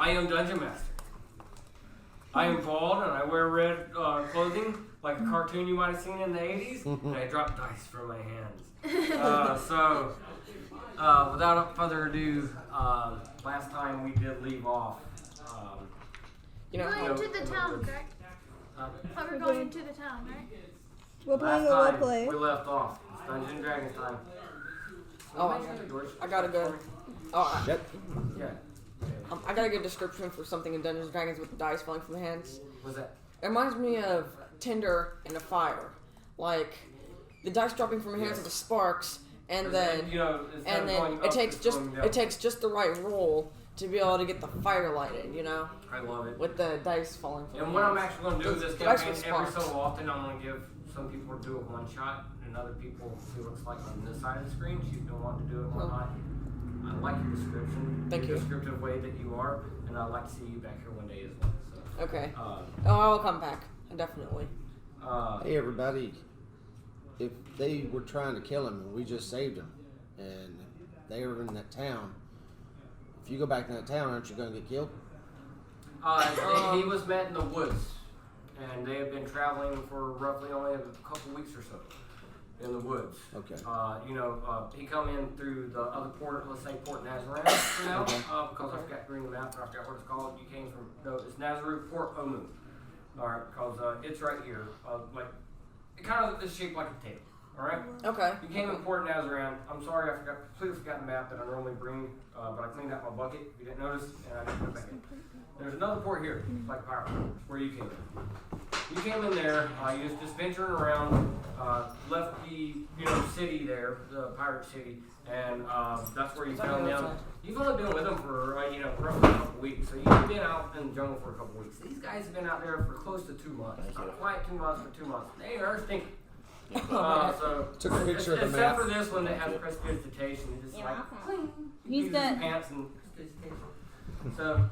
I am Dungeon Master. I am bald and I wear red clothing, like a cartoon you might have seen in the 80s, and I drop dice from my hands. Without further ado, last time we did leave off. We're going to the town, correct? We're going to the town, right? We're playing a role play. We left off. It's Dungeons and Dragons time. I got a good. Oh, Shit. Yeah. I got a good description for something in Dungeons and Dragons with the dice falling from the hands. What's that? It reminds me of tinder and a fire, like the dice dropping from your hands with the sparks, and then it takes just the right roll to be able to get the fire lighted. You know. I love it. With the dice falling from. And what I'm actually going to do with this campaign every so often, I'm going to give some people to do it one shot, and other people who looks like on this side of the screen, she's going to want to do it one shot. I like your description. Thank you. Descriptive way that you are, and I'd like to see you back here one day as well. So, okay. I will come back. Definitely. Hey everybody, if they were trying to kill him and we just saved him, and they were in that town, if you go back to that town, aren't you going to get killed? He was met in the woods, and they have been traveling for roughly only a couple weeks or so. In the woods. Okay. He come in through the other port, let's say Port Nazareth for now, because I forgot to bring the map, I forgot what it's called. You came from, it's Nazareth Port Omu. Alright, because it's right here. It kind of is shaped like a potato. Alright? Okay. You came in Port Nazareth. I'm sorry, I completely forgot the map that I normally bring, but I cleaned out my bucket, if you didn't notice, and I didn't put it back in. There's another port here, like Pirate Port, where you came in. You came in there, you just venturing around, left the city there, the pirate city, and that's where you found them. You've only been with them for roughly a couple weeks, so you've been out in the jungle for a couple weeks. These guys have been out there for close to 2 months. Not quite 2 months, but 2 months. They are stinking. So took a picture of the map. Except for this one that has prestidigitation. It's just like cling. He's got pants and so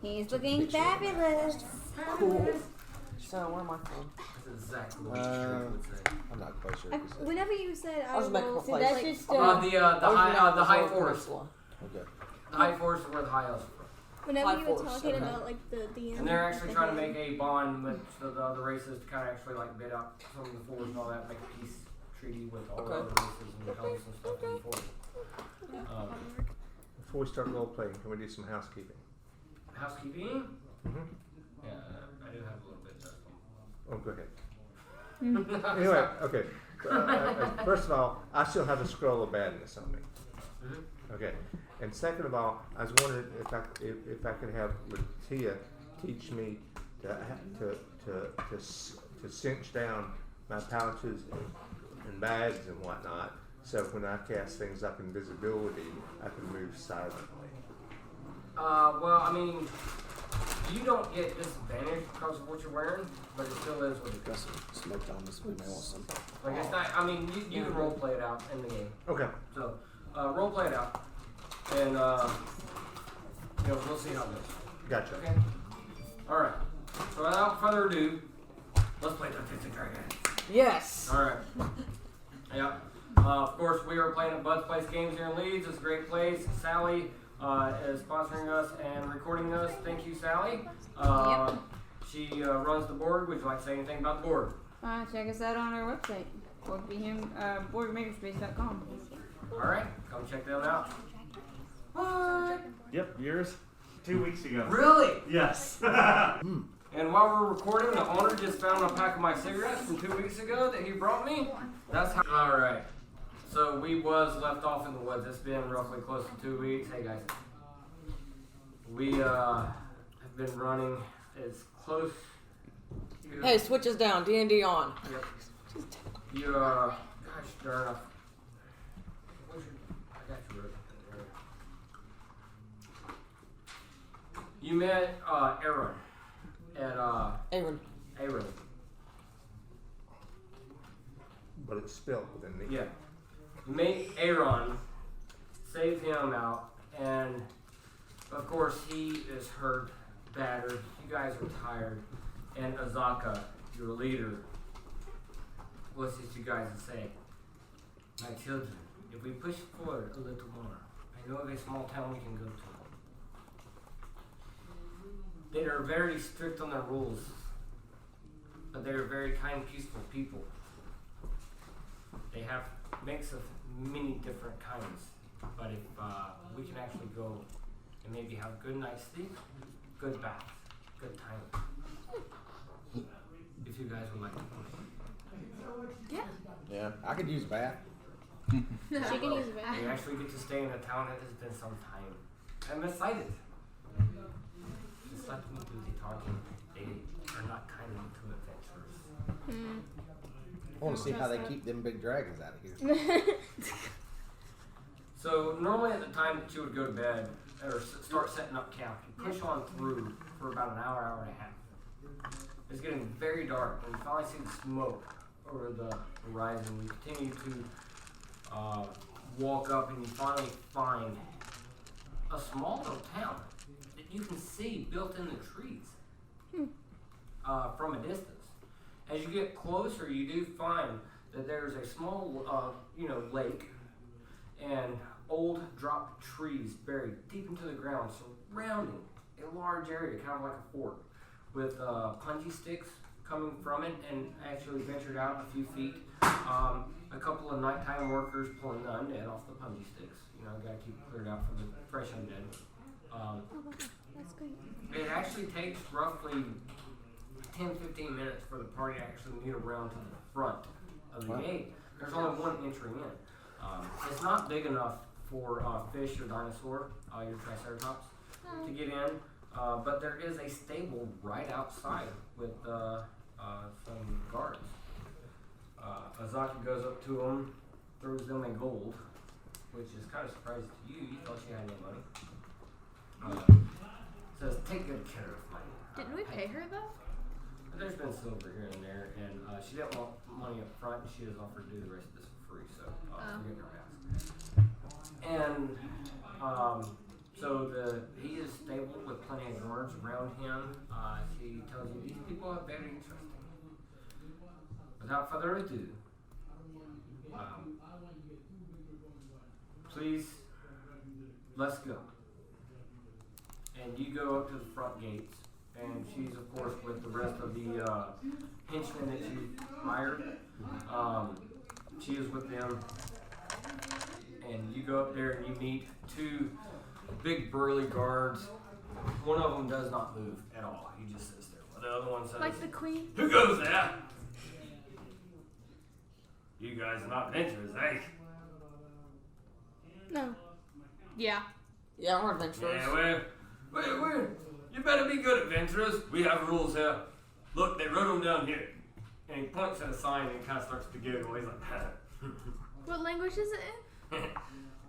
he's looking fabulous. Cool. So where am I from? That's exactly what you would say. I'm not quite sure. Whenever you said I was making a place. that's just the high forest. Okay. The high forest is where the high elves are from. Whenever you were talking about like the and they're actually trying to make a bond with the other races to kind of actually like bid out some of the forest and all that, make a peace treaty with all the other races and the elves and stuff in the forest. Before we start role playing, can we do some housekeeping? Housekeeping? Mm-hmm. Yeah, I do have a little bit of Oh, go ahead. Anyway, okay. First of all, I still have a scroll of badness on me. Mm-hmm. Okay. And second of all, I was wondering if I could have Latia teach me to cinch down my pouches and bags and whatnot, so when I cast things up invisibility, I can move silently. Well, I mean, you don't get disadvantage because of what you're wearing, but it still is what it Got some smoked on this. We may want some. Like it's not. I mean, you can role play it out in the game. Okay. So, role play it out, and we'll see how it goes. Gotcha. Okay. All right. So without further ado, let's play Dungeons and Dragons. Yes. All right. Yeah. Of course, we are playing at Bud's Place Games here in Leeds. It's a great place. Sally is sponsoring us and recording us. Thank you, Sally. She runs the board. Would you like to say anything about the board? Check us out on our website, boardmakerspace.com. All right, come check them out. Yep, yours 2 weeks ago. Really? Yes. And while we're recording, the owner just found a pack of my cigarettes from 2 weeks ago that he brought me. That's how. All right. So we was left off in the woods. It's been roughly close to 2 weeks. Hey guys, we have been running as close. Hey, switches down. D&D on. Yep. You gosh darn it. I got you. You met Aaron at Aaron. But it's spelled within the... Yeah. You made Aaron, saved him out, and of course he is hurt, battered. You guys are tired. And Azaka, your leader, what's it you guys say? My children, if we push forward a little more, I know of a small town we can go to. They are very strict on their rules, but they are very kind, peaceful people. They have mix of many different kinds, but if we can actually go and maybe have a good night's sleep, good bath, good time. If you guys would like to play. Yeah. Yeah, I could use a bath. She can use a bath. We actually get to stay in a town. It has been some time. I'm excited. Just let me do the talking. They are not kind to adventurers. I want to see how they keep them big dragons out of here. So normally at the time that you would go to bed or start setting up camp, you push on through for about an hour, hour and a half. It's getting very dark, and you finally see the smoke over the horizon. You continue to walk up, and you finally find a small little town that you can see built in the trees from a distance. As you get closer, you do find that there's a small, lake and old dropped trees buried deep into the ground, surrounding a large area, kind of like a fort, with punji sticks coming from it, and actually ventured out a few feet. A couple of nighttime workers pulling the undead off the punji sticks. Got to keep it cleared out for the fresh undead. That's great. It actually takes roughly 10-15 minutes for the party to actually meet around to the front of the gate. There's only one entry in. It's not big enough for fish or dinosaur, your triceratops, to get in. But there is a stable right outside with some guards. Azaki goes up to them, throws them a gold, which is kind of surprising to you. You thought she had any money. Says, take good care of money. Didn't we pay her though? There's been silver here and there, and she didn't want money up front, and she has offered to do the rest of this for free, so forget her ask. And so he is stable with plenty of guards around him. She tells you these people are very interesting. Without further ado, please, let's go. And you go up to the front gates, and she's of course with the rest of the henchmen that you hired. She is with them, and you go up there and you meet two big burly guards. One of them does not move at all. He just sits there. While the other one says, Like the queen? "Who goes there? You guys are not adventurers, eh?" No. Yeah. Yeah, we're adventurers. Yeah, we're you better be good adventurers. We have rules here. Look, they wrote them down here. And he points at a sign and kind of starts to giggle. He's like, What language is it in?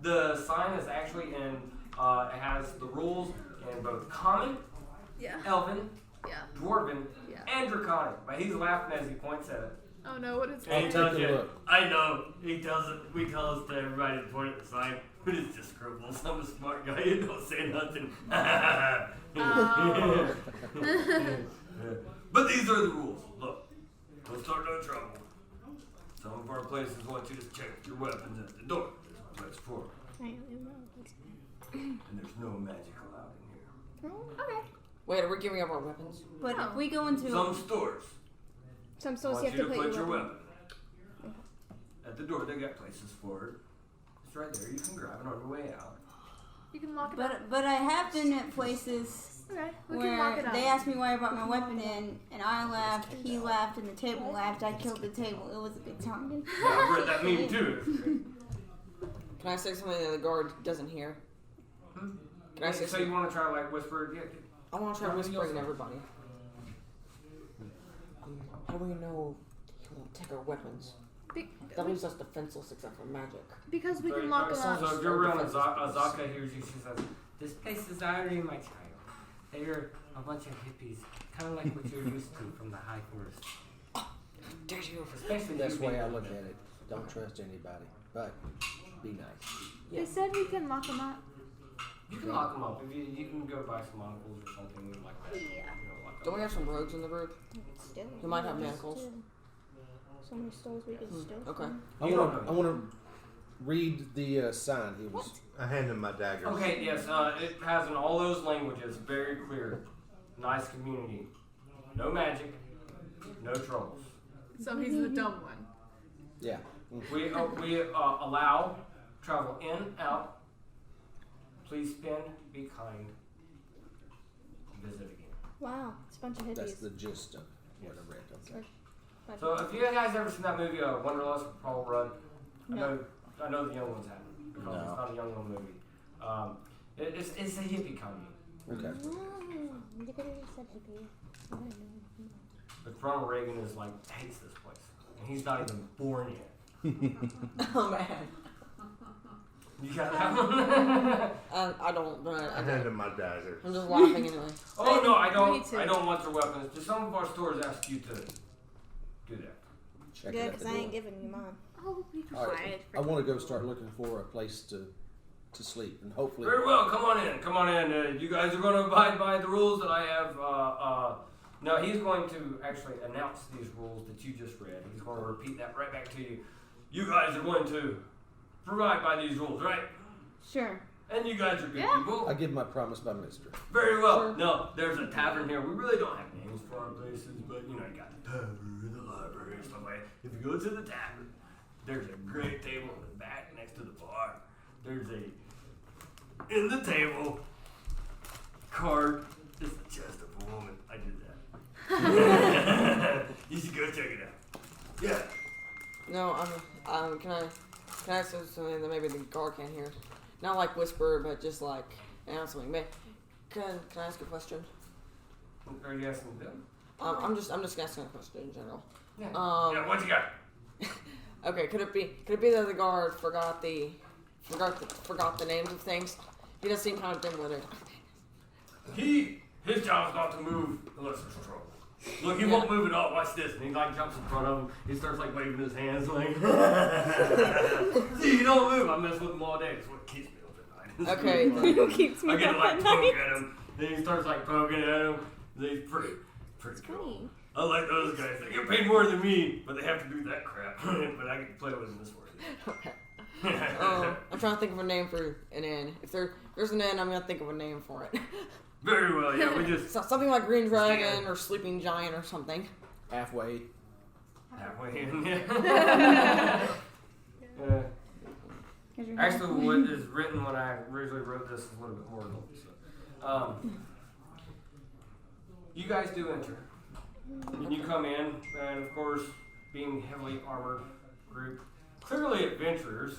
The sign is actually in, it has the rules in both Common, Yeah. Elven, Yeah. Dwarven, Yeah. and Draconic. But he's laughing as he points at it. Oh no, what is And I'll he it? tells take a you, look. I know. He tells it. We tell us to everybody to point at the sign. But it's just scribbles. I'm a smart guy. You don't say nothing. Oh. But these are the rules. Look, don't start no trouble. Some of our places want you to check your weapons at the door. There's a place for it. I don't even know. And there's no magic allowed in here. Okay. Wait, are we giving up our weapons? But if we go into Some stores some stores, want you have to put your weapon. weapon. At the door, they got places for it. It's right there. You can grab it on your way out. You can lock it up. But I have been at places Okay. We can lock it where up. they asked me why I brought my weapon in, and I laughed, he laughed, and the table laughed. I killed the table. It was a good time. Yeah, I've read that meme too. Can I say something that the guard doesn't hear? Can I say So something? you want to try to like whisper? Yeah. I want to try whispering to everybody. How do we know he won't take our weapons? That leaves us defenseless except for magic. Because we can lock it So up. if you're around Azaka hears you, she says, "This place is already my child. They're a bunch of hippies, kind of like what you're used to from the high forest. Dare you? Especially That's you the way being I a look witch." at it. Don't trust anybody, but be nice. They said we can lock them up. You can lock them up. If you can go buy some monocles or something like that. Yeah. Lock 'em Don't we up. have some rogues in the group? Still. Who might have manacles? So many stores we could steal. Okay. You don't know. I want to read the sign. He was. I hand him my daggers. Okay, yes, it has in all those languages, very clear. nice community. No magic, no trolls. So he's the dumb one. Yeah. We allow travel in, out. Please spend, be kind, visit again. Wow, it's a bunch of hippies. That's the gist of what I read. Okay. So if you guys ever seen that movie, Wanderlust with Paul Rudd, No. I know the young ones haven't because it's not a young one movie. It's a hippie comedy. Okay. You could have said hippie. But Ronald Reagan is like hates this place, and he's not even born yet. Oh man. You got that one? I don't, but I handed my dagger. I'm just laughing anyway. Oh no, I Me don't. too. I don't want their weapons. Just some of our stores ask you to do that. Check Good, it out. because I ain't giving you mine. Oh, be All right. quiet. I want to go start looking for a place to sleep, and hopefully. Very well. Come on in. Come on in. You guys are going to abide by the rules that I have. No, he's going to actually announce these rules that you just read. He's going to repeat that right back to you. You guys are going to provide by these rules, right? Sure. And you guys are good people. I give my promise by mystery. Very well. No, there's a tavern here. We really don't have names for our places, but you know, you got the tavern, the library, and stuff like that. If you go to the tavern, there's a great table in the back next to the bar. There's in the table card. This is the chest of a woman. I did that. You should go check it out. Yeah. No, can I say something that maybe the guard can't hear? Not like whisper, but just like announce something. Can I ask a question? Are you asking them? I'm just asking a question in general. Yeah. Yeah. What you got? Okay, could it be that the guard forgot the names of things? He does seem kind of dim-witted. His job's not to move unless there's trouble. Look, he won't move at all. Watch this. And he like jumps in front of him. He starts like waving his hands like, see, you don't move. I mess with him all day. That's what keeps me up at night. Okay. Who keeps me I get up to like at poke night? at him. Then he starts like poking at him. Then he's pretty cool. I like those guys. They get paid more than me, but they have to do that crap. But I get to play with them this morning. Okay. I'm trying to think of a name for an inn. If there's an inn, I'm gonna think of a name for it. Very well, yeah. We just Something like Green Dragon or Sleeping Giant or something. Halfway. halfway in. Yeah. Actually, what is written when I originally wrote this is a little bit more than so. You guys do enter. And you come in, and of course, being heavily armored group, clearly adventurers,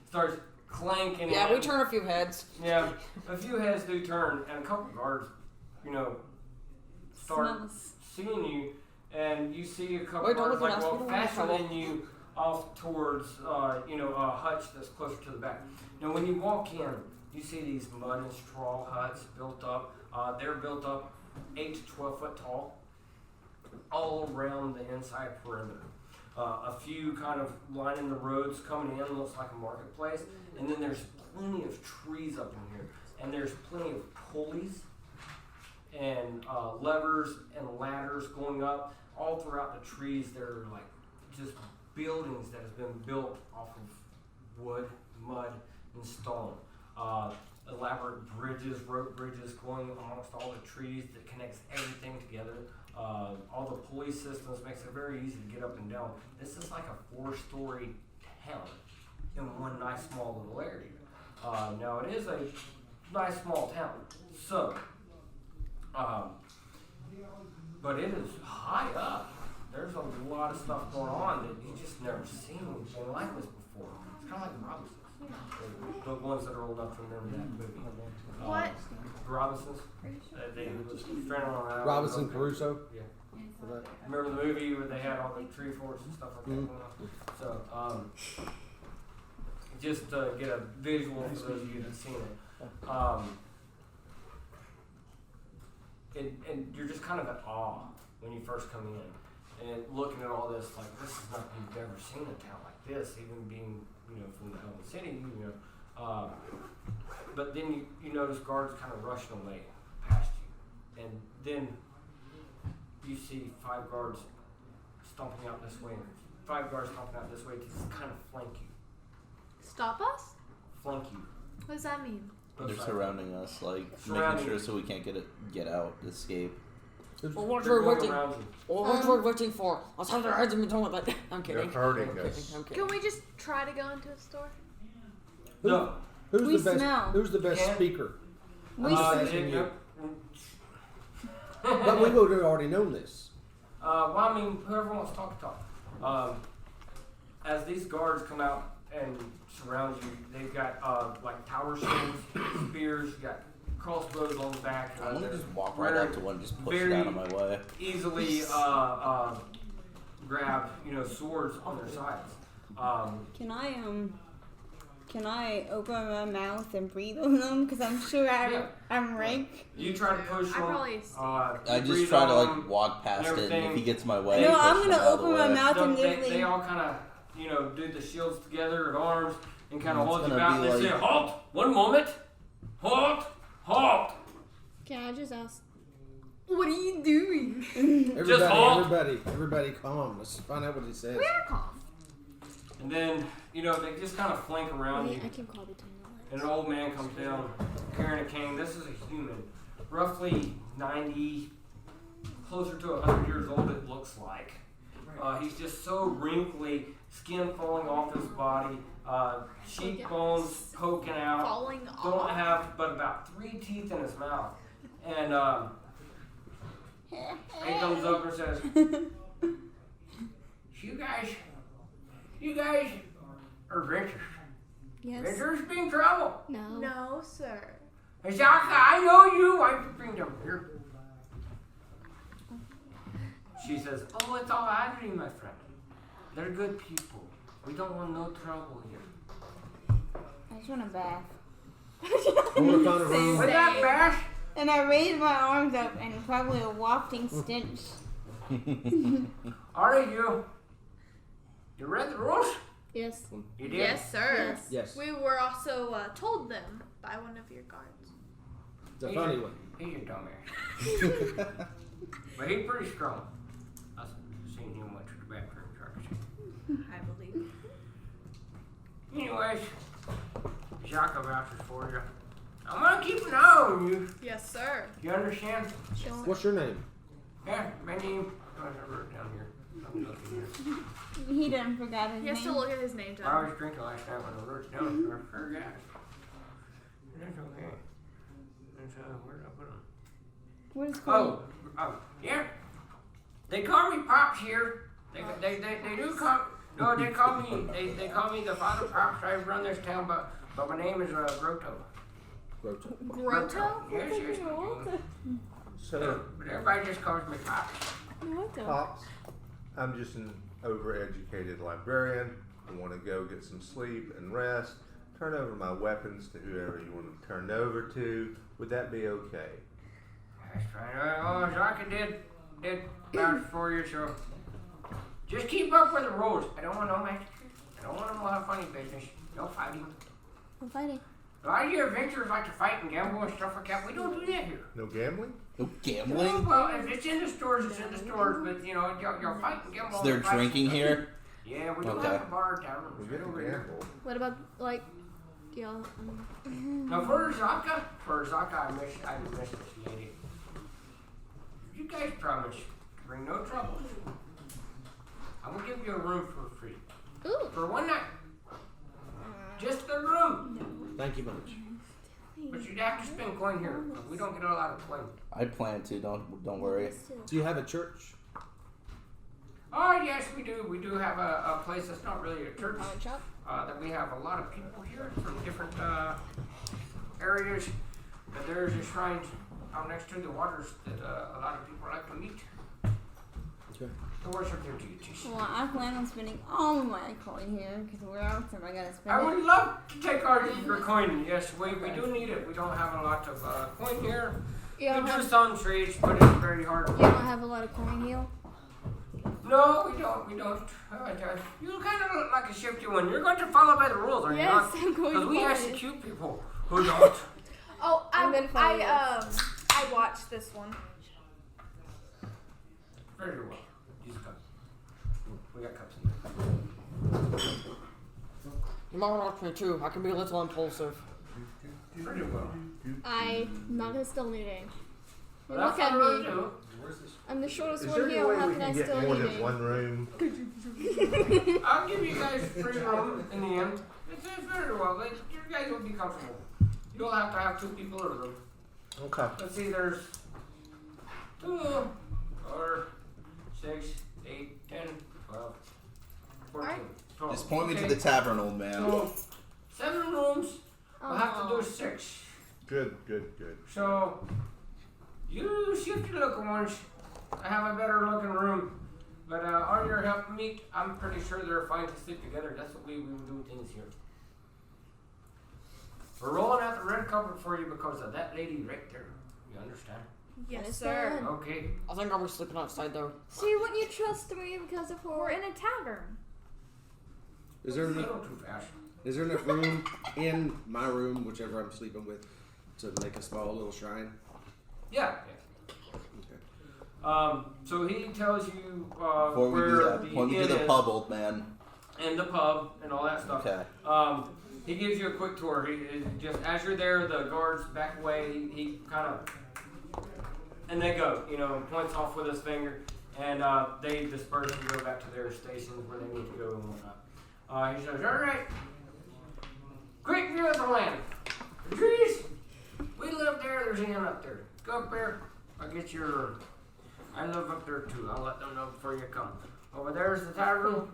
starts clanking. Yeah, in. we turn a few heads. Yeah, a few heads do turn, and a couple guards, start seeing you, and you see a couple guards faster than you off towards, a hutch that's closer to the back. Now, when you walk in, you see these mud and straw huts built up. They're built up 8 to 12 foot tall, all around the inside perimeter. A few kind of lining the roads coming in, looks like a marketplace. And then there's plenty of trees up in here. And there's plenty of pulleys and levers and ladders going up. All throughout the trees, there are like just buildings that have been built off of wood, mud, and stone. Elaborate bridges, rope bridges going amongst all the trees that connects everything together. All the police systems makes it very easy to get up and down. This is like a 4-story town in one nice small little area. Now it is a nice small town, so, but it is high up. There's a lot of stuff going on that you just never seen anything like this before. It's kind of like Robinsons. The ones that are old enough to remember that movie. What? Robinsons. They stranded on an island. Robinson Crusoe. Yeah. Remember the movie where they had all the tree forts and stuff like that going on? So, just to get a visual for those of you that've seen it. And you're just kind of at awe when you first come in. And looking at all this, like, this is nothing you've ever seen a town like this, even being, from the home city, but then you notice guards kind of rushing away past you. And then you see 5 guards stomping out this way, and 5 guards stomping out this way to just kind of flank you. Stop us? Flank you. What does that mean? They're surrounding us, like Surrounding. making sure so we can't get out, escape. Well, what They're we're going waiting. around you. Well, what we're waiting for? Let's have their heads in between with that. I'm They're kidding. hurting I'm us. kidding. I'm kidding. Can we just try to go into a store? No. Who's We the best? smell. Who's the best Can- speaker? We asking it- you. But we would have already known this. well, I mean, whoever wants to talk. As these guards come out and surround you, they've got like tower shields, spears, you got crossbows on the back. I'm gonna they're just walk right up to one, just push it very out of my way. easily grab, swords on their sides. Can I open my mouth and breathe on them? Because I'm sure I'm rank. You try to push I them. probably I just try to like walk past it, and if he gets my way, No, push I'm him gonna out of the open my way. mouth and they literally. all kind of, do the shields together at arms and kind of It's hold you gonna back. be They say, like- halt! 1 moment! Halt! Can I just ask? What are you doing? halt. Everybody, calm. Let's find out what he says. And then, they just kind of flank around you. I can call the And an old man comes down carrying a cane. This is a human, roughly 90, closer to 100 years old it looks like. He's just so wrinkly, skin falling off his body, cheekbones poking out. Falling Don't off. have but about 3 teeth in his mouth. And he comes up and says, you guys are adventurers. Yes. Adventurers being trouble. No. No, sir. Zaka, I know you. Why did you bring them here? She says, oh, it's all Audrey, my friend. They're good people. We don't want no trouble here. I just want a bath. I'm gonna find a room. What's that, Bash? And I raised my arms up, and probably a wafting stench. Are you? You read the rules? Yes. You did? Yes, sir. Yes. We were also told them by one of your guards. It's a funny one. He's a dumbass. But he's pretty strong. I've seen him went to the bathroom trucks. I believe. Anyways, Jacques vouches for you. I'm gonna keep an eye on you. Yes, sir. You understand? What's your name? Yeah, my name. Oh, I wrote it down here. I'm looking here. He done forgot his He name. has to look at his name I tag. was drinking last night when I wrote it down. So I forgot. That's okay. That's where did I put them? What is it called? Oh, yeah. They call me Pops here. They do call. No, they call me the Father Pops. I run this town, but my name is Grotto. Grotto? Yes. So, But everybody just calls me Pops. Pops, I'm just an overeducated librarian. I want to go get some sleep and rest. Turn over my weapons to whoever you want them turned over to. Would that be okay? That's right. Oh, Zaka did vouch for you, so just keep up with the rules. I don't want no massacres. I don't want a lot of funny business. No fighting. I'm fighting. A lot of your adventurers like to fight and gamble and stuff like that. We don't do that here. No gambling? No No, gambling? well, if it's in the stores, it's in the stores. But you'll fight and gamble. So they're and fight. drinking here? Yeah, we do Okay. have a bar down. We get to gamble. What about, like, Now for Zaka, I miss this lady. You guys promise to bring no trouble. I'm gonna give you a room for free. Ooh. For one night. Just the room. Thank you much. But you'd have to spend coin here. We don't get a lot of coin. I plan to, don't worry. Do you have a church? Oh yes, we do. We do have a place that's not really a church. That we have a lot of people here from different areas. But there's a shrine out next to the waters that a lot of people like to meet. Okay. To worship their deities. Well, I plan on spending all of my coin here, because where else am I going to spend I it? would love to take your coin. Yes, we do need it. We don't have a lot of coin here. You We don't do have, some trades, but it's very hard. you don't have a lot of coin here? No, we don't. You kind of look like a shifty one. You're going to follow by the rules, are you Yes, not? I'm going Because to we follow it. execute people who don't. Oh, I'm gonna follow I watched this one. Very well. Use a cup. We got cups in there. You might watch me too. I can be a little impulsive. Pretty well. I'm not gonna still knitting. Well, Look that's at what me. I do. I'm the shortest Is one there here. any way How we can I can get still more than knitting? one room? I'll give you guys free room in the end. It's very well. Like, you guys will be comfortable. You'll have to have 2 people in the room. Okay. Let's see, there's 2, 4, 6, 8, 10, 12, 14, 12. Just point me to Okay. the tavern, old man. So, 7 rooms. We'll have to do 6. Good. So, you shift your look once. I have a better looking room. But on your help meet, I'm pretty sure they're fine to sleep together. That's the way we do things here. We're rolling out the red carpet for you because of that lady right there. You understand? Yes, sir. Okay. I think I was sleeping outside though. See, wouldn't you trust me because of we're in a tavern? Is there A enough, little too fast. is there enough room in my room, whichever I'm sleeping with, to make a small little shrine? Yeah. Okay. So he tells you Before we where do that, the point me to inn the is, pub, old man. and the pub and all that stuff. Okay. He gives you a quick tour. He just as you're there, the guards back away. He kind of and they go. Points off with his finger, and they disperse and go back to their stations where they need to go and whatnot. He says, "All right, great view of the land. The trees. We live there. There's an inn up there. Go up there. I'll get your. I live up there too. I'll let them know before you come. Over there's the tavern.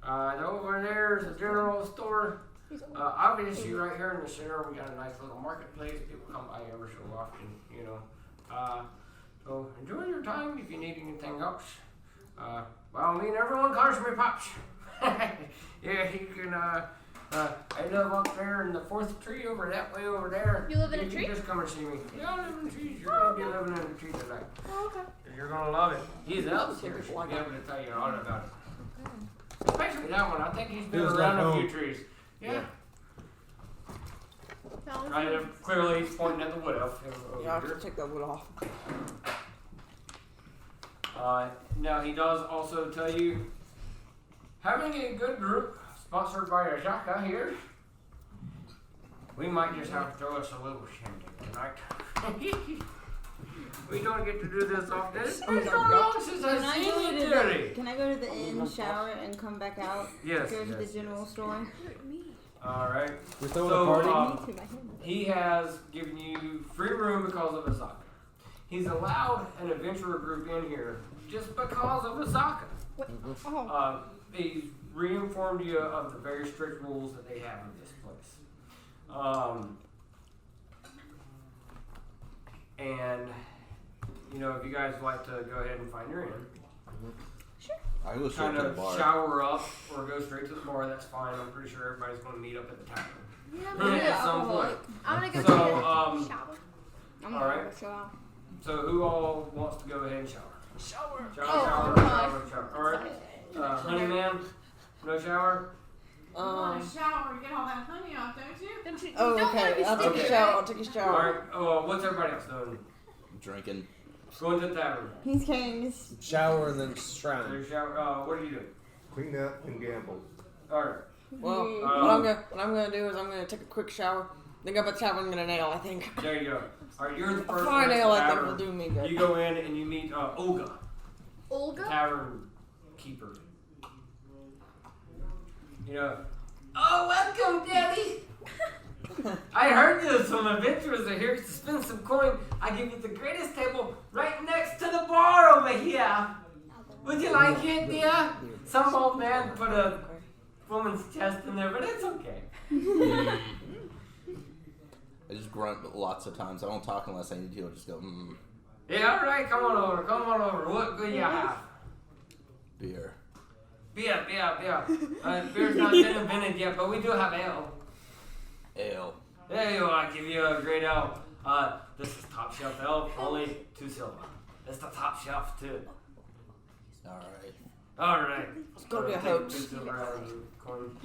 Over there's a general store. Obviously, right here in the center, we got a nice little marketplace. People come by every so often, So enjoy your time. If you need anything else, everyone calls me Pops. Yeah, you can. I live up there in the 4th tree over that way over there. You live in a You tree? can just come and see me. Yeah, I live in trees. You're gonna be living in a tree tonight. Oh, okay. You're gonna love it. He's else here. She'll be able to tell you all about it. Especially that one. I think he's been Feels around like a home. few trees. Yeah. Sounds Clearly he's pointing at the wood elf. Yeah, I have to take that wood off. Now he does also tell you, having a good group sponsored by Ajaka here, we might just have to throw us a little shindig tonight. We don't get to do this often. It's been so long since I've seen you, Jerry. Can I go to the inn, shower, and come back out? Yes. Go to the general store. All right. We're throwing a party? He has given you free room because of Asaka. He's allowed an adventurer group in here just because of Asaka. Oh. He's re-informed you of the very strict rules that they have in this place. And, if you guys would like to go ahead and find your inn, I go straight kind to the of bar. shower up or go straight to the bar, that's fine. I'm pretty sure everybody's going to meet up at the tavern. Yeah, At some point. I'm gonna go So, take a shower. I'm All gonna right. go shower. So who all wants to go ahead and shower? Shower. Shower. All right. Honey man, no shower? You want to shower to get all that honey off, don't you? Oh, okay. I'll take a shower. I'll take a All shower. right. What's everybody else doing? Drinking. Going to the tavern. He's carrying this. Shower and then So shrine. you shower. What are you doing? Clean up and gamble. All right. Well, what I'm gonna do is I'm gonna take a quick shower. Then go up to the tavern and get a nail. I think. There you go. All right. You're the A first fire one at nail the I think tavern. will do me good. You go in and you meet Olga, Olga? tavern keeper. Oh, welcome, Daddy. I heard there's some adventurers are here to spend some coin. I give you the greatest table right next to the bar over here. Would you like it, dear? Some old man put a woman's chest in there, but it's okay. I just grunt lots of times. I don't talk unless I need to. I just go, Yeah, all right, come on over. What do you have? beer. Beer. Beer's not been invented yet, but we do have ale. Ale. There you are, I give you a great ale. This is top shelf ale, only 2 silver. That's the top shelf too. All right. It's gonna be a Take hoax. 2 silver out of your coin,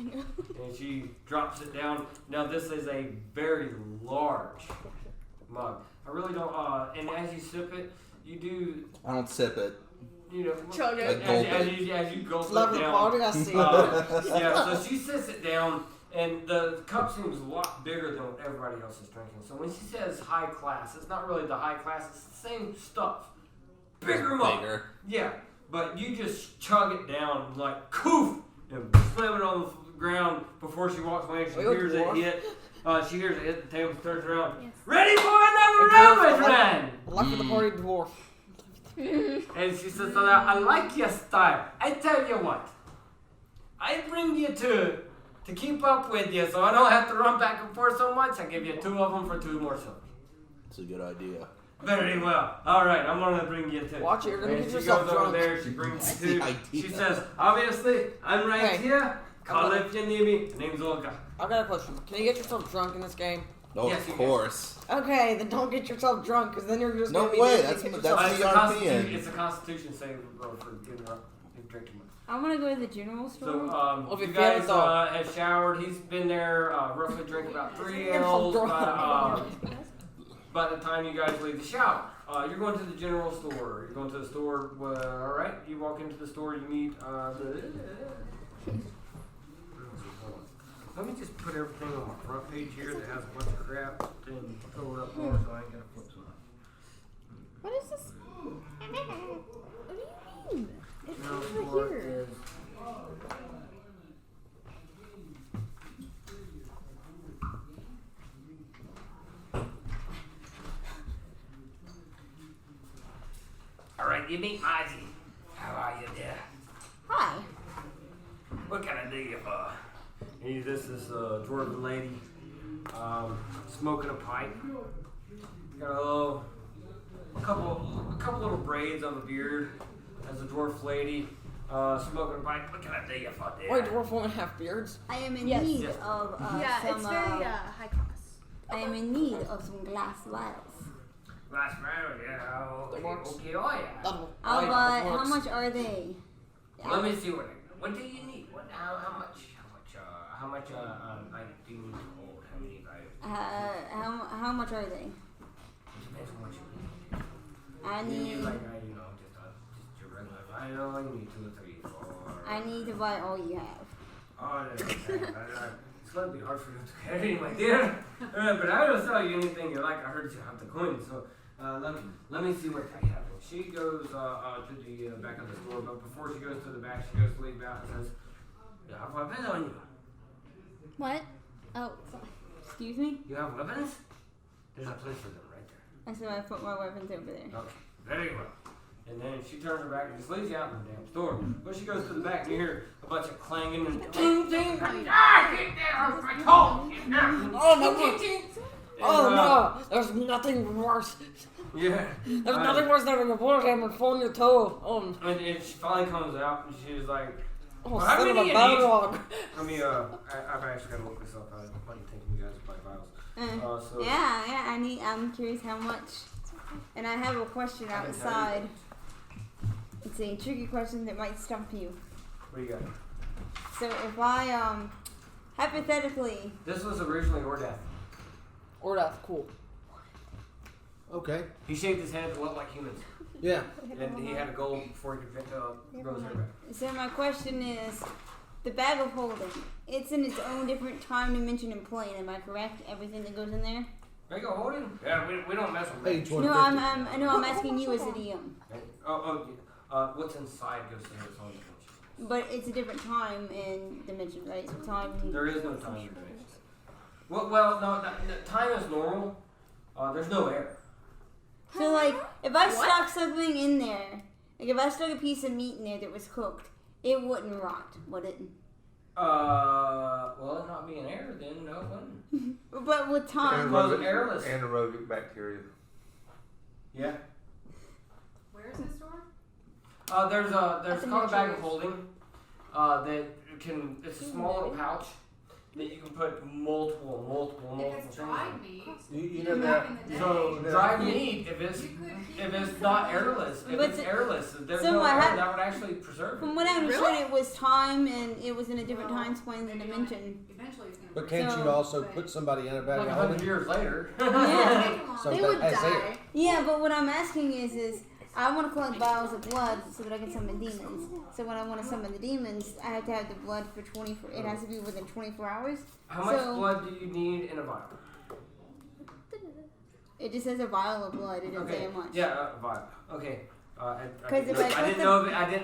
and she drops it down. Now this is a very large mug. I really don't. And as you sip it, you do. I don't sip it. Chug it. I gulp As you gulp Love it the down. quality I see. Yeah, so she sits it down, And the cup seems a lot bigger than what everybody else is drinking. So when she says high class, it's not really the high class. It's the same stuff. Bigger. Yeah, but you just chug it down like coof and slam it on the ground before she walks away. She hears it hit. She hears it hit the table, turns around. Yes. Ready for another round, my friend! Luck for the party, dwarf. And she says, I like your style. I tell you what. I bring you to keep up with you so I don't have to run back and forth so much. I give you 2 of them for 2 more silver. That's a good idea. Very well. All right, I'm going to bring you 2. Watch it, you're going to get yourself drunk. drunk. She goes over there, she brings 2. She says, obviously, I'm right here. Call if you need me. My name's Olga. I got a question. Can you get yourself drunk in this game? No, yes, of course. Okay, then don't get yourself drunk, because then you're just no going to be... way, that's the RPN. It's a constitution save for getting drunk and drinking. I want to go to the general store. So, you guys have showered. He's been there, roughly drinking about 3 L's by the time you guys leave the shower. You're going to the general store. You're going to the store. All right. You walk into the store. You meet Let me just put everything on my front page here that has a bunch of crap and throw it up more so I ain't got to flip some. What is this? What do you mean? It's over here. Alright, you meet Ozzy. How are you there? Hi. What can I do you for? This is a dwarven lady smoking a pipe. Got a couple little braids on the beard as a dwarf lady smoking a pipe. What can I do you for there? Wait, dwarf women have beards? I am in need of yeah, some... it's very high class. I am in need of some glass vials. Glass vials, yeah. Okay, oh yeah. I'll buy... How much are they? Let me see what do you need? How much do you need to hold? How many vials? How much are they? It depends on what you need. I need... just your regular vial. You need 2 or 3 or 4. I need to buy all you have. Oh, it's going to be hard for you to carry, my dear. But I will sell you anything you like. I heard you have the coin, so let me see what I have. She goes to the back of the store, but before she goes to the back, she goes to leave out and says, "You have weapons on you." What? Oh, excuse me? You have weapons? There's a place for them right there. I said I put my weapons over there. Okay, very well. And then she turns her back and just leaves you out in the damn store. But she goes to the back and you hear a bunch of clanging and ting ting. Get down, my toe! Get down! Oh no! Oh no! There's nothing worse. Yeah. There's nothing worse than having a bullet hammer fall on your toe. And she finally comes out and she's like, "Oh, son of a battle dog." I've actually got to look this up. I didn't think you guys buy vials. Yeah. I'm curious how much. And I have a question outside. It's a tricky question that might stump you. What do you got? So if I hypothetically. This was originally Ordath. Ordath, cool. Okay. He shaved his head to look like humans. Yeah. And he had a goal before he could grow his hair back. So my question is, the bag of holding. It's in its own different time dimension and plane. Am I correct? Everything that goes in there. Bag of holding? Yeah, we don't mess with Page that. 150. I'm asking you as a DM. What's inside goes to its own dimension. But it's a different time and dimension, right? So time. There is no time dimension. Well, no, time is normal. There's no air. So like, if I stuck something in there, like if I stuck a piece of meat in there that was cooked, it wouldn't rot, would it? Well, not being air, then no, it wouldn't. But with time, Airless. Anaerobic bacteria. Yeah. Where is this store? There's called a bag of holding. It's a small little pouch that you can put multiple If it's things dried in. meat, You know that. So dried meat, if it's not airless, if it's airless, there's no air that would actually preserve it. from what I understood, it was time and it was in a different time span than dimension. eventually it's going to But can't you also put somebody in a bag Like of 100 holding? years later. Yeah. So They that would has die. air. Yeah, but what I'm asking is I want to collect vials of blood so that I can summon demons. So when I want to summon the demons, I have to have the blood for 24. It has to be within 24 hours. How much blood do you need in a vial? It just says a vial of blood. It doesn't say how much. Yeah, a vial. Okay. I didn't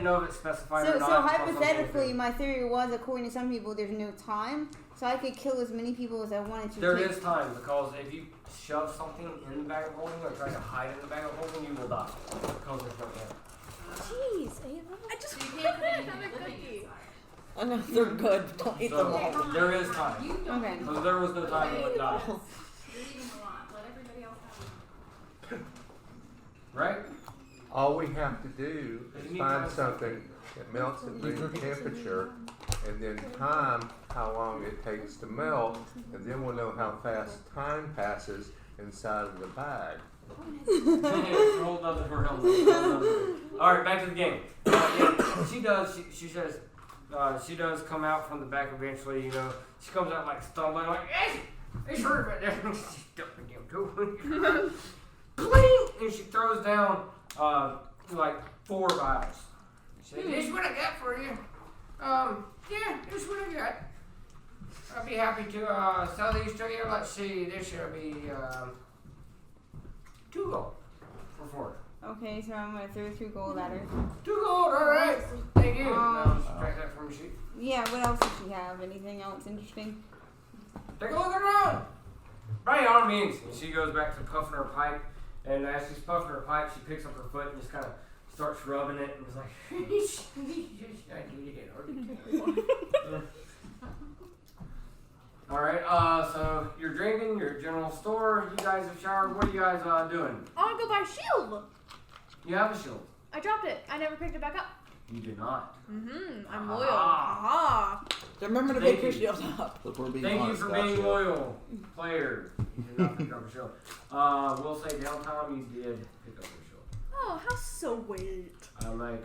know if it specified or not. So hypothetically, my theory was, according to some people, there's no time. So I could kill as many people as I wanted to. There is time, because if you shove something in the bag of holding or try to hide in the bag of holding, you will die. Because there's no time. Jeez, Ava. I just wanted another cookie. I know, they're good. Don't eat them all. There is time. Okay. Because there was no time, you would die. You're eating a lot. Let everybody else have it. Right? All we have to do is find something that melts at room temperature, and then time how long it takes to melt, and then we'll know how fast time passes inside of the bag. Hold on to her helmet. Alright, back to the game. She says, she does come out from the back eventually, you know. She comes out like stumbling, like, hey, it's her right there. She stuck the damn toe. Bling! And she throws down, like 4 vials. She says, this is what I got for you. Yeah, this is what I got. I'll be happy to sell these to you. Let's see, this should be 2 gold for 4. Okay, so I'm gonna throw 2 gold at her. 2 gold, alright. Thank you. Subtract that from your sheet. Yeah, what else does she have? Anything else interesting? Take a look around. By all means. And she goes back to puffing her pipe. And as she's puffing her pipe, she picks up her foot and just kind of starts rubbing it and is like, I needed it. Alright, so you're drinking, you're at general store, you guys have showered, what are you guys doing? I want to go buy a shield. You have a shield. I dropped it. I never picked it back up. You did not. I'm loyal. Aha. Remember to pick your shield up. Thank you for being loyal, player. You did not pick up a shield. We'll say downtime, you did pick up your shield. Oh, how sweet. I'm a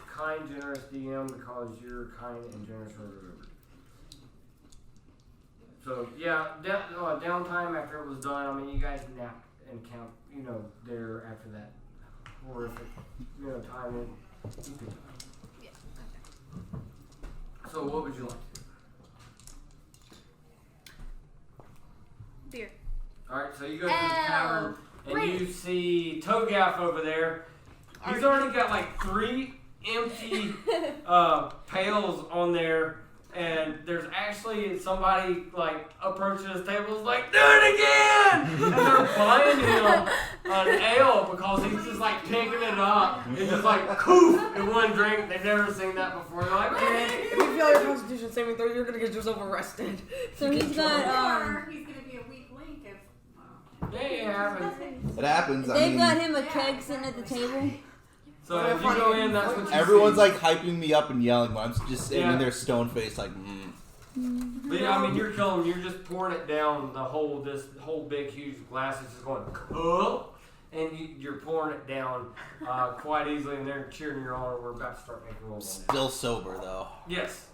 kind, generous DM because you're kind and generous for remembered. So yeah, downtime after it was done. I mean, you guys napped and count, you know, there after that horrific, you know, time in. Yeah. So what would you like to do? Beer. Alright, so you go to the tavern and you see Togaff over there. He's already got like 3 empty pails on there, and there's actually somebody like approaching his table is like, do it again! And they're buying him an ale because he's just like picking it up and just like poof in one drink. They've never seen that before. They're like, if you fail your Constitution saving throw, you're gonna get yourself arrested. So he's got he's gonna be a weak link if. yeah, it happens. It happens. They've got him a keg sitting at the table. So if you go in, that's what you Everyone's see. like hyping me up and yelling, but I'm just standing there stone faced like, But yeah, I mean, you're killing. You're just pouring it down the whole. This whole big, huge glass is just going, and you're pouring it down quite easily, and they're cheering you on. We're about to start making rolls. Still sober though. Yes.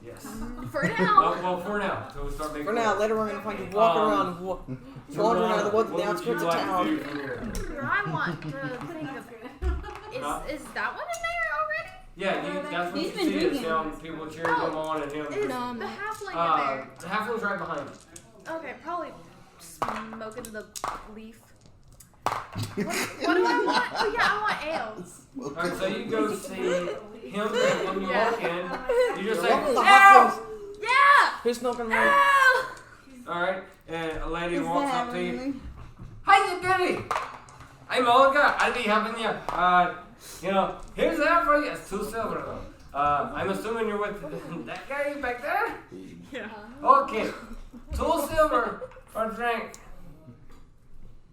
For now. Well, for now, so we'll start making. For now, rolls. later we're gonna find you walking around, wandering out of the woods on the outskirts of town. I want to think of. Is that one in there already? Yeah, that's what you see. Is people cheering him on and him. Is the halfling in there? The halfling's right behind you. Okay, probably smoking the leaf. What do I want? Oh yeah, I want ales. Alright, so you go see him when you walk in. You just say, the "Ow!" Yeah. Who's smoking one? Alright, and a lady Is walks that up to you. really? Hi, you goody! I'm Olga. I'll be helping you. You know, here's that for you. It's 2 silver though. I'm assuming you're with that guy back there? Yeah. Okay. 2 silver for a drink.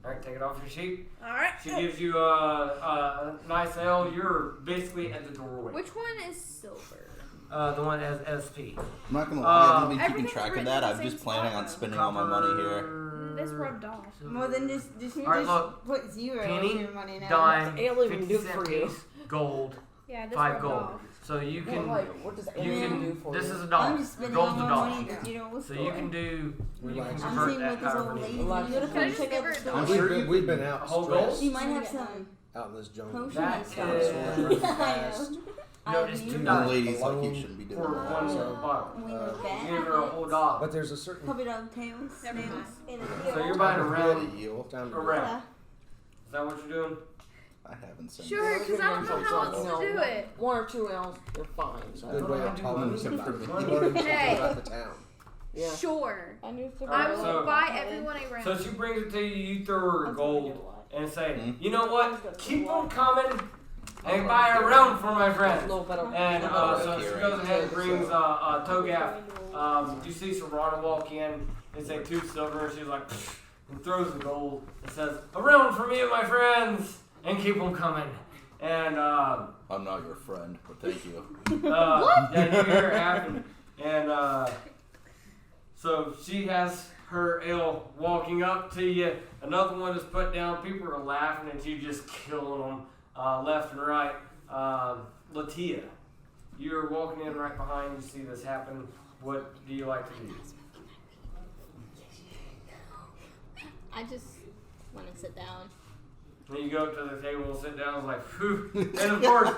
Alright, take it off your sheet. Alright. She gives you a nice ale. You're basically at the doorway. Which one is silver? The one as SP. I'm not gonna lie, I haven't been keeping Everything's track of written that. in the I'm same just planning on spot. spending all my money here. This rubbed off. Well, then just Alright, look. put 0 Penny, in your money now. dime, Ale even 50 do cent for you? piece, gold, Yeah, this 5 rubbed gold. off. So you can, What does you ale do can. for This you? is a I'm dollar. just spending Gold's all a my dollar. money at the general So store. you can do. You can I'm convert seeing that what this however old many. lady. Well, You gotta Can I come just check give out her the a store. I'm sure you We've been out whole stressed. gold? She might have some. out in this jungle. Potion That and stuff. is- I know. No, I just knew. $2 The lady's like, you shouldn't be doing for that. one So. bottle. We were bad. Give her a whole dollar. But there's a certain Puppy dog tails. Never mind. And So you're buying a round. time to Around. Is that what you're doing? I haven't seen Sure, because I don't know how else to do it. 1 or 2 L's, you're fine. So Good way of talking money. about Hey. about the town. yeah. Sure. I knew I will So- buy everyone a round. So she brings it to you, you throw her gold and say, Mhm. you know what? Keep them coming and buy a round for my A friend. little better. And so she goes ahead and brings Togath. So, You see Serrana walk in and say 2 silver, and she's like, pfft, and throws the gold and says, a round for me and my friends, and keep them coming. And I'm not your friend, but thank you. yeah, you hear it happen. And so she has her ale walking up to you. Another one is put down. People are laughing at you, just killing them left and right. Latia, you're walking in right behind. You see this happen. What do you like to do? I just want to sit down. And you go up to the table and sit down. It's like, whew. And of course,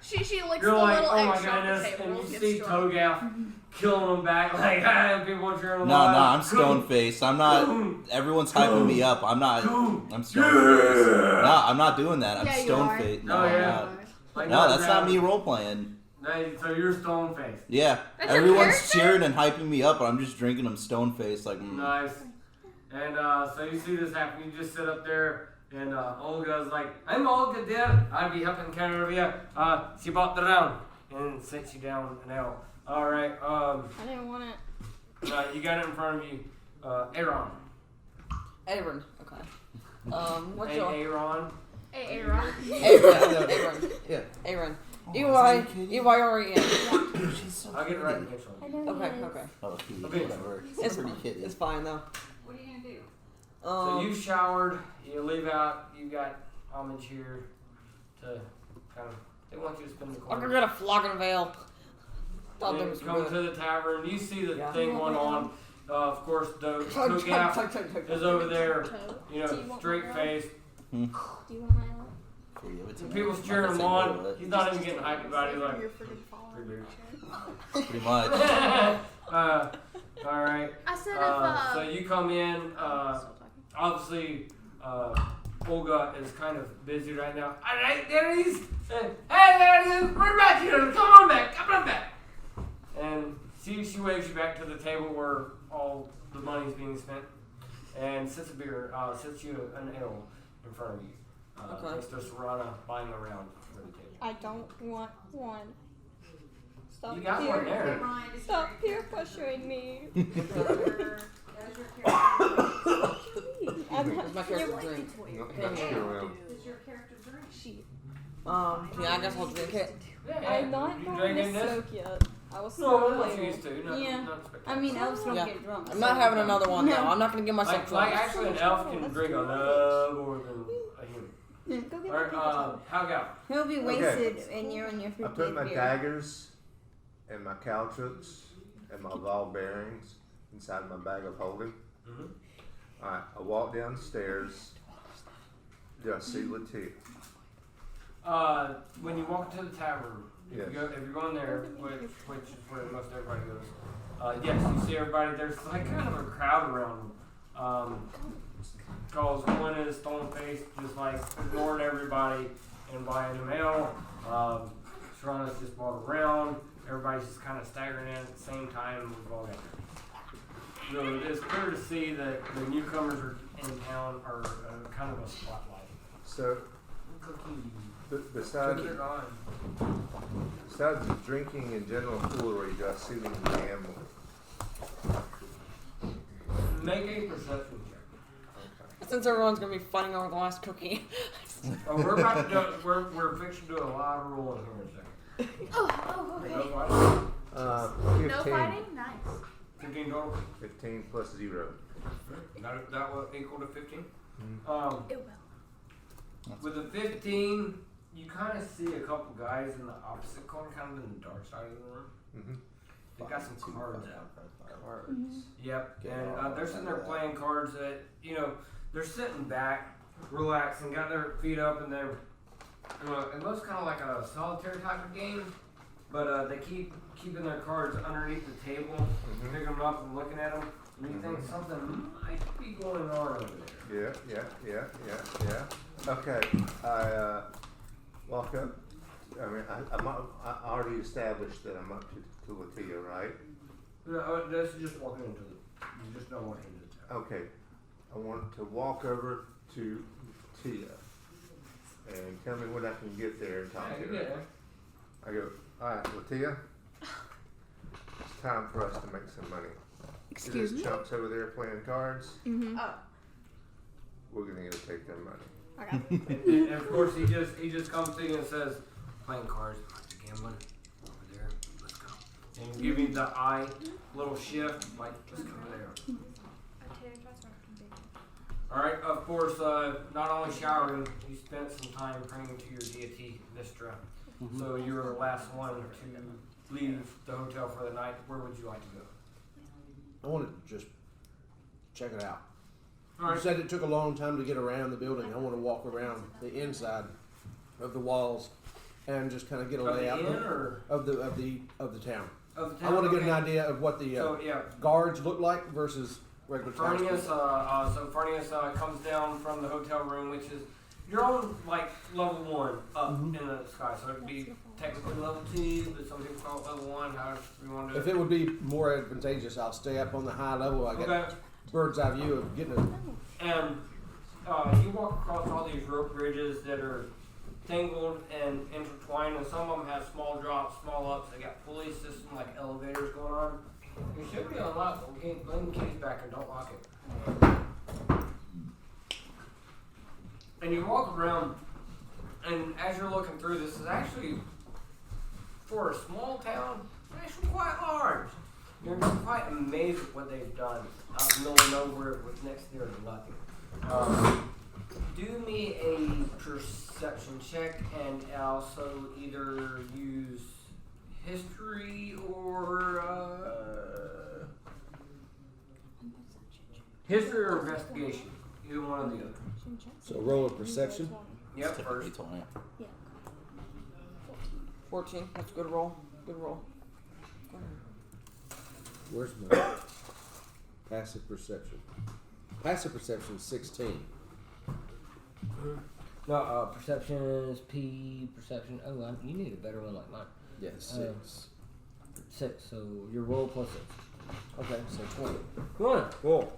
She licks you're the like, little oh my egg on the goodness. table. And you Gets see drunk. Togath killing them back. Like, people cheering them No, on. I'm stone faced. I'm not. Everyone's hyping me up. I'm not. I'm stone faced. No, I'm not doing that. I'm Yeah, you stone are. faced. No, Oh, I'm yeah. not. Like, No, that's not me role playing. So you're stone faced. Yeah, That's your everyone's character? cheering and hyping me up, but I'm just drinking them stone faced. Like, Nice. And so you see this happen. You just sit up there, and Olga's like, I'm Olga, dear. I'll be helping care of you. She bought the round and sits you down now. All right. I didn't want it. You got it in front of you. Aaron. Aaron. Okay. What's your Aaron. Hey, Aaron. Aaron? Yeah. Aaron. Oh, E-Y-R-E-N. she's so I'll get it right eventually. I know Okay, it is. okay. Oh, he, Okay. whatever. It's pretty fine. kitty. It's fine though. What are you gonna do? So you showered. You leave out. You got homage here to kind of. They want you to spend the I'm quarter. gonna get a flogging veil. Thought that You was come good. to the tavern. You see the Yeah. thing going on. Of course, the Chug, chug, Togath chug, chug, chug, is chug. over there. Toe. You Do you know, want straight my faced. Do you want my help? The people's cheering him on. He's not even getting hyped about it. He's like, You're freaking following pretty me. Pretty much. all right. I said So you come in. Obviously, Olga is kind of busy right now. All right, there he is. Hey, there he is. We're back here. Come on back. Come on back. And she waves you back to the table where all the money's being spent, and sits you an ale in front of you. Okay. Mr. Serrana buying a round for the table. I don't want one. Stop You got peer. one there. Ryan, does Stop peer pressuring me. does your character Where's my character drink? Not sure around. does your character drink? Yeah, I guess I'll drink it. I'm not You going drinking to this? soak yet. I was No, so we're not later. used to. Not, Yeah. not I mean, elves don't Yeah. get drunk. I'm so- not having another one though. No. I'm not gonna give myself like drunk. actually, an elf can drink a lot more than a human. Yeah, go get All right, my how go? He'll be Okay. wasted and you're on your I 50th put my beer. daggers and my caltrops and my ball bearings inside my bag of holding. Mhm. Alright, I walk downstairs. Do I see Latia? When you walk to the tavern, Yes. if you're going there, which is where most everybody goes, yes, you see everybody. There's like kind of a crowd around them. Because one is stone faced, just like ignoring everybody and buying them ale. Serrana's just bought around. Everybody's just kind of staggering in at the same time. We've all got there. So it's clear to see that the newcomers are in town are kind of a spotlight. So, Cookie. besides Cookies are gone. besides the drinking and general foolery, do I see them gambling? Make a perception check. Since everyone's gonna be fighting over the last cookie. Oh, we're about to do. We're fixing to do a lot of rolling here in a second. Oh, No okay. fighting? 15. No fighting? Nice. 15 total. 15 plus 0. That will equal to 15. It will. With the 15, you kind of see a couple guys in the opposite corner, kind of in the dark side of the room. Mm-hmm. They got some cards out. Mm-hmm. Yep, and they're sitting there playing cards that, they're sitting back, relaxing, got their feet up, and they're It looks kind of like a solitaire type of game, but they keeping their cards underneath the table, picking them up and looking at them. And you think something might be going on over there. Yeah. Okay, I walk up. I mean, I already established that I'm up to Latia, right? No, this is just walking into it. You just don't want him to. Okay, I want to walk over to Latia and tell me when I can get there and talk to her. I go, all right, Latia, it's time for us to make some money. Excuse me? Chumps over there playing cards. Mm-hmm. Oh. We're gonna go take their money. Okay. And of course, he just comes to you and says, playing cards, like the gambling, over there, let's go. And give you the eye, little shift, like, let's go there. Alright, of course, not only showering, you spent some time praying to your deity, Vistra. So you were the last one to leave the hotel for the night. Where would you like to go? I wanted to just check it out. Alright. You said it took a long time to get around the building. I want to walk around the inside of the walls and just kind of get a layout of the town. Of the town, I want to get okay. an idea of what the guards look like versus regular townspeople. Farnius comes down from the hotel room, which is you're on like level 1 up in the sky, so it'd be technically level 2, but some people call it level 1. However you want to do it. If it would be more advantageous, I'll stay up on the high level. I get bird's eye view of getting it. And you walk across all these rope bridges that are tangled and intertwined, and some of them have small drops, small ups. They got pulley system like elevators going on. It should be unlocked, but we can't bring the keys back and don't lock it. And you walk around, and as you're looking through, this is actually, for a small town, actually quite large. You're quite amazed at what they've done out in the middle of nowhere with next to nothing. Do me a perception check and also either use history or investigation. Either one or the other. So roll a perception. Yep, first. 14. That's a good roll. Good roll. Go ahead. Where's my passive perception? Passive perception 16. No, perception is P. Perception. Oh, you need a better one like mine. Yeah, 6. 6. So your roll plus 6. Okay, so 20. Come on, roll.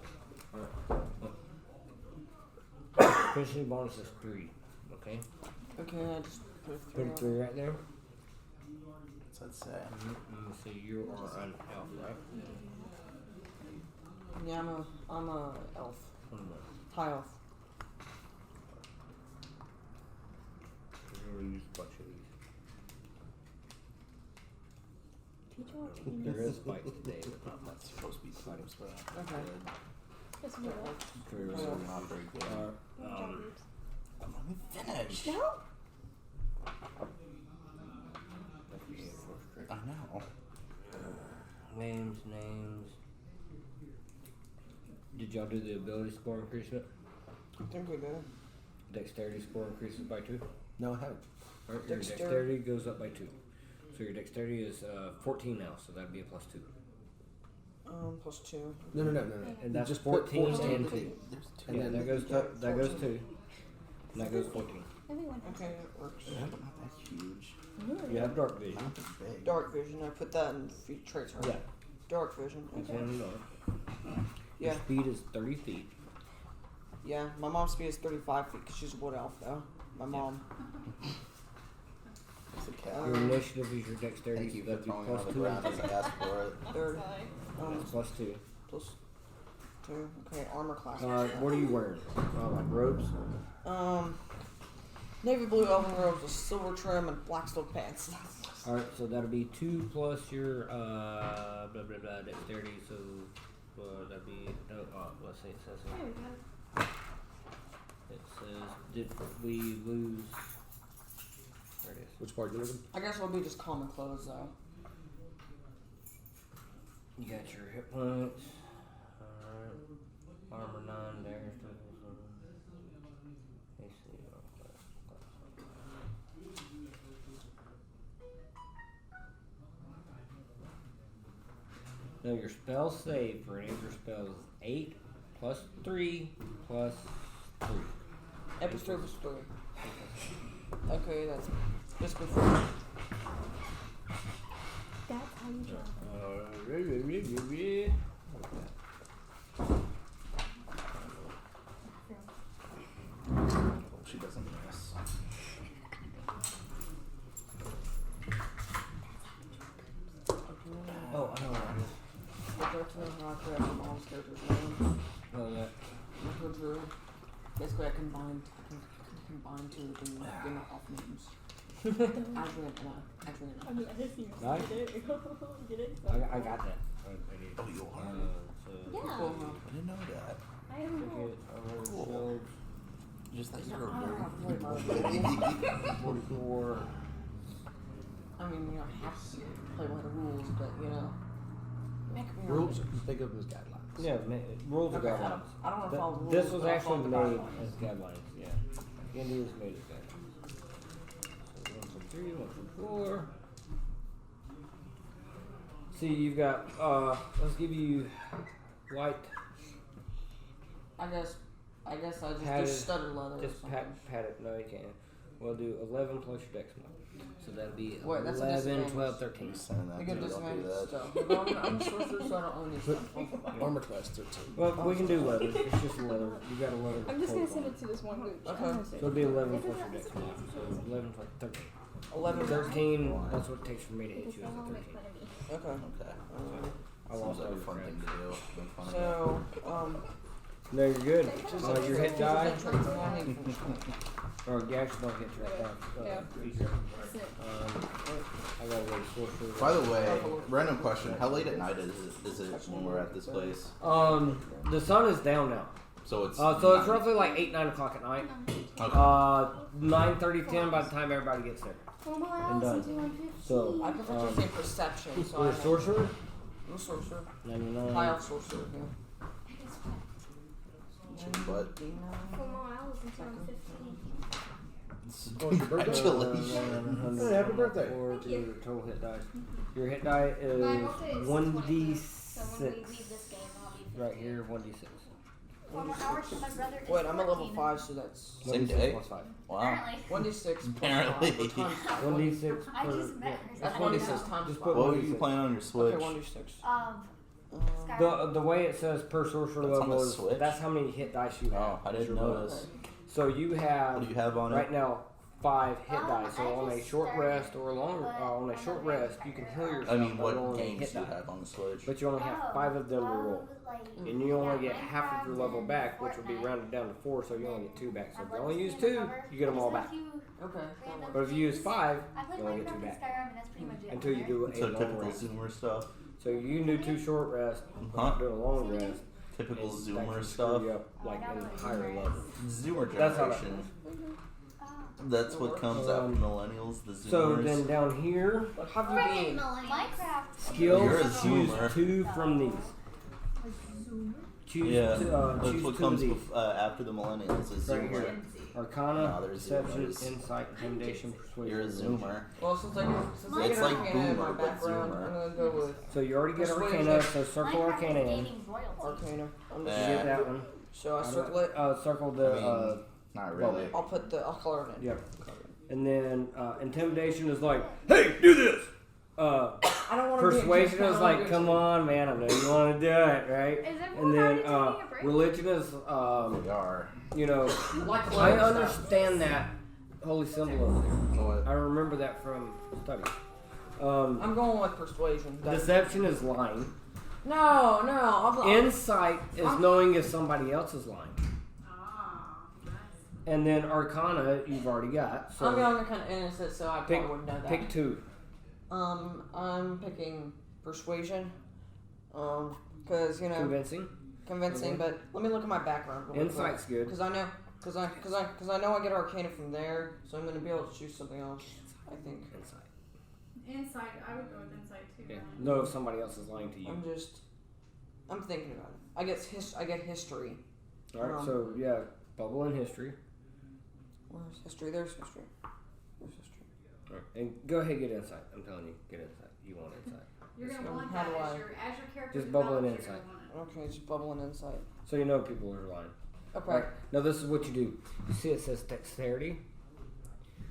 Finishing bonus is 3. Okay. Okay, I just put Put 3 right there. So I'd say. So you are an elf, right? Yeah, I'm a elf. High elf. We're gonna use a bunch of these. There is fights today, but not much. Supposed to be fighting spell. Okay. Not very good. Let me finish. No. I know. Names. Did y'all do the ability score increase yet? I think we did. Dexterity score increases by 2. No, I haven't. Right, your dexterity goes up by 2. So your dexterity is 14 now, so that'd be a plus 2. Plus 2. No. And that's just 14 put and 2. And Yeah, then that goes 2. And that goes 14. Okay, it works. Yeah, but not that huge. You have dark vision. Not that big. Dark vision. I put that in the traits, right? Yeah. Dark vision. It's Okay. one and dark. Yeah. Your speed is 30 feet. Yeah, my mom's speed is 35 feet because she's a wood elf, though. My mom. It's a cat. Your initiative is your dexterity, Thank you so for that'd be throwing it plus on the 2 ground and as I asked for it. 30. It's plus 2. Plus 2. Okay, armor class. What are you wearing? Like robes? Navy blue elven robes with silver trim and black silk pants. Alright, so that'll be 2 plus your dexterity, so that'd be let's see, it says here. It says, did we lose? There it is. Which part you looking? I guess it'll be just common clothes, though. You got your hit points. Alright. Armor 9 there. Let's see. So your spell save for any of your spells is 8 plus 3 plus 3. Episode was 3. Okay, that's just before. That's how you draw. She doesn't miss. Oh, I know what it is. Oh, that. Basically, I combined two of the off names. Adrian and Nice. I got that. Oh, you are? Yeah. I didn't know that. I don't know. Cool. Just that you're a very 44. I mean, you don't have to play by the rules, but you know. Rules, think of them as guidelines. Yeah, rules are Okay, guidelines. I don't want to follow the rules. This was but I'll actually follow the made guidelines. as guidelines, yeah. D&D was made as guidelines. So 1 from 3, 1 from 4. See, you've got, let's give you light, I guess I just Padded- do studded leather. just or something. pat it, no you can't. We'll do 11 plus your dex mod. So that'd be Wait, that's a 11, disadvantage. 12, 13. saying that You get too, don't do disadvantage that. stuff. I'm sorcerer, so I don't own these stuff. Armor class 13. Well, we can do leather. It's just leather. You got a leather. I'm just gonna coat send on. it to this one group. Okay. I'm gonna send So it'll be 11 plus your dex mod. So 11 plus 13. 11. 13, that's what it takes for me to hit you as a 13. Okay. Okay. I lost Sounds like all a your fun friends. thing to do. Make fun of So, No, you're good. Your hit die, I or you actually don't hit your hit die. Yeah. I gotta go to sorcerer. By the way, random question: how late at night is it when we're at this place? The sun is down now. So it's So it's roughly like 8, 9 o'clock at night. Okay. 9:30, 10 by the time everybody gets there. And done. So, I prefer to say perception, so you're I a sorcerer? I'm a sorcerer. 99. High elf sorcerer, yeah. But Congratulations. congratulations. Happy birthday. Or to your total hit die. Your hit die is 1d6. Right here, 1d6. Wait, I'm a level 5, so that's Same 1d6 day? plus 5. Wow. 1d6 Apparently. plus 5 times 1d6 I per. just met her. That's 1d6 times Just 5. put What were you playing on your Switch? Okay, 1d6. The way it says per sorcerer That's on level the is Switch? that's how many hit dice you have. Oh, I didn't Your notice. bonus. So you have What do you have on right it? now 5 hit I dice. So on a just short started, rest or a long on a short rest, you can heal yourself. I mean, by what rolling a games hit do you die. have on the Switch? But you only have 5 of them to roll, and you only get half of your level back, which would be rounded down to 4. So you only get 2 back. So if you only use 2, you get them all back. Okay. But if you use 5, you only get 2 back until you do a So long typical rest. Zoomer stuff. So you can do 2 short rests, Huh? do a long rest. Typical and that Zoomer can stuff. screw you up, like in higher levels. Zoomer That's how that generation. That's what comes after millennials. The Zoomers. So then down here, What have you been? Minecraft. skills, You're a choose zoomer. 2 from these. Choose Yeah, two, that's choose what 2 comes of these. after the millennials. Is Right Zoomer. here. Arcana, No, there's Deception, Zoomers. Insight, Intimidation, Persuasion. You're a Religion. Zoomer. Well, since I It's get like Arcana in my Boomer, but background, Zoomer. I'm gonna go with So you already get Persuasion. Arcana, so circle Arcana in. Arcana. I'm You just, get that one. so I circle it. Circle I the, mean, not really. I'll color it in. yep. And then Intimidation is like, hey, do this! I don't want to Persuasion is like, come on, man, I know you want to do it, right? Is And everyone then already taking a break? Religion is, They are. you know, Like I understand that holy symbol over there. What? I remember that from study. I'm going with persuasion. Deception is lying. No. I'll Insight is knowing if somebody else is lying. And then Arcana, you've already got. So I'm young and kind of innocent, so I pick, probably wouldn't know that. pick 2. I'm picking persuasion. Because you know, Convincing. convincing. But let me look at my background. Insight's good. Because I know, because I know I get Arcana from there, so I'm going to be able to choose something else. I think. Insight. Insight. I would go with insight too. Yeah. Know if somebody else is lying to you. I'm thinking about it. I get history. Alright, so yeah, bubble in history. Where's history? There's history. There's history. Alright, and go ahead and get insight. I'm telling you, get insight. You want insight. You're gonna So want how that do as I- your character Just bubble it develops, inside. you're gonna want it. Okay, just bubbling insight. So you know people are lying. Okay. Right. Now this is what you do. You see it says dexterity.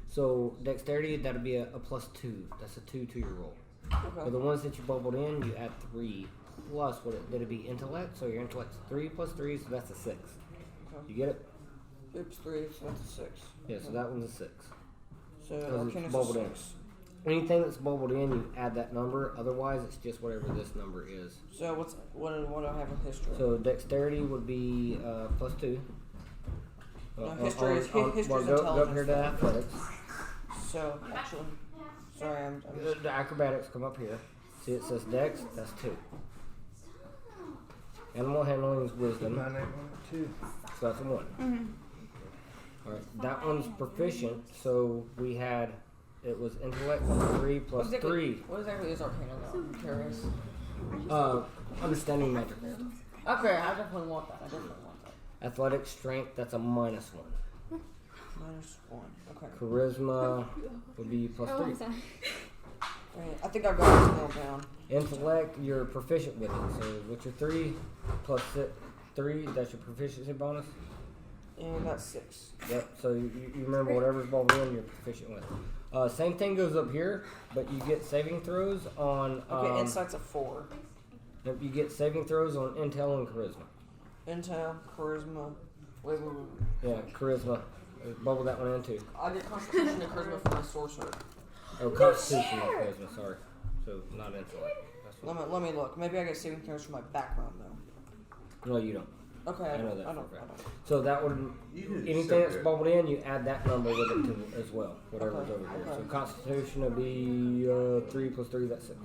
So dexterity, that'll be a +2. That's a 2 to your roll. For Okay. the ones that you bubbled in, you add 3 plus what that'll be intellect. So your intellect's 3 plus 3, so that's a 6. Okay. You get it? Oops, 3, so that's a 6. Yeah. So that one's a 6. So Because Arcanus it's is bubbled in. 6. Anything that's bubbled in, you add that number. Otherwise, it's just whatever this number is. So what do I have in history? So dexterity would be +2. No, history is history's go up here intelligence. to athletics. So actually, sorry, I'm The acrobatics come up here. See, it says dex. That's 2. Animal handling is wisdom. My name on it too. So that's a 1. All right, that one's proficient. So we had it was intellect 3 plus 3. What exactly is Arcana though? I'm curious. Understanding magic. Okay, I definitely want that. Athletic strength. That's a -1. -1. Okay. Charisma would be Oh, +3. I'm sorry. Right, I think I've got this nailed down. Intellect, you're proficient with it. So what's your 3 plus 3? That's your proficiency bonus. And that's 6. Yep. So you remember whatever's bubbled in, you're proficient with. Same thing goes up here, but you get saving throws on. Okay, insight's a 4. Yep, you get saving throws on intel and charisma. Intel, charisma. Wait. Yeah, charisma. Bubble that one in too. I get constitution and charisma for my sorcerer. Oh, constitution and charisma. Sorry. So not intellect. That's what, Let me look. Maybe I get saving throws for my background though. no, you don't. Okay, I know that I for a don't. fact. So that would You did anything so that's good. bubbled in, you add that number with it to, as well. Whatever's Okay, over here. okay. So constitution would be 3 plus 3. That's 6.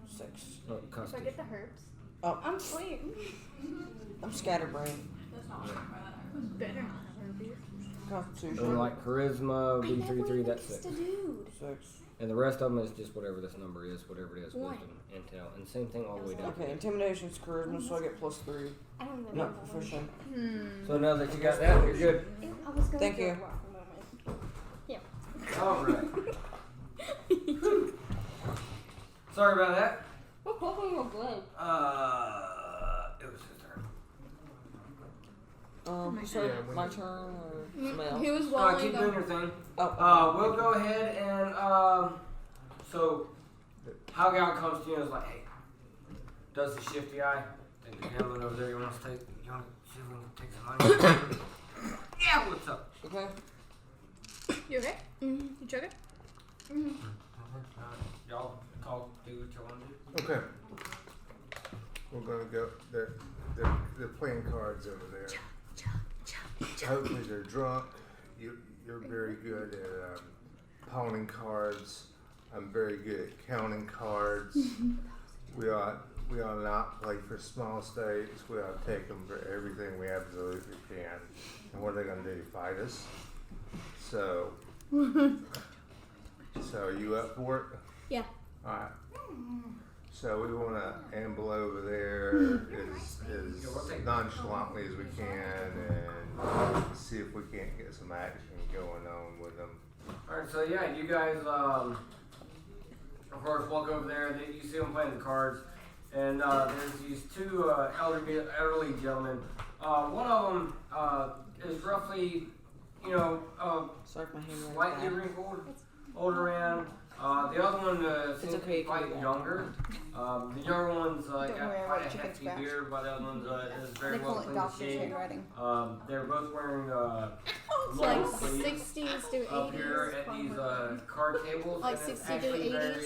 6. No, So I constitution. get the herbs. Oh, I'm clean. I'm scatterbrained. Better not have herpes. Constitution. And like charisma would be 3, that's 6. Dude. 6. And the rest of them is just whatever this number is, whatever it is, One. wisdom, intel, and same thing all the way down. Okay, intimidation's charisma, so I get +3. I don't remember. Not proficient. So now that you got that, you're good. I was going Thank to you. walk a moment. Yeah. All right. Sorry about that. What hoping you're good. It was his turn. So my turn or somebody else? He was Keep walling doing your thing. Oh. We'll go ahead and so Halgal comes to you and is like, hey, does the shifty eye? Take the gentleman over there. You want to take? You want to see if we can take some money? Yeah. What's up? Okay. You okay? You choking? Y'all talk, do what you want to do. Okay. We're gonna go. They're playing cards over there. Hopefully they're drunk. You're very good at pawning cards. I'm very good at counting cards. We ought not play for small stakes. We ought to take them for everything we absolutely can. And what are they gonna do? Fight us? So are you up for it? Yeah. All right. So we want to amble over there as nonchalantly as we can and see if we can't get some action going on with them. Alright, so yeah, you guys, of course, walk over there. You see them playing the cards. And there's these two elderly gentlemen. One of them is roughly, Sorry if my handwriting's slightly bad. wrinkled, older man. The other one seems to okay, be quite yeah. younger. The younger one's got Don't worry, I quite wrote a chicken hefty scratch. beard, but the other one is very They well call it clean doctor's shaved. handwriting. They're both wearing It's long like sleeves 60s to 80s. up here at these card tables. Like and it's 60 to actually 80s.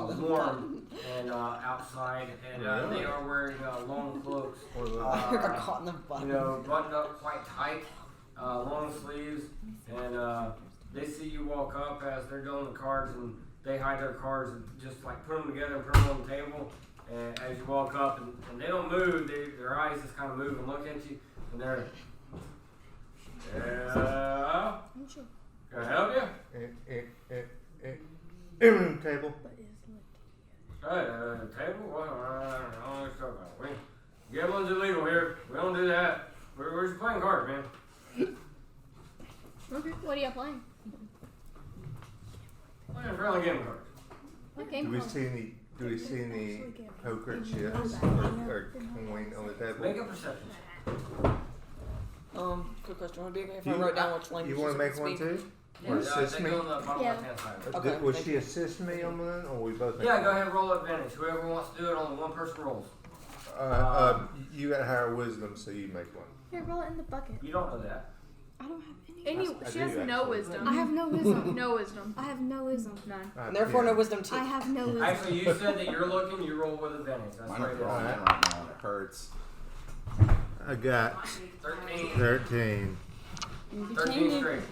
very warm and outside, and they are wearing long cloaks. I got caught in the button. Buttoned up quite tight, long sleeves, and they see you walk up as they're doing the cards, and they hide their cards and just like put them together and put them on the table. And as you walk up, and they don't move, their eyes just kind of move and look at you, and they're, yeah, can I help you? Table. Table? What? I don't know what you're talking about. Gambling's illegal here. We don't do that. We're just playing cards, man. Okay. What are you playing? Playing friendly game cards. What Do game we called? see any Do we see any poker chips or coin on the table? Make a perception. Quick question. Would it be okay if I wrote down which language you want to make one speak? too? Yeah, Or assist they me? go on the bottom Yeah. left-hand side. Okay, Will thank she you. assist me on one, or we both make Yeah, one? go ahead and roll advantage. Whoever wants to do it, only one person rolls. You got higher wisdom, so you make one. Here, roll it in the bucket. You don't know that. I don't have any. Any, I she do, has no actually. wisdom. I have no wisdom. No wisdom. I have no wisdom. None. And therefore, no wisdom teeth. I have no wisdom. Actually, you said that you're looking, you roll with advantage. That's Mine right. are falling in right now and it hurts. I got 13. 13. 13 straight.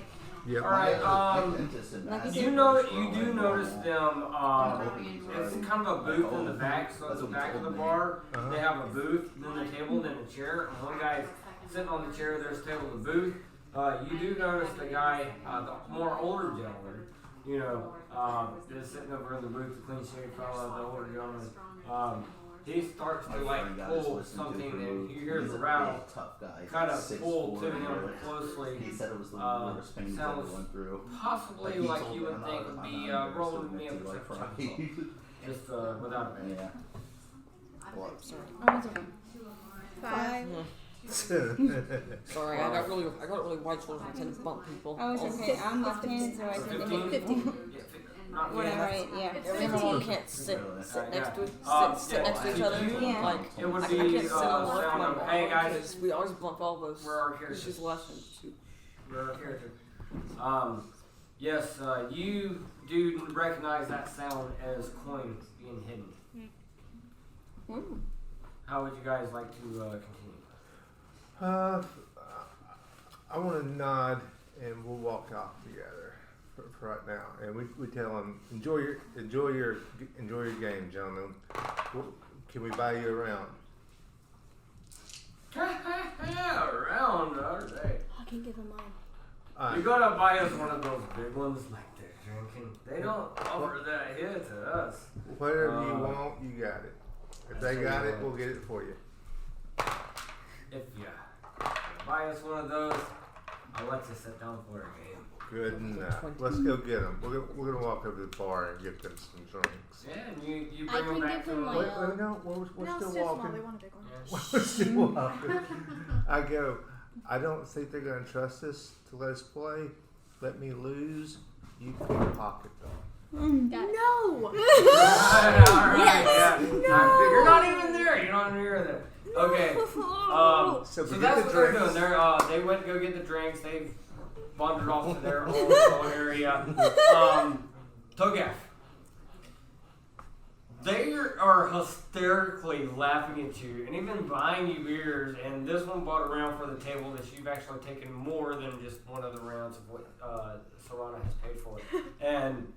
Yep. Alright, Like you do notice them, it's kind of a booth in the back, so at the back of the bar, they have a booth, then a table, then a chair, and one guy's sitting on the chair, there's a table, the booth. You do notice the guy, the more older gentleman, you know, is sitting over in the booth, the clean-shaved fella, the older gentleman. He starts to like pull something, and you hear the rattle kind of pull to him closely. He said it was the worst pain he's ever went through. Possibly like you would think would be rolling me a perception. Just without a Yeah. Sorry. Oh, it's okay. 5. Sorry, I got really wide shoulders and I tend to bump people. Oh, it's okay. I'm left-handed, so I can 15? 15. Not Whatever, right, yeah. Everyone can't sit next to Yeah. sit next to each other. Yeah. Like It would I be can't sit on the left sound one of, hey guys, because we always bump elbows. we're our Because characters. she's left and she. You're our character. Yes, you do recognize that sound as coin being hidden. Ooh. How would you guys like to continue? I want to nod, and we'll walk off together for right now. And we tell them, enjoy your game, gentlemen. Can we buy you around? Around, alright. I can give him mine. You're gonna buy us one of those big ones like they're drinking. They don't offer that here to us. Whatever you want, you got it. If they got it, we'll get it for you. If you buy us one of those, I'll let you sit down for a game. Good enough. Let's go get them. We're gonna walk over to the bar and get them some drinks. Yeah, and you I bring them can back give to him the my Wait, no, we're No, still it's too small. walking. They want a big one. We're still walking. I go, I don't think they're gonna trust us to let us play. Let me lose. You pickpocket them. Got it. No! Alright, yeah. You're not even there. You're not even there. Okay. So we that's get what the they're drinks. doing. They went to go get the drinks. They've wandered off to their own little area. Togaf. They are hysterically laughing at you and even buying you beers. And this one bought a round for the table that you've actually taken more than just one of the rounds of what Serrana has paid for. And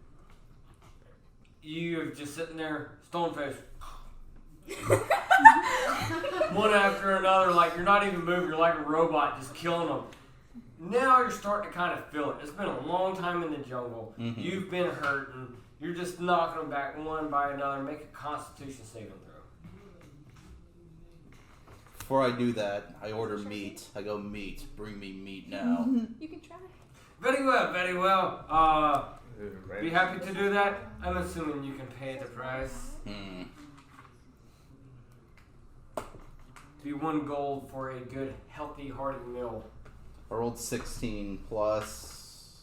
you're just sitting there, stone-faced. One after another, like you're not even moving, you're like a robot just killing them. Now you're starting to kind of feel it. It's been a long time in the jungle. Mm-hmm. You've been hurting. You're just knocking them back one by another. Make a Constitution saving throw. Before I do that, I order meat. I go, meat. Bring me meat now. You can try. Very well, very well. Be happy to do that. I'm assuming you can pay the price. Be 1 gold for a good, healthy, hearty meal. I rolled 16 plus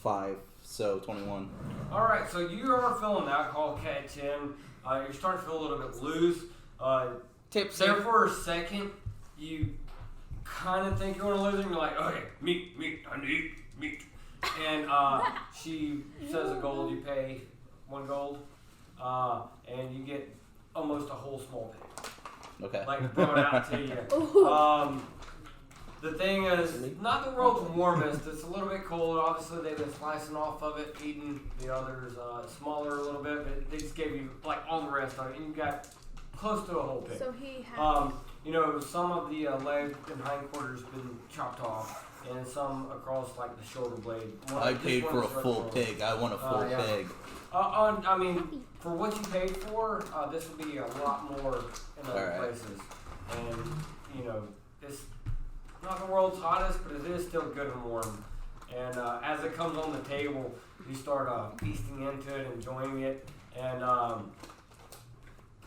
5, so 21. Alright, so you are feeling the alcohol catch in. You're starting to feel a little bit loose. Tipsy. There for a second, you kind of think you want to lose it, and you're like, okay, meat, I need meat. And she says a gold, you pay 1 gold, and you get almost a whole small pig. Okay. Like brought out to you. The thing is, not the world's warmest. It's a little bit cold. Obviously, they've been slicing off of it, eating the others smaller a little bit, but they just gave you like all the rest of it, and you got close to a whole pig. So he had. You know, some of the leg and hindquarters been chopped off, and some across like the shoulder blade. I paid for a full pig. I want a full pig. I mean, for what you paid for, this would be a lot more in other places. And, you know, it's not the world's hottest, but it is still good and warm. And as it comes on the table, You start feasting into it, enjoying it, and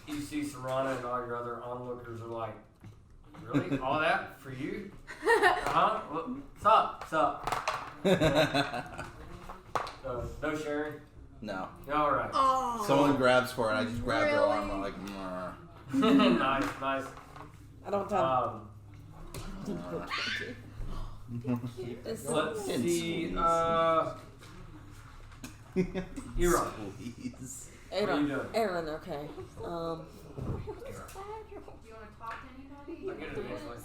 you see Serana and all your other onlookers are like, really? All that for you? Uh-huh. Sup? No sharing? No. All right. Oh. Someone grabs for it. I just grab their arm. I'm like, nice. I don't tell. Let's see. Ira. Please. What are you doing? Aaron, okay. You want to talk to anybody? I'll get it eventually.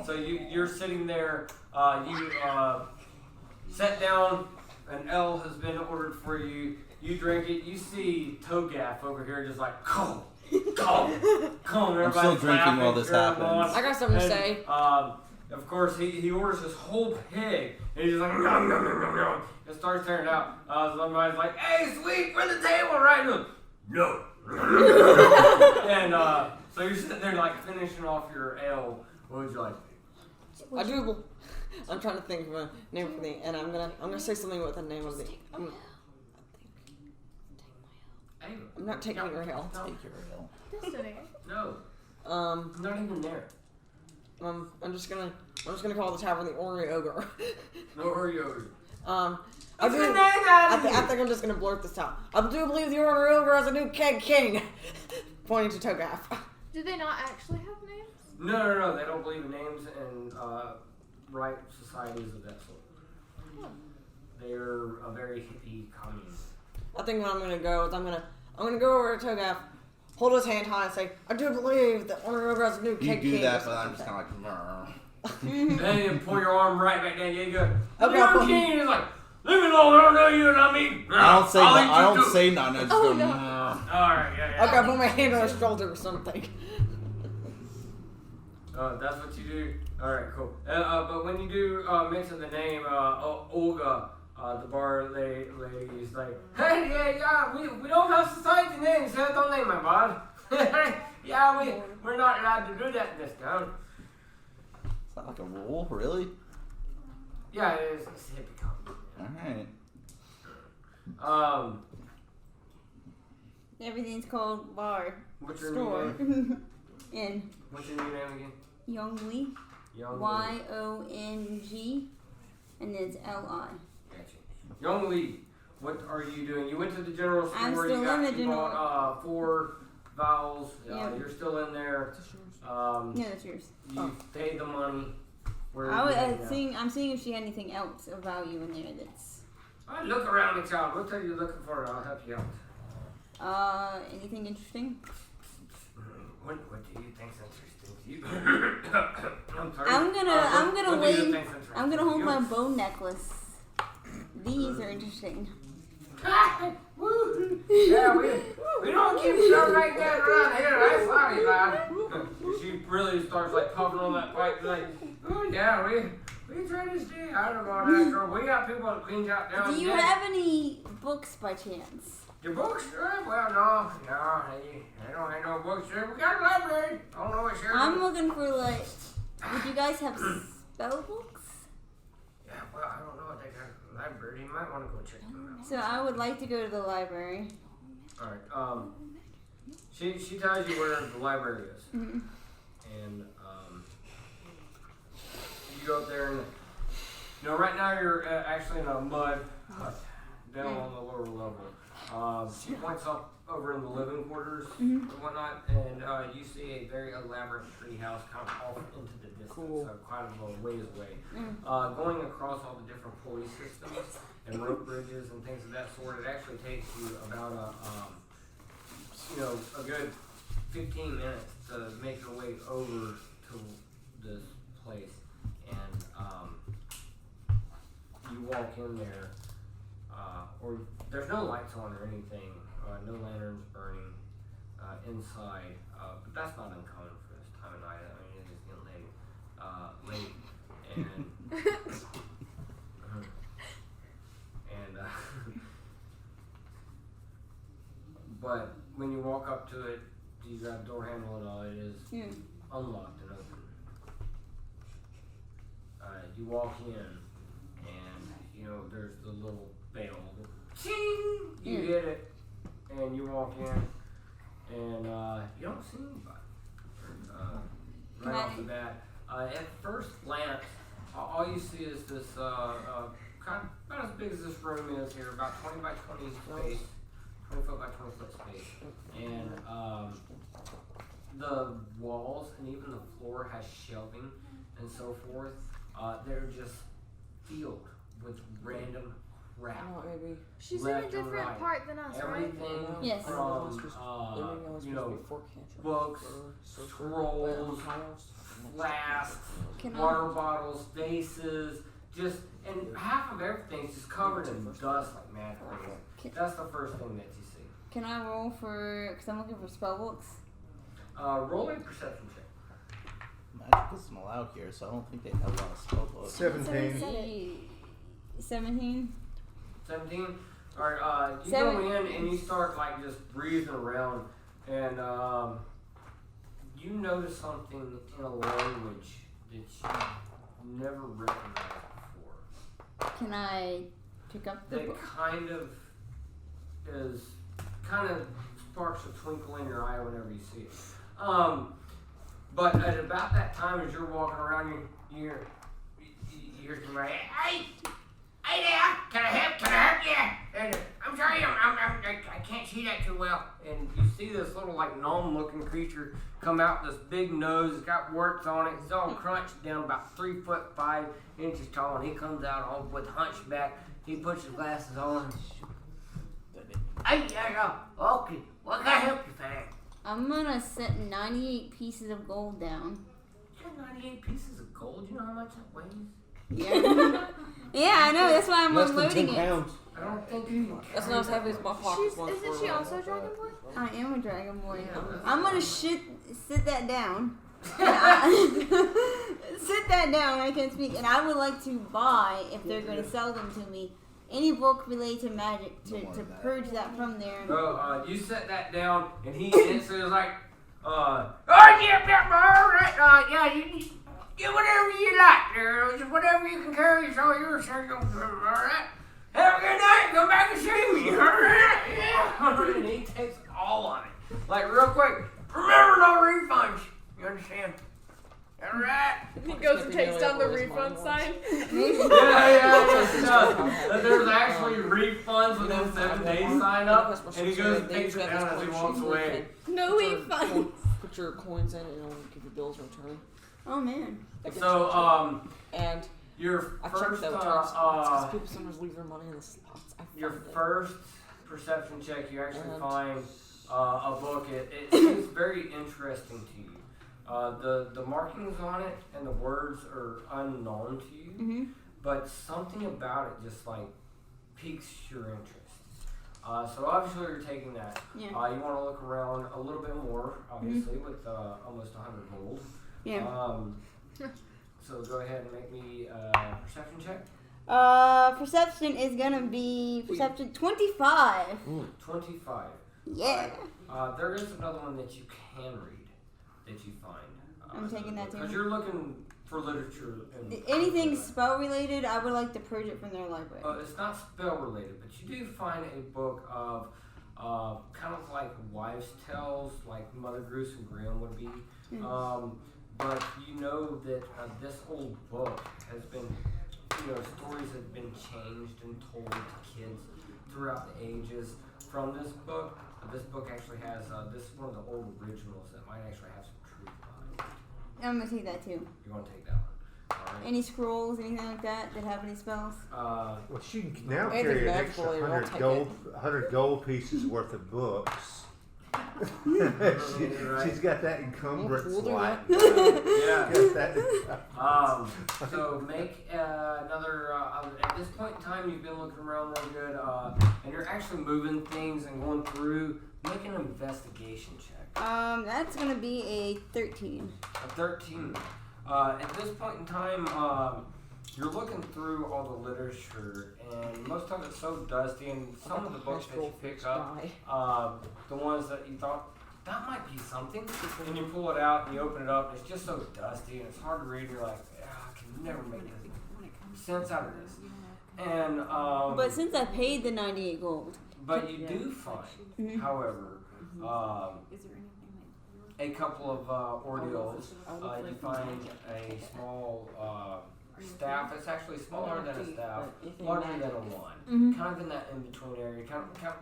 So you're sitting there. You sat down. An L has been ordered for you. You drink it. You see Togath over here, just like calm. I'm still drinking while this happens. I got something to say. Of course, he orders this whole pig, and he's just like, nom, nom, nom, nom, nom. It starts turning out. Somebody's like, hey, sweet, for the table right now. No. And so you're sitting there like finishing off your ale. What would you like? I'm trying to think of a name for the, and I'm gonna say something with the name of the. I'm not taking your hell. Take your hill. Destiny. No. I'm Not even there. just gonna call the tavern the Ornery Ogre. No hurry over. I think I'm just gonna blurt this out. I do believe the Ornery Ogre has a new keg king. Pointing to Togath. Do they not actually have names? No. They don't believe in names and right societies of that sort. They're a very hippie commune. I think what I'm gonna go is I'm gonna go over to Togath, hold his hand high, and say, I do believe that Ornery Ogre has a new keg king. You do that, but I'm just kind of like, Then you pull your arm right back down. You go, Okay, you're king. He's like, leave me alone. I don't know you, and I mean, I don't say nothing. I just go, no. All right, yeah. Okay, I put my hand on his shoulder or something. That's what you do. All right, cool. But when you do mention the name Olga, the bar lady's like, hey, yeah, we don't have society names. So don't name my bar. Yeah, we're not allowed to do that in this town. it's not like a rule, really? Yeah, it's hippie commune. Alright. Everything's called bar. What's your Store. new name? And What's your new name again? Yongli. Yong, and then it's Li. Gotcha. Young Lee, what are you doing? You went to the general store. I'm still in the general. Bought 4 vowels. Yep. You're still in there. Yeah, that's yours. You paid the money. Where are I'm you seeing if she had anything else of value in there that's. look around me, child. What are you looking for? I'll help you out. Anything interesting? What do you think's interesting to you? I'm gonna hold my bone. bone necklace. These are interesting. Yeah, we don't keep stuff like that around here. That's funny, man. She really starts like puffing on that pipe, like, oh yeah, we try to stay out of all that, girl. We got people that clean out down. Do you have any books by chance? Your books? Well, no, I don't have no books here. We got a library. I don't know what share. I'm looking for like. Would you guys have spell books? Yeah, well, I don't know what they got in the library. You might want to go check them out. So I would like to go to the library. All right. She tells you where the library is, Mm-hmm. and you go up there, and right now you're actually in a mud hut down on the lower level. She points up over in the living quarters and whatnot, and you see a very elaborate tree house kind of off into the distance, quite a ways away. Going across all the different pulley systems and rope bridges and things of that sort, it actually takes you about a good 15 minutes to make your way over to this place, and you walk in there, or there's no lights on or anything, no lanterns burning inside, but that's not uncommon for this time of night. I mean, it is getting late, and but when you walk up to it, you grab the door handle and all, it is unlocked and open. You walk in, and there's the little bell that ching, you hit it, and you walk in, and you don't see anybody. Right off the bat. At first glance, all you see is this kind of about as big as this room is here, about 20 by 20 space, 20 foot by 20 foot space, and the walls and even the floor has shelving and so forth. They're just filled with random crap. She's in a different part than us, right? Everything Yes. from books, scrolls, flasks, water bottles, vases, just, and half of everything's just covered in dust like mad crazy. That's the first thing that you see. Can I roll for, because I'm looking for spell books? Roll a perception check. Magic isn't allowed here, so I don't think they have a lot of spell books. 17. 17? 17? Alright, you go in and you start like just breathing around, and you notice something in a language that you never recognized before. Can I pick up the That book? kind of sparks a twinkle in your eye whenever you see it. But at about that time, as you're walking around, you hear somebody, hey there, can I help you? And I'm sorry, I can't see that too well. And you see this little like gnome-looking creature come out with this big nose. It's got warts on it. It's all crunched down about 3 foot 5 inches tall, and he comes out all with hunchback. He puts his glasses on. Hey, okay. What can I help you, fag? I'm gonna set 98 pieces of gold down. You got 98 pieces of gold? You know how much that weighs? Yeah. Yeah, I know. That's why I'm Less than unloading 10 it. pounds. I don't think you can. That's not as heavy as my pockets once. Isn't she also a dragon boy? I am a dragon boy. Yeah, I'm gonna sit that down. Sit that down. I can't speak. And I would like to buy, if they're going to sell them to me, any book related to magic to purge that from there. So, you set that down, and he instantly was like, yeah, you get whatever you like, girl. Just whatever you can carry, it's all yours, sir. Alright? Have a good night, come back and see me, alright? Yeah. And he takes all on it. Like, real quick, remember no refunds. You understand? Alright? He goes and takes down the refund sign. Yeah. There's actually refunds within 7 days sign up, and he goes and takes it down as he walks away. No refunds. Put your coins in and it'll give you bills in return. Oh, man. So, and your I first, checked that because people sometimes leave their money in the slots. your first perception check, you actually find a book. It seems very interesting to you. The markings on it and the words are unknown to you, but something about it just like piques your interest. So obviously you're taking that. Yeah. You want to look around a little bit more, obviously, with almost 100 gold. Yeah. So go ahead and make me a perception check. Perception is gonna be perception 25. 25. Yeah. There is another one that you can read that you find. I'm taking that too. Because you're looking for literature. And Anything spell related, I would like to purge it from their library. it's not spell related, but you do find a book of kind of like wives' tales, like Mother Goose and Grimm would be. But you know that this old book has been, stories have been changed and told to kids throughout the ages from this book. This book actually has, this is one of the old originals that might actually have some truth behind it. I'm gonna take that too. You want to take that one? All right. Any scrolls, anything like that have any spells? Well, she can now Anything carry an magical, extra I'll take 100 gold pieces worth of books. She's got that encumbrance We'll do like. Yeah. Got that. So make another. At this point in time, you've been looking around real good, and you're actually moving things and going through. Make an investigation check. That's gonna be a 13. A 13. At this point in time, you're looking through all the literature, and most of it's so dusty, and some of the books that you pick up, the ones that you thought, that might be something, and you pull it out, and you open it up, and it's just so dusty, and it's hard to read, and you're like, I can never make sense out of this. And But since I paid the 98 gold. but you do find, however, a couple of ordeals. You find a small staff. It's actually smaller than a staff, larger than a wand. Kind of in that in-between area.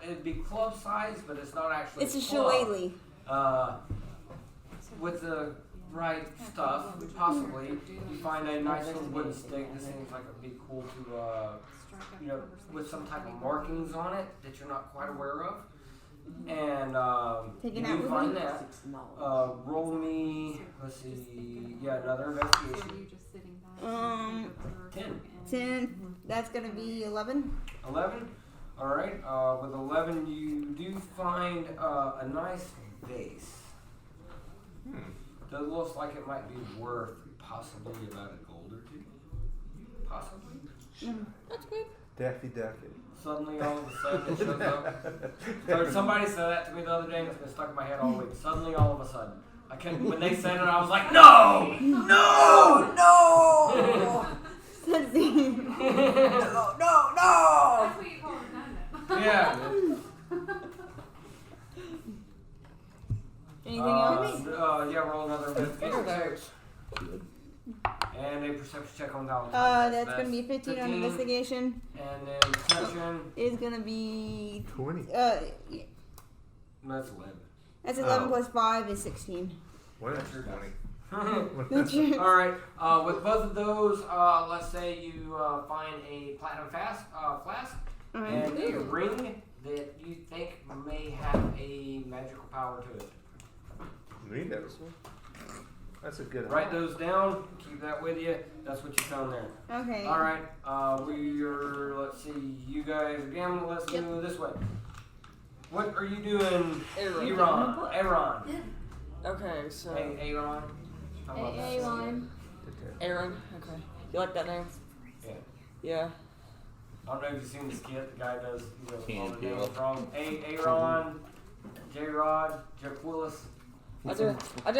It'd be club size, but it's not actually. It's a club. shillelagh. With the right stuff, possibly, you find a nice little wooden stick. This seems like it'd be cool to, with some type of markings on it that you're not quite aware of. And you find that. Roll me, let's see, another investigation. 10. That's gonna be 11. 11? Alright, with 11 you do find a nice vase. That looks like it might be worth possibly about a gold or two. Possibly. That's good. Daffy Ducky. Suddenly, all of a sudden, it shows up. So somebody said that to me the other day, and it's been stuck in my head all week. Suddenly, all of a sudden, I couldn't. When they said it, I was like, "No, no, no!" No. That's what you call redundant. Yeah. Anything else? Roll another investigation. And a perception check on that one. That's gonna be 15 on investigation. And then perception is gonna be 20. That's 11. That's 11 plus 5 is 16. What is your 20? That's yours. All right. With both of those, let's say you find a platinum flask and a ring that you think may have a magical power to it. Me never. That's a good. Write those down. Keep that with you. That's what you found there. Okay. All right. Let's see. You guys again. Let's go this way. What are you doing, Aaron? Okay, so. Aaron. Aaron. Okay. You like that name? Yeah. Yeah. I don't know if you've seen the skit. The guy does, all the Peel. names wrong. Aaron, J-Rod, Jaquilis. I did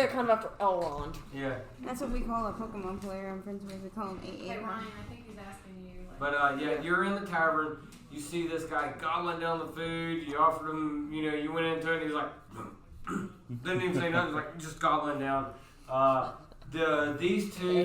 it kind of after Elrond. Yeah. That's what we call a Pokemon player I'm friends with. We call him Hey AA. Ryan, I think he's asking you. But you're in the tavern. You see this guy gobbling down the food. You offered him, you went into it. And he was like, didn't even say nothing. He was like just gobbling down. These two,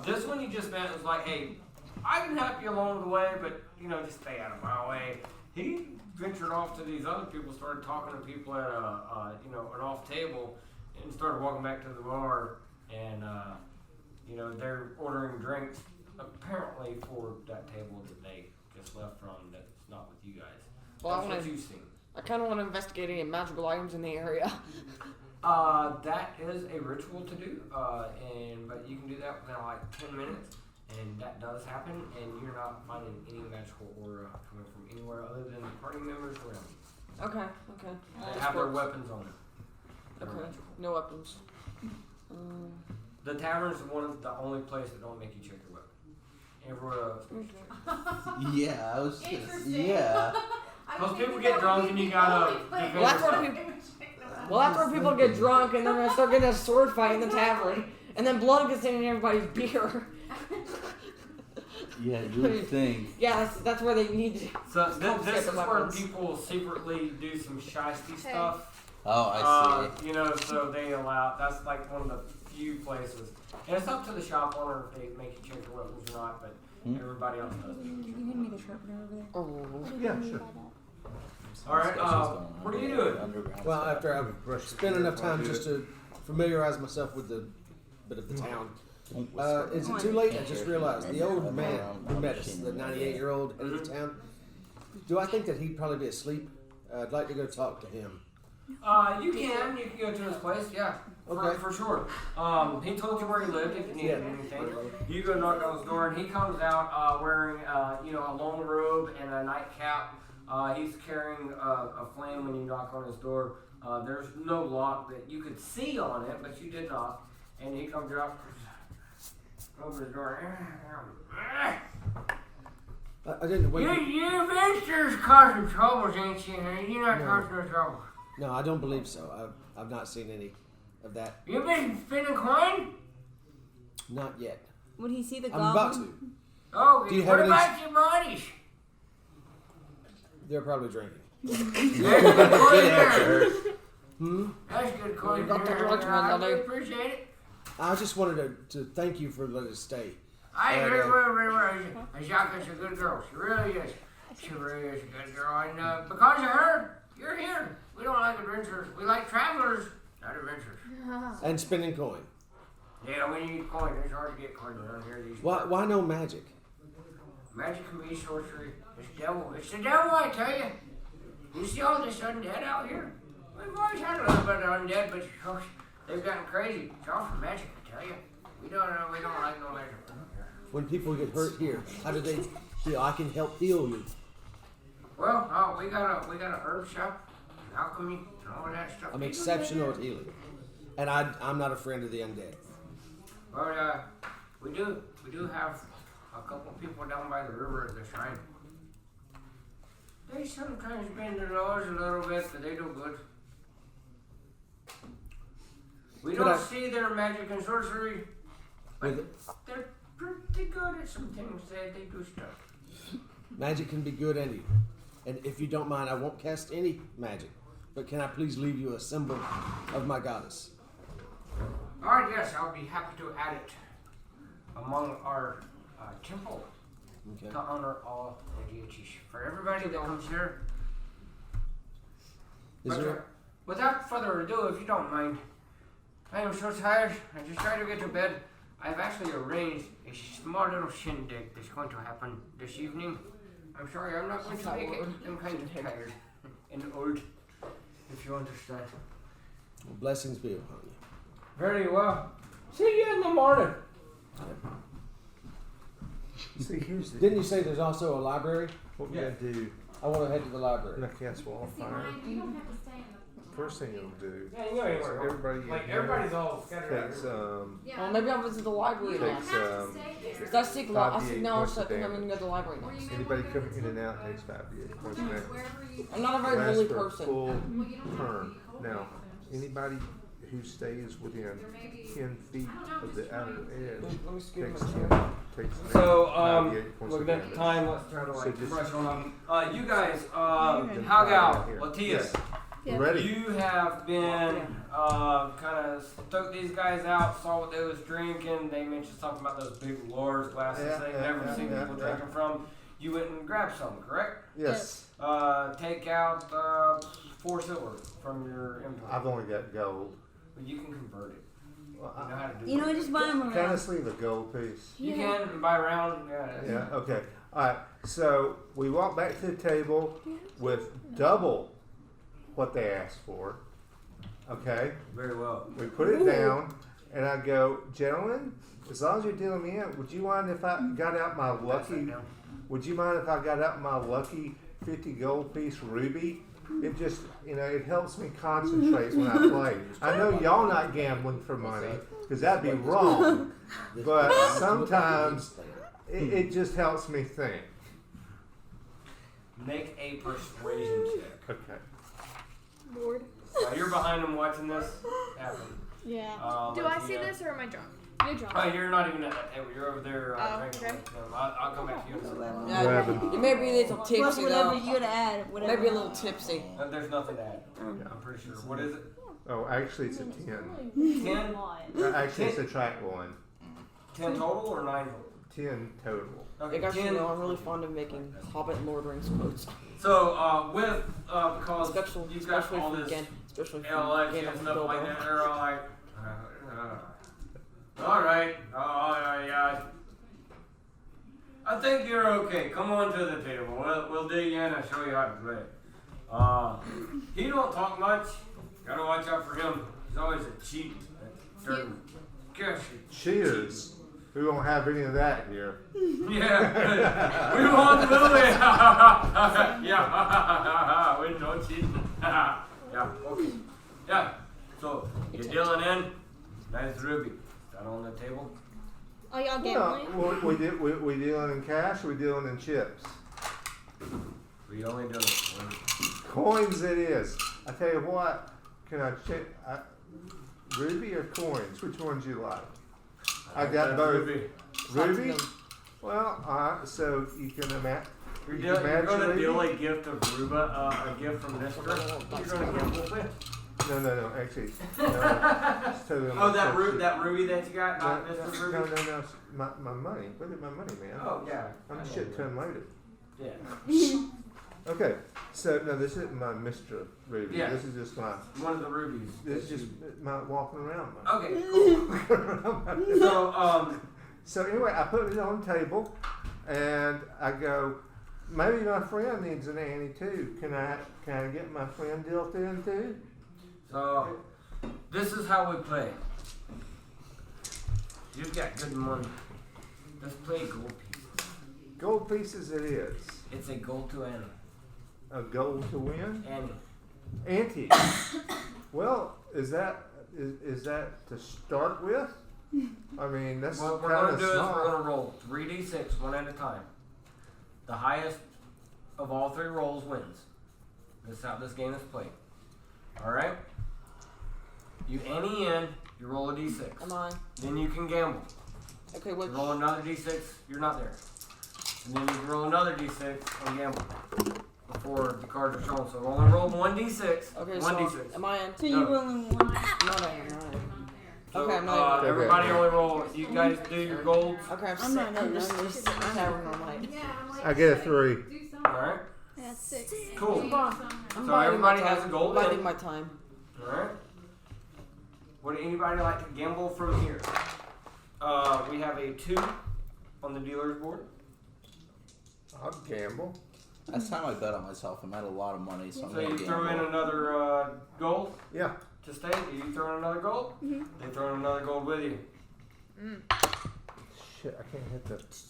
this one you just met was like, hey, I can help you along the way, but just stay out of my way. He ventured off to these other people, started talking to people at an off table, and started walking back to the bar, and they're ordering drinks apparently for that table that they just left from. That's not with you guys. Well, That's what you've seen. I kind of want to investigate any magical items in the area. That is a ritual to do, but you can do that within like 10 minutes, and that does happen, and you're not finding any magical aura coming from anywhere other than the party members around you. Okay. They have their weapons on them. Okay. No weapons. The tavern is the only place that don't make you check your weapon. Everywhere else. Yeah, I was just, Interesting. yeah. Most people get drunk and you gotta defend Well, that's yourself. that's where people get drunk and then they start getting a sword fight in the tavern, and then blood gets in everybody's beer. Yeah, you would think. Yeah, that's where they need to. So this is where weapons. people secretly do some shiesty stuff. Oh, I see. So they allow. That's like one of the few places, and it's up to the shop owner if they make you check your weapons or not. But everybody else does. Can you hand me the sharpener over there? Oh. Yeah, sure. All right. What are you doing? Well, after I've spent enough time just to familiarize myself with the bit of the town. Is it too late? I just realized the old man who met us, the 98-year-old head of the town. Do I think that he'd probably be asleep? I'd like to go talk to him. You can go to his place, yeah. Okay. For sure. He told you where he lived if you needed anything. You go knock on his door and he comes out wearing a long robe and a nightcap. He's carrying a flame when you knock on his door. There's no lock that you could see on it, but you did not. And he comes out, opens the door. I didn't wait. You adventures causing troubles, ain't you? You're not causing no trouble. No, I don't believe so. I've not seen any of that. You been spending coin? Not yet. Would he see the I'm about goblin? to. Oh, Do you what have any- about your buddies? They're probably drinking. That's good coin there. Hmm? That's good coin Got the there. drugs, man, I don't really they? appreciate it. I just wanted to thank you for letting us stay. I And, very well, very well. Jacques is a good girl. She really is. She really is a good girl. And because of her, you're here. We don't like adventurers. We like travelers, not adventurers. And spending coin. Yeah, we need coin. It's hard to get coin around here. These Why no magic? Magic can be sorcery. It's devil. It's the devil, I tell you. You see all this undead out here? We've always had a little bit of undead, but they've gotten crazy. It's all for magic, I tell you. We don't like no magic. When people get hurt here, how do they feel? I can help heal you. Well, we got a herb shop, alchemy, and all that stuff. I'm exceptional at healing, and I'm not a friend of the undead. Well, we do have a couple people down by the river at the shrine. They sometimes bend their laws a little bit, but they do good. We don't see their magic and sorcery, but they're pretty good at some things. They do stuff. Magic can be good and evil. And if you don't mind, I won't cast any magic. But can I please leave you a symbol of my goddess? Alright, yes, I'll be happy to add it among our temple to honor all the deities. For everybody that comes here. Without further ado, if you don't mind, I am so tired. I just try to get to bed. I've actually arranged a small little shindig that's going to happen this evening. I'm sorry, I'm not going to make it. I'm kind of tired and old, if you understand. Well, blessings be upon you. Very well. See you in the morning. See, here's Didn't you say there's also a library? what we gotta do. I want to head to the library. And I cast wildfire. You don't have to stay in First thing you'll do. Yeah, you know anywhere. Everybody's all scattered. Takes the. Oh, maybe I'll visit the library You now. don't have to stay there. Does that seek law? I 5d8 seek knowledge, so I points of think I'm going to go to the library Were you now. never anybody there coming in and out before? takes 5d8 points No, of damage. wherever you. I'm not a very Lasts holy for a person. full Well, you don't have to turn. be holy Now, person. anybody who stays within There may be. 10 feet of the outer edge Let me scoot takes my chair. takes So, 5d8 points of looking at the damage. time, let's try to So like just- brush on up. You guys, Then Hagal, here. Latias, Yes. Yeah. Ready? you have been kind of stoked these guys out, saw what they was drinking. They mentioned something about those big Lord's glasses they've never seen people drinking from. You went and grabbed some, correct? Yes. Take out 4 silver from your inventory. I've only got gold. But you can convert it. Well, You know how to do You know, it. just buy them Can I around. just leave a gold piece? You can buy around. Yeah, okay. Alright, so we walk back to the table with double what they asked for. Okay? Very well. We put it down, and I go, gentlemen, as long as you're dealing me in, would you mind if I got out my lucky, would you mind if I got out my lucky 50 gold piece ruby? It just, it helps me concentrate when I play. I know y'all not gambling for money, because that'd be wrong. But sometimes it just helps me think. Make a persuasion check. Okay. Lord. Now you're behind them watching this happen. Yeah. Do I see this or am I drunk? You're drunk. Oh, you're not even at that table. You're over there drinking. okay. I'll come back to you in a second. Yeah, 11. you may be a little Plus tipsy whatever though. you gotta add. Whatever. Maybe a little tipsy. There's nothing to add. I'm pretty sure. What is it? Oh, actually, it's a 10. 10? Actually, it's a track one. 10 total or 9 total? 10 total. Okay, You guys should 10. know I'm really fond of making Hobbit and Lord of the Rings quotes. So, because Special, you've got especially all for this weekend. Especially for LX weekend and of stuff like Bilbo. that, they're all like, alright, yeah. I think you're okay. Come on to the table. We'll dig in and show you how to play. He don't talk much. Gotta watch out for him. He's always a cheat. Gosh. Cheers. We won't have any of that here. Yeah. We want a little bit. Yeah. We don't cheat. Yeah. Okay. Yeah. So you're dealing in. Nice ruby. Is that on the table? Are y'all Yeah, gambling? we dealing in cash or we dealing in chips? We only do it. Coins it is. I tell you what, can I check ruby or coins? Which ones you like? I got both. Ruby. Ruby? Well, so you can imagine. You're going to deal a gift of Ruba, a gift from Mister. You're going to gamble with. No, actually. No, oh, that ruby that you got, not Mr. Ruby? No, my money. Look at my money, man. Oh, yeah. I'm shit ton loaded. Yeah. Okay, so no, this isn't my Mr. Ruby. Yeah. This is just my. One of the rubies. This is just my walking around. Okay, cool. So anyway, I put it on the table, and I go, maybe my friend needs an ante too. Can I get my friend dealt in too? So, this is how we play. You've got good money. Let's play gold pieces. Gold pieces it is. It's a gold to ante. A gold to win? Ante. Ante. Well, is that to start with? I mean, that's what we're going to do is we're going to roll 3d6 one at a time. The highest of all 3 rolls wins. This is how this game is played. Alright? You ante in, you roll a d6. Am I? Then you can gamble. Okay, what? You roll another d6, you're not there. And then you can roll another d6 and gamble before the cards are shown. So only roll 1d6. Okay, one so d6. am I in? So you're rolling one. No. So, okay, I'm not. Everybody only roll. You guys do your golds. Okay, I'm not I'm just in. tavern all night. I get a 3. Alright. Yeah, 6. Cool. I'm So everybody has a gold. Biding my time. Alright. Would anybody like to gamble from here? We have a 2 on the dealer's board. I'll gamble. Last time I bet on myself, I'm at a lot of money, so I'm So gonna you gamble. throw in another gold Yeah. to stay. Do you throw in another gold? Mhm. They throw in another gold with you. Shit, I can't hit the 6.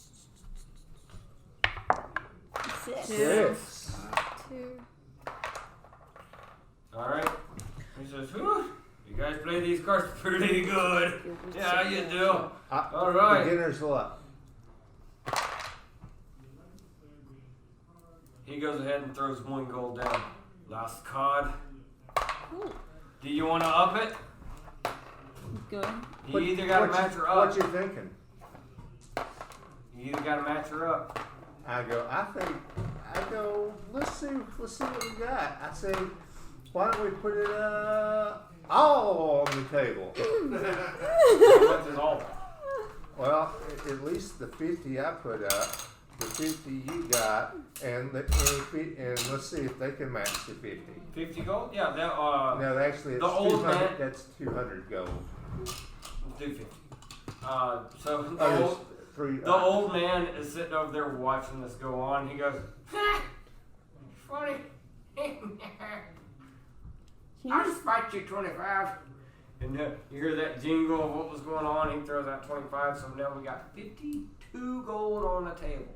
6. 2. Alright. He says, whew, you guys play these cards pretty good. Yeah, you do. Alright. Beginner's luck. He goes ahead and throws 1 gold down. Last card. Do you want to up it? Good. You either got to match her up. What you thinking? You either got to match her up. I go, let's see what we got. I say, why don't we put it all on the table? How much is all? Well, at least the 50 I put up, the 50 you got, and let's see if they can match the 50. 50 gold? Yeah, No, actually, it's the old 200. man- That's 200 gold. let's do 50. So The old man is sitting over there watching this go on. He goes, ha! Funny. I'll just fight you 25. And you hear that jingle of what was going on. He throws out 25. So now we got 52 gold on the table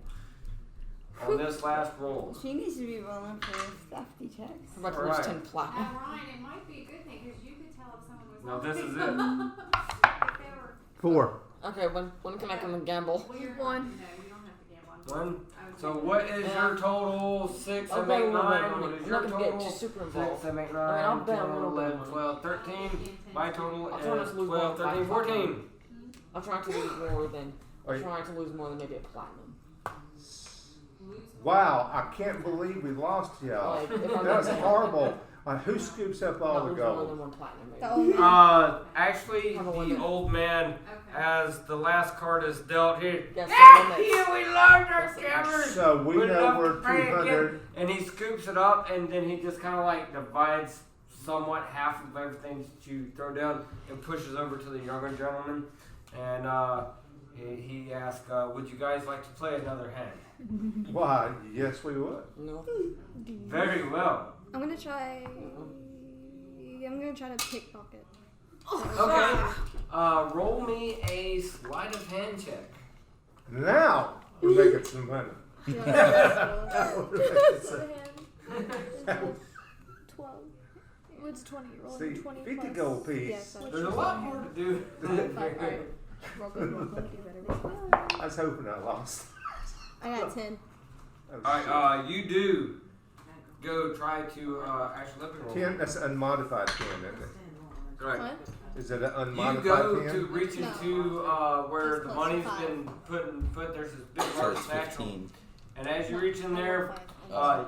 on this last roll. She needs to be rolling for safety checks. I'm about to lose 10 platinum. Ryan, it might be a good thing because you could tell if someone was. Now this is lying. it. If they were. 4. Okay, when can I come and gamble? Well, you're 1. No, you don't have to gamble. 1. So what is your total? 6, 7, 8, 9. What is I'm your not gonna total? get too super 6, involved. 7, 8, 9, I'll bet 10, a little 11, bit. 12, 13. My total I'll try not is to lose 12, more 13, 14. I'm trying to lose more than Wait. maybe a platinum. Wow, I can't believe we lost y'all. Like, if I'm That's not- horrible. Who scoops up all Not the losing more than gold? 1 platinum. Maybe. The old man. Actually, Have a the limit. old man, Okay. as the last card is dealt here. Yes, Ah, the limits. here we lost our scabbers. So we Put it know up we're to pay again. 200. And he scoops it up, and then he just kind of like divides somewhat half of everything that you throw down and pushes over to the younger gentleman. And he asks, would you guys like to play another hand? Why? Yes, we would. No. Very well. I'm gonna try to pickpocket. Okay. Roll me a sleight of hand check. Now we're making some money. Yeah. 12. What's 20? Roll See, 20 50 plus. gold piece. Yes, There's a lot more to do. Alright. Roll good, do better. I was hoping I lost. I got 10. Alright, you do go try to actually let me roll. 10, that's unmodified 10, isn't it? Right. What? Is it an You unmodified go pen? to reach into where It's the close to money's 5. been put. There's this big So large it's satchel, 15. and as you reach in there,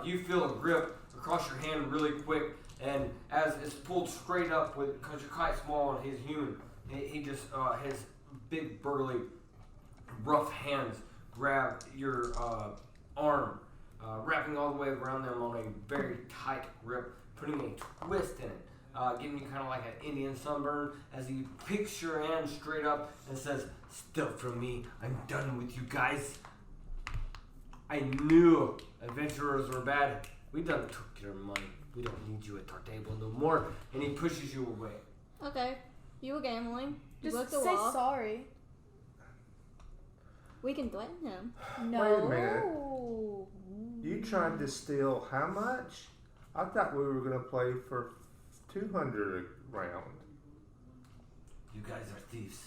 you feel a grip across your hand really quick, and as it's pulled straight up because you're quite small and he's human, he just his big burly, rough hands grab your arm, wrapping all the way around them on a very tight grip, putting a twist in it. Giving you kind of like an Indian sunburn as he picks your hand straight up and says, "Steal from me, I'm done with you guys. I knew adventurers were bad. We done took your money. We don't need you at our table no more." And he pushes you away. Okay. You were gambling. You Just broke the say law. sorry. We can threaten him. No. Wait a minute. You tried to steal how much? I thought we were going to play for 200 a round. You guys are thieves.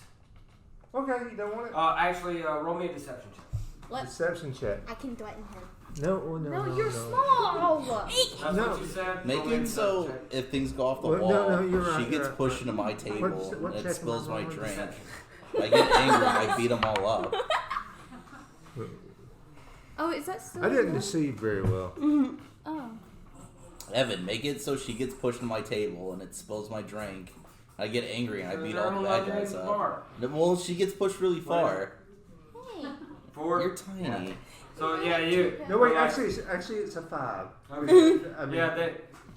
Okay, you don't want it? Actually, roll me a deception check. Deception check. I can threaten him. No, you're small. That's No. what you said. Make Roll me a it so deception check. if things go off the Well, wall, no, you're right, she you're gets right. pushed into my table What and check it spills am I my rolling? drink. Deception. I get angry and I beat them all up. Oh, is that still? I didn't deceive very well. Oh. Evan, make it so she gets pushed to my table and it spills my drink. I get angry and I beat They're all the only bad allowed to guys use the up. bar. Well, she gets pushed really far. Hey. Four. You're tiny. So yeah, you. No, wait, you're like- actually it's a 5. Okay. I mean, Yeah,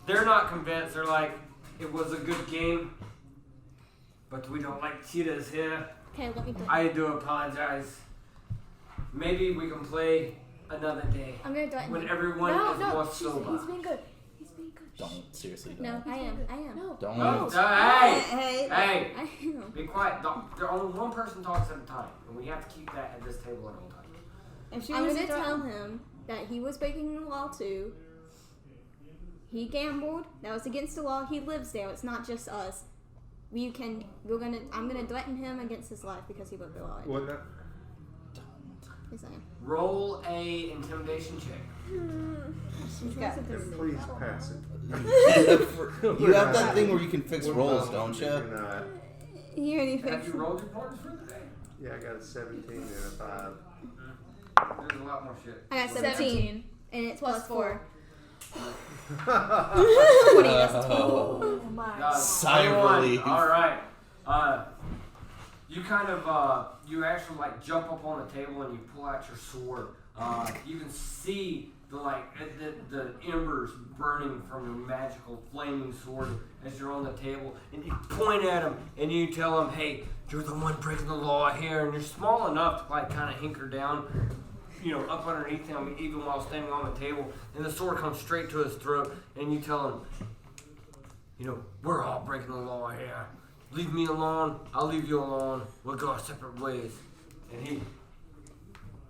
they're not convinced. They're like, it was a good game, but we don't like cheetahs here. Okay, let me threaten. I do apologize. Maybe we can play another day I'm gonna threaten when him. everyone is more sober. He's being good. He's being good. Don't. Seriously, don't. No, I am. I am. No. Don't. Oh, Hey, hey, hey. hey, I am. be quiet. There only one person talks at a time, and we have to keep that at this table at all times. If she I'm gonna tell him that he was breaking the law too. He gambled. That was against the law. He lives there. It's not just us. I'm gonna threaten him against his life because he broke the law. Well, no, Yes, I am. Roll a intimidation check. She's got and please pass it. You have that thing where you can fix rolls, don't you? You're not. He already Have fixed you it. rolled your points for the day? Yeah, I got a 17 and a 5. There's a lot more shit. I got 17. And it's plus 4. 20, that's 12. Oh my. Sigh of everyone, relief. all right. You kind of you actually like jump up on the table and you pull out your sword. You can see the embers burning from your magical flaming sword as you're on the table, and you point at him and you tell him, "Hey, you're the one breaking the law here," and you're small enough to like kind of hinker down, up underneath him, even while standing on the table. And the sword comes straight to his throat, and you tell him, "We're all breaking the law here. Leave me alone. I'll leave you alone. We'll go our separate ways." And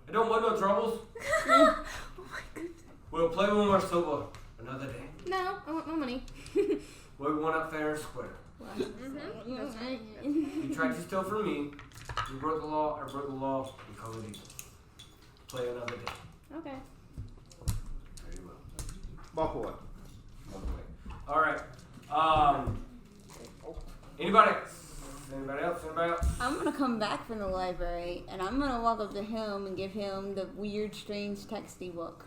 I don't want no troubles. Oh my goodness. We'll play when we're sober another day. No, I want my money. We went up fair and square. You tried to steal from me. You broke the law. I broke the law. We call it even. Play another day. Okay. Very well. Walk away. All right. Anybody else? Anybody else? I'm gonna come back from the library and I'm gonna walk up to him and give him the weird, strange texty book.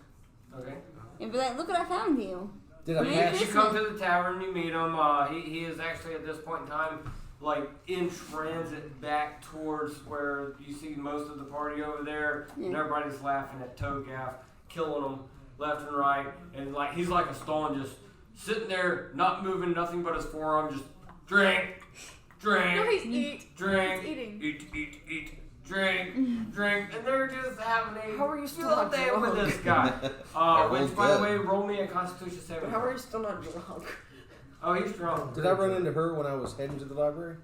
Okay. And be like, "Look what I found you." Did I Merry pass? You come to the tavern, you meet him. He is actually at this point in time, like in transit back towards where you see most of the party over there, and everybody's laughing at Togath, killing him left and right, and like he's like a stone, just sitting there, not moving, nothing but his forearm, just drink, No, he's drink, eating. eat, drink, and they're just having a How are you still field not day with drunk? this guy. Everyone's Which, by the good. way, roll me a Constitution saving But how throw. are you still not drunk? Oh, he's drunk. Did I run into her when I was heading to the library?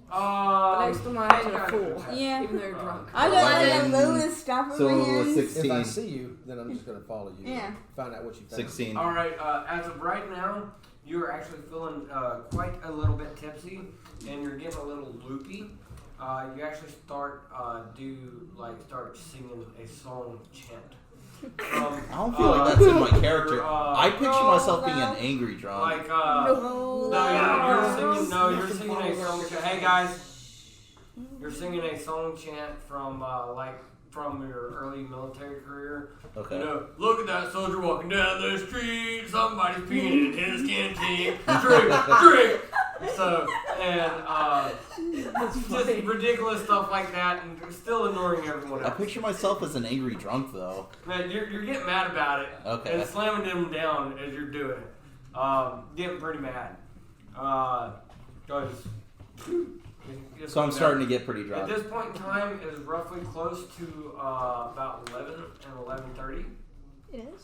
But now you're still not acting a yeah. fool. Yeah. Even though you're drunk. I got like a Eleven. load of stuff in So my it was hands. 16. If I see you, then I'm just gonna follow you. Yeah. Find out what you found. 16. All right. As of right now, you are actually feeling quite a little bit tipsy, and you're getting a little loopy. You actually start singing a song chant. I don't feel like that's in my character. I picture myself being an well. angry drunk. Like, you're singing a song chant. Hey guys, you're singing a song chant from from your early military career. Okay. You know, look at that soldier walking down the street. Somebody's peeing in his canteen. Drink. So, and just ridiculous stuff like that, and still ignoring everyone else. I picture myself as an angry drunk, though. Man, you're getting mad about it. Okay. And slamming them down as you're doing it. Getting pretty mad. So I'm starting to get pretty drunk. At this point in time, it is roughly close to about 11 and 11:30. It is?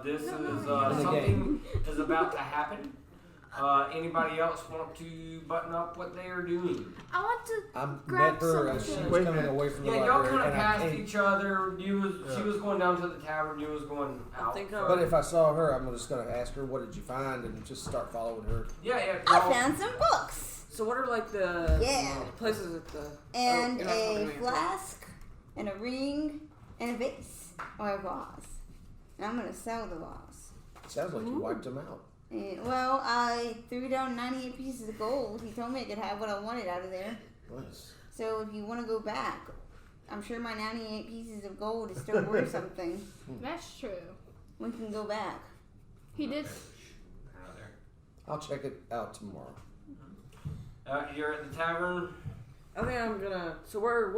This something is about to happen. Anybody else want to button up what they are doing? I want to I grab met her as she something. was coming away from the Yeah, y'all library. kind of and I passed came- each other. She was going down to the tavern. You was going out. But if I saw her, I'm just going to ask her, what did you find? And just start following her. Yeah. I found some books. So what are like the places at the... And a flask, and a ring, and a vase, or a vase. And I'm going to sell the vase. Sounds like you wiped them out. And, well, I threw down 98 pieces of gold. He told me I could have what I wanted out of there. Nice. So if you want to go back, I'm sure my 98 pieces of gold is still worth something. That's true. We can go back. He did. I'll check it out tomorrow. You're at the tavern. I think I'm gonna. So where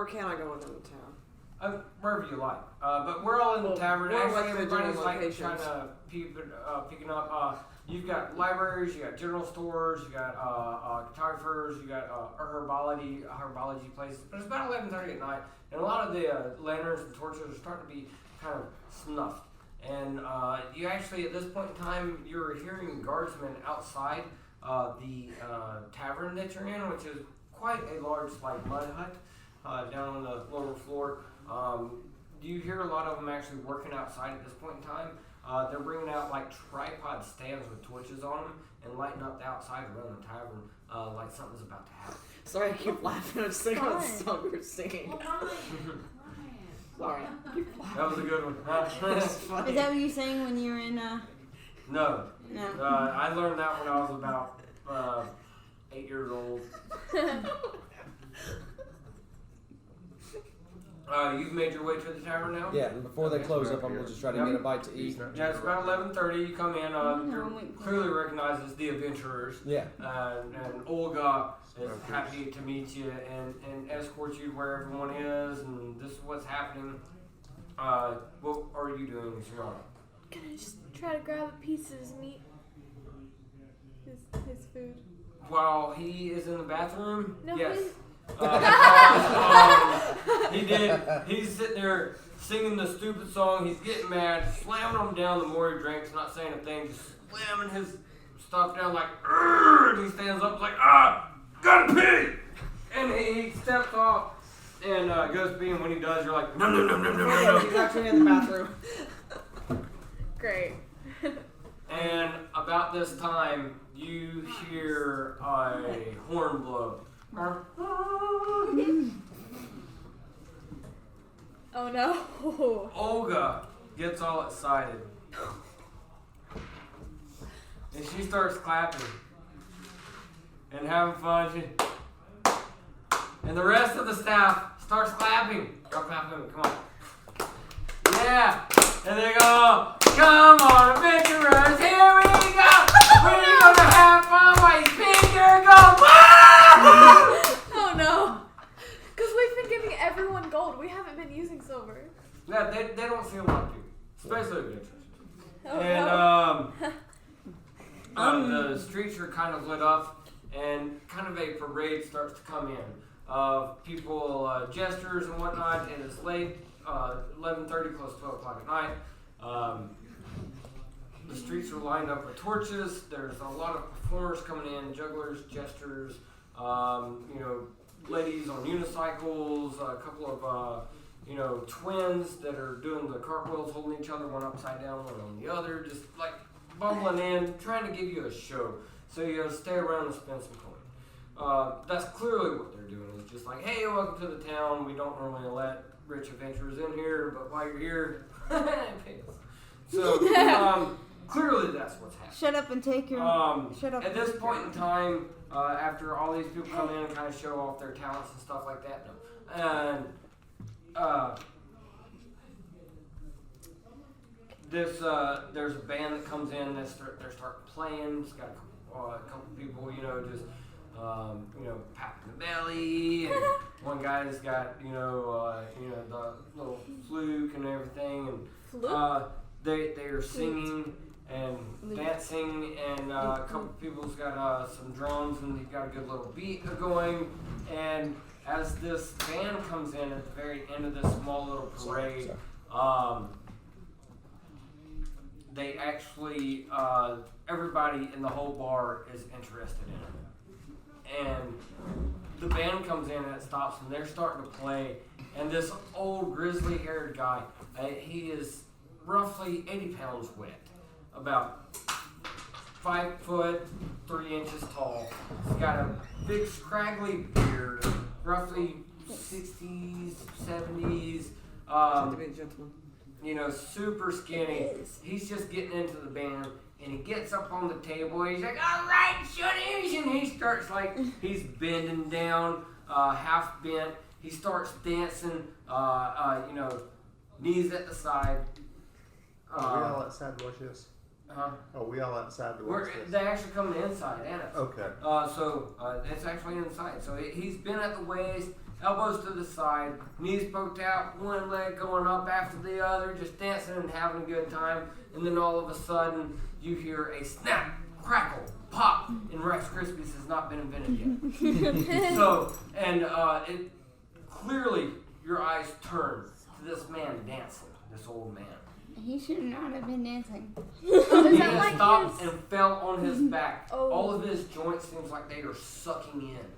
can I go within the town? Wherever you like. But we're all in the tavern. Where are, Actually, like, the everybody's general like locations? trying to picking up. You've got libraries, you got general stores, you got photographers, you got herbology places. But it's about 11:30 at night, and a lot of the lanterns and torches are starting to be kind of snuffed. And you actually, at this point in time, you're hearing guardsmen outside the tavern that you're in, which is quite a large mud hut down on the lower floor. You hear a lot of them actually working outside at this point in time. They're bringing out tripod stands with torches on them and lighting up the outside around the tavern like something's about to happen. Sorry, I keep laughing. I'm just thinking about the song we're singing. Sorry. That was a good one. Is that what you sang when you were in? No. No. I learned that when I was about 8 years old. You've made your way to the tavern now? Yeah, and before they close up, I'm going to just try to get a bite to eat. Yeah, it's about 11:30. You come in. You're clearly recognized as the Adventurers. Yeah. And Olga is happy to meet you and escort you to where everyone is, and this is what's happening. What are you doing, Shirana? Gonna just try to grab a piece of his meat. His food. While he is in the bathroom? No, yes. He did. He's sitting there singing the stupid song. He's getting mad, slamming them down the more he drinks, not saying a thing, just slamming his stuff down and he stands up like, gotta pee! And he steps off and goes pee, and when he does, you're like, no. He's actually in the bathroom. Great. And about this time, you hear a horn blow. Oh no. Olga gets all excited. And she starts clapping. And having fun. And the rest of the staff starts clapping. Y'all clap with me, come on. Yeah. And they go, come on, adventurers, here we go. We're gonna have fun while you spin your gold. Oh no. Because we've been giving everyone gold. We haven't been using silver. Yeah, they don't see a lot of people, especially adventurers. Oh, And the streets are kind of lit up, and kind of a parade starts to come in of people, jesters and whatnot. And it's late, 11:30, close to 12 o'clock at night. The streets are lined up with torches. There's a lot of performers coming in, jugglers, jesters, ladies on unicycles, a couple of twins that are doing the cartwheels, holding each other, one upside down, one on the other, just bumbling in, trying to give you a show. So you gotta stay around and spend some coin. That's clearly what they're doing. It's just like, hey, welcome to the town. We don't normally let rich adventurers in here, but while you're here, pay us. So, clearly that's what's happening. Shut up and take your. Shut up. At this point in time, after all these people come in and kind of show off their talents and stuff like that, and there's a band that comes in that they're starting playing. It's got a couple people, just patting the belly, and one guy's got the little fluke and everything, and they are singing and dancing, and a couple people's got some drums, and they've got a good little beat going. And as this band comes in at the very end of this small little parade, they actually everybody in the whole bar is interested in it. And the band comes in and it stops, and they're starting to play. And this old grizzly-haired guy, he is roughly 80 pounds wet, about 5 foot 3 inches tall. He's got a big scraggly beard, roughly 60s, 70s. To be a gentleman. Super skinny. He's just getting into the band, and he gets up on the table. And he's like, "All right, shunies," and he starts he's bending down, half bent. He starts dancing, knees at the side. Are we all outside to watch this? Huh? Are we all outside to watch this? They actually come inside at us. Okay. So it's actually inside. So he's bent at the waist, elbows to the side, knees poked out, one leg going up after the other, just dancing and having a good time. And then all of a sudden, you hear a snap, crackle, pop, and Rice Krispies has not been invented yet. It clearly your eyes turn to this man dancing, this old man. He should not have been dancing. He had stopped and fell on his back. All of his joints seems like they are sucking in.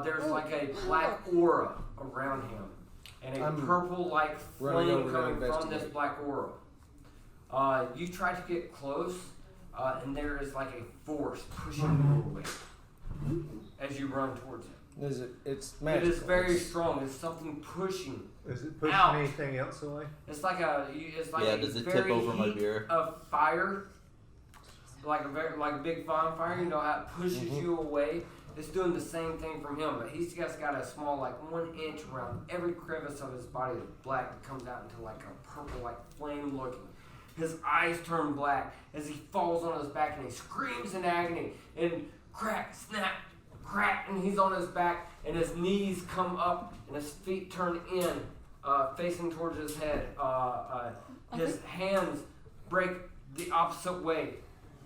There's like a black aura around him, and a purple-like flame coming from this black aura. You try to get close, and there is like a force pushing you away as you run towards him. It's magical. It is very strong. It's something pushing. Is it pushing out. anything else away? It's like a does it very tip over my heat beer? of fire, like a big bonfire. You know how it pushes you away. It's doing the same thing from him, but he's just got a small 1 inch around every crevice of his body is black that comes out into a purple flame looking. His eyes turn black as he falls on his back and he screams in agony, and crack, snap, crack, and he's on his back, and his knees come up and his feet turn in, facing towards his head. His hands break the opposite way.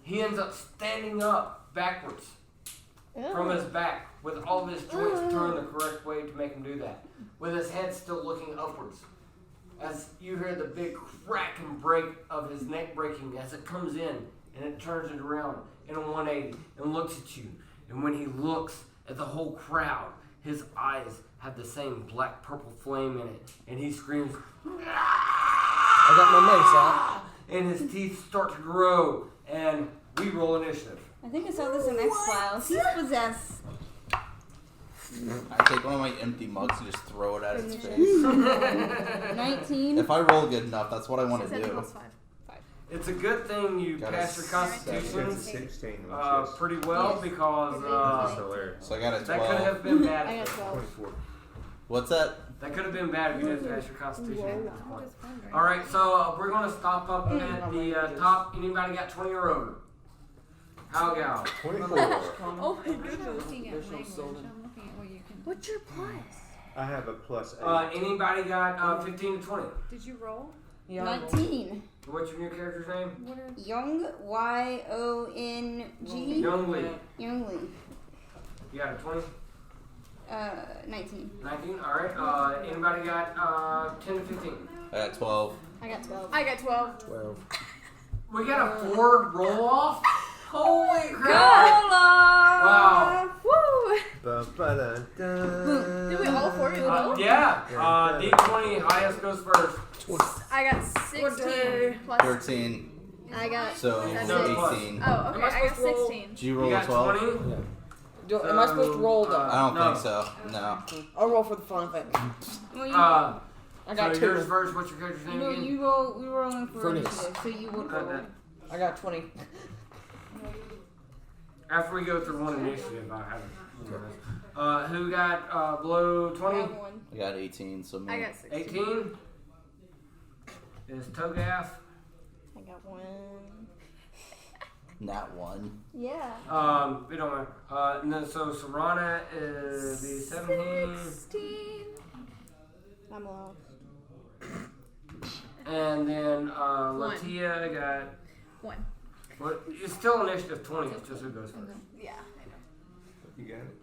He ends up standing up backwards from his back with all of his joints turned the correct way to make him do that, with his head still looking upwards. As you hear the big crack and break of his neck breaking as it comes in, and it turns it around in a 180 and looks at you. And when he looks at the whole crowd, his eyes have the same black purple flame in it, and he screams, I got my mace out. And his teeth start to grow, and we roll initiative. I think I saw this in X-Files. He's possessed. I take one of my empty mugs and just throw it at its face. 19. If I roll good enough, that's what I want to do. 5. It's a good thing you passed your constitution It's a 16. pretty well, because hilarious. So I got a 12. that could have been bad. I got 12. 24. What's that? That could have been bad if you didn't pass your constitution at this point. Alright, so we're going to stop up at the top. Anybody got 20 or over? How gal? 24. Oh my goodness. Looking at language. I'm looking at what you can. What's your plus? I have a +8. Anybody got 15 to 20? Did you roll? Yeah. 19. What's your new character's name? What are Young, Y-O-N-G. Young Lee. Young Lee. You got a 20? 19. 19? Alright. Anybody got 10 to 15? I got 12. I got 12. I got 12. 12. We got a 4 roll off? Holy crap! Wow. Woo! Did Did we all 4 roll? Yeah. D20 highest goes first. I got 16 plus. 13. I got. So That's it. 18. Oh, okay. I got 16. Did you You roll a got 12? 20? Yeah. Am I supposed to roll though? I don't think so. No. I'll roll for the fun of it. Well, I got so 2. yours first. What's your character's name again? we rolling for Furnace. initiative, so you would roll. I got 20. After we go through one initiative, I have it. Who got below 20? I got 18, so me. I got 16. 18 is Togath. I got 1. Not 1. Yeah. We don't matter. And then so Serana is the 17. 16. I'm lost. And then Latia got 1. what? It's still initiative 20. It's just who goes first. Yeah. You got it?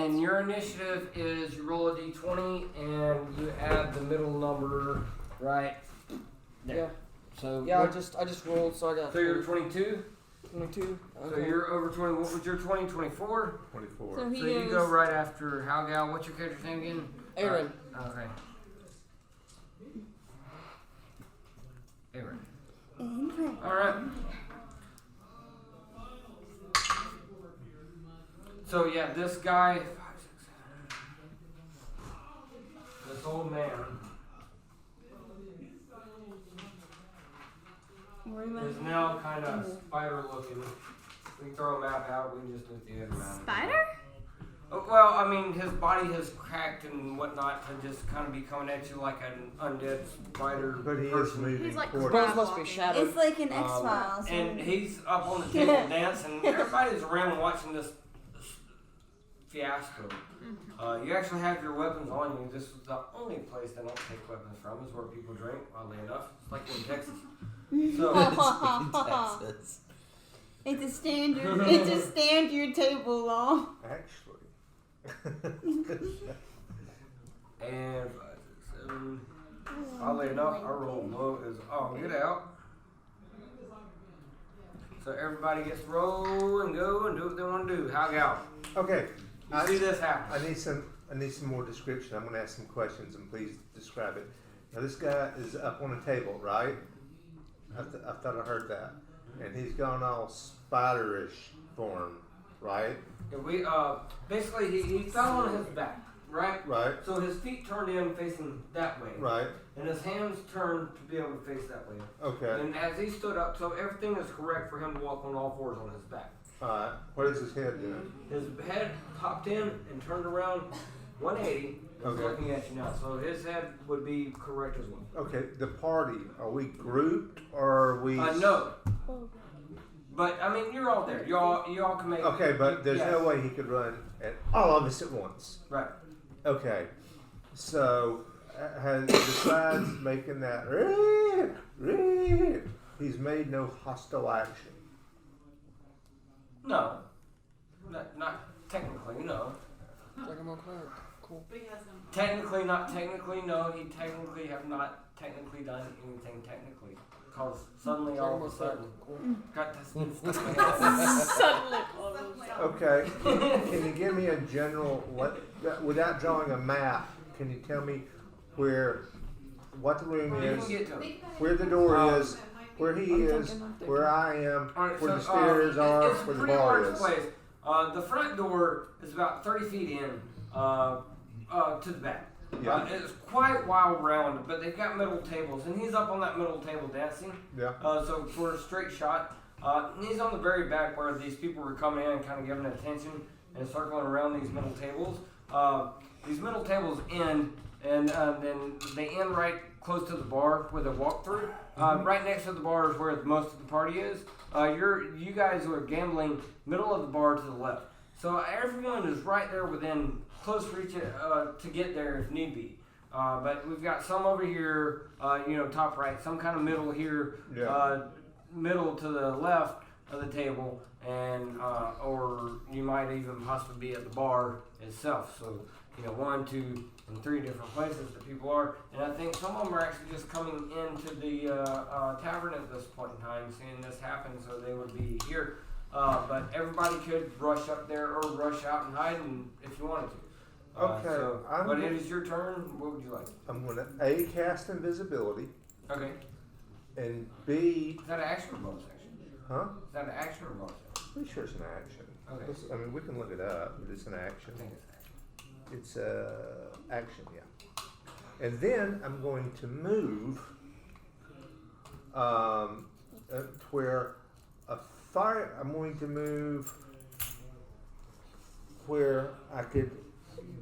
And your initiative is you roll a d20 and you add the middle number right there. Yeah. So Yeah, what- I just rolled, so I got. so you're 22. 22. So Okay. you're over 20. What was your 20? 24. 24. So he So you goes. go right after Halgal. What's your character's name again? Aaron. Okay. Aaron. Aaron. All right. So yeah, this guy, 5, 6, 7, this old man is now kind of spider looking. We can throw a map out. We can just look the other map. Spider? Well, I mean, his body has cracked and whatnot to just kind of be coming at you like an undead spider But he is person. moving He's like toward Bones must be shattered. It's like an X-Files. And he's up on the table dancing. Everybody's around watching this fiasco. You actually have your weapons on you. This is the only place they don't take weapons from, is where people drink, oddly enough. It's like in Texas. So, Texas. It's a standard. It's a standard table law. Actually. and 5, 6, 7. Oddly enough, our roll low is get out. So everybody gets to roll and go and do what they want to do. Halgal. Okay. You see this happen. I need some more description. I'm going to ask some questions and please describe it. Now this guy is up on a table, right? I thought I heard that. And he's gone all spiderish form, right? And we basically he fell on his back, right? Right. So his feet turned in facing that way. Right. And his hands turned to be able to face that way. Okay. And as he stood up, so everything is correct for him to walk on all fours on his back. Alright. What is his head doing? His head popped in and turned around 180. He's Okay. looking at you now. So his head would be correct as well. Okay. The party, are we grouped or are we... No. But I mean, you're all there. You all can make. Okay, but there's no way he could run at all of us at once. Right. Okay. So, besides making that, he's made no hostile action. No. Not technically, no. Cool. But he has no. Technically, not technically, no. He technically have not technically done anything technically. Because suddenly, all of a sudden, got this Suddenly. Okay. Can you give me a general, without drawing a map, can you tell me what the room You is, can get to him. where the door is, where he is, where I am, Alright, where so, the stairs are, it's a where the pretty bar large is? place. The front door is about 30 feet in to the back. Yeah. It's quite wild round, but they've got middle tables, and he's up on that middle table dancing. Yeah. So for a straight shot, and he's on the very back where these people were coming in and kind of giving attention and circling around these middle tables. These middle tables end, and then they end right close to the bar where they walk through. Right next to the bar is where most of the party is. You guys are gambling middle of the bar to the left. So everyone is right there within close reach to get there if need be. But we've got some over here, top right, some kind of middle here, middle to the left of the table, and or you might even possibly be at the bar itself. So 1, 2, and 3 different places that people are, and I think some of them are actually just coming into the tavern at this point in time, seeing this happen, so they would be here. But everybody could rush up there or rush out and hide if you wanted to. Okay. But it is your turn. What would you like? I'm going to A, cast invisibility, Okay. and B, Is that an action or bonus action? huh? Is that an action or bonus action? pretty sure it's an action. Okay. I mean, we can look it up, but it's an action. I think it's It's action, yeah. And then I'm going to move to where a fire. I'm going to move where I could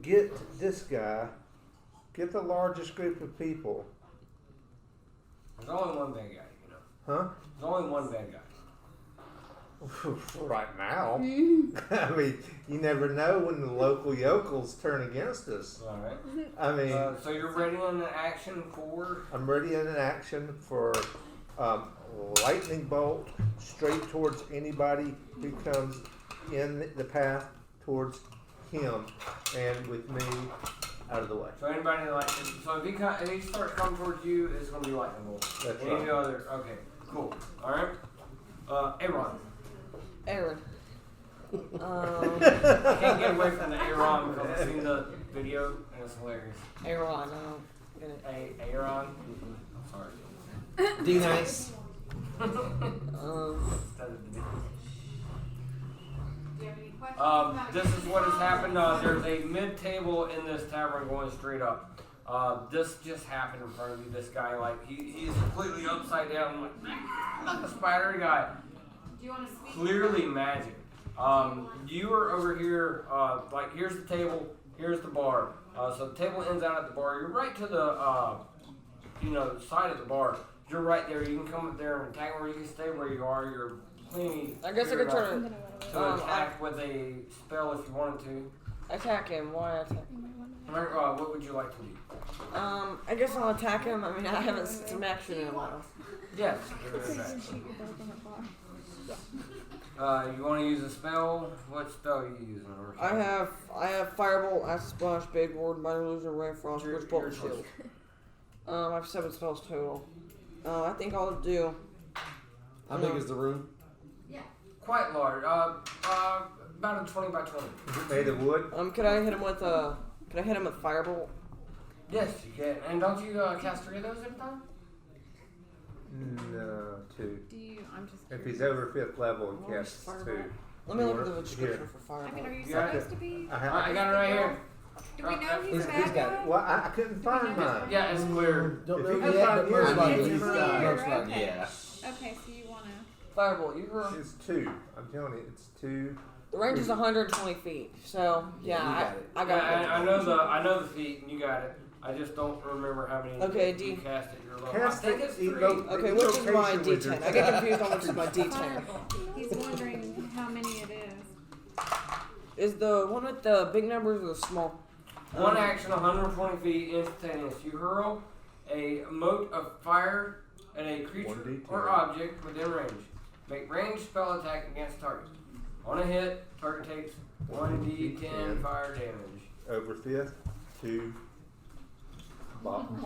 get this guy, get the largest group of people. There's only one bad guy, you know. Huh? There's only one bad guy. Right now. I mean, you never know when the local yokels turn against us. All right. I mean, So you're ready in an action for? I'm ready in an action for lightning bolt straight towards anybody who comes in the path towards him, and with me out of the way. So anybody like, so if he starts coming towards you, it's gonna be lightning bolt. That's Any right. other? Okay, cool. All right. Aaron. Aaron. I can't get away from the Aaron because I've seen the video and it's hilarious. Aaron. Aaron. I'm sorry. D nice. Do you have any questions? This is what has happened. There's a mid-table in this tavern going straight up. This just happened in front of you. This guy, like, he's completely upside down, like the spider guy. Do you want to speak? Clearly magic. You are over here, like, here's the table, here's the bar. So the table ends out at the bar. You're right to the, side of the bar. You're right there. You can come up there and attack, or you can stay where you are. You're plenty. I guess I could try to attack with a spell if you wanted to. attack him. Why attack him? What would you like to do? I guess I'll attack him. I mean, I haven't seen some action in a while. Yes. You want to use a spell? What spell are you using? I have Firebolt, Acid Splash, Big Ward, Minor Illusion, Ray Frost, Witch Bolt, and Shield. I have 7 spells total. I think I'll do. How big is the room? Quite large. About a 20 by 20. Is it made of wood? Could I hit him with Firebolt? Yes, you can. And don't you cast 3 of those at a time? No, 2. I'm just If he's over 5th level, he casts 2. Let me look at the description for I mean, are Firebolt. you Yeah. supposed to be? I I got it right here. Do we know he's He's a bad got guy? Well, I couldn't find mine. Yeah, it's clear. Don't If know you can yet, find but yours, most likely it's he's clear, got most likely. okay. Yeah. Okay, so you want to. Firebolt, you heard. It's 2. I'm telling you, it's 2. The range is 120 feet, so Yeah, you got it. I got it. I know the feat, and you got it. I just don't remember how many Okay, you D. cast at your level. Cast I think it's 3. Okay, which is my D10? I get confused on which is my D10. He's wondering how many it is. Is the one with the big numbers or the small? One action, 120 feet, instantaneous. You hurl a mote of fire at a creature 1d10. or object within range. Make ranged spell attack against target. On a hit, target takes 1d10 fire damage. Over 5th, 2 bolt. I'll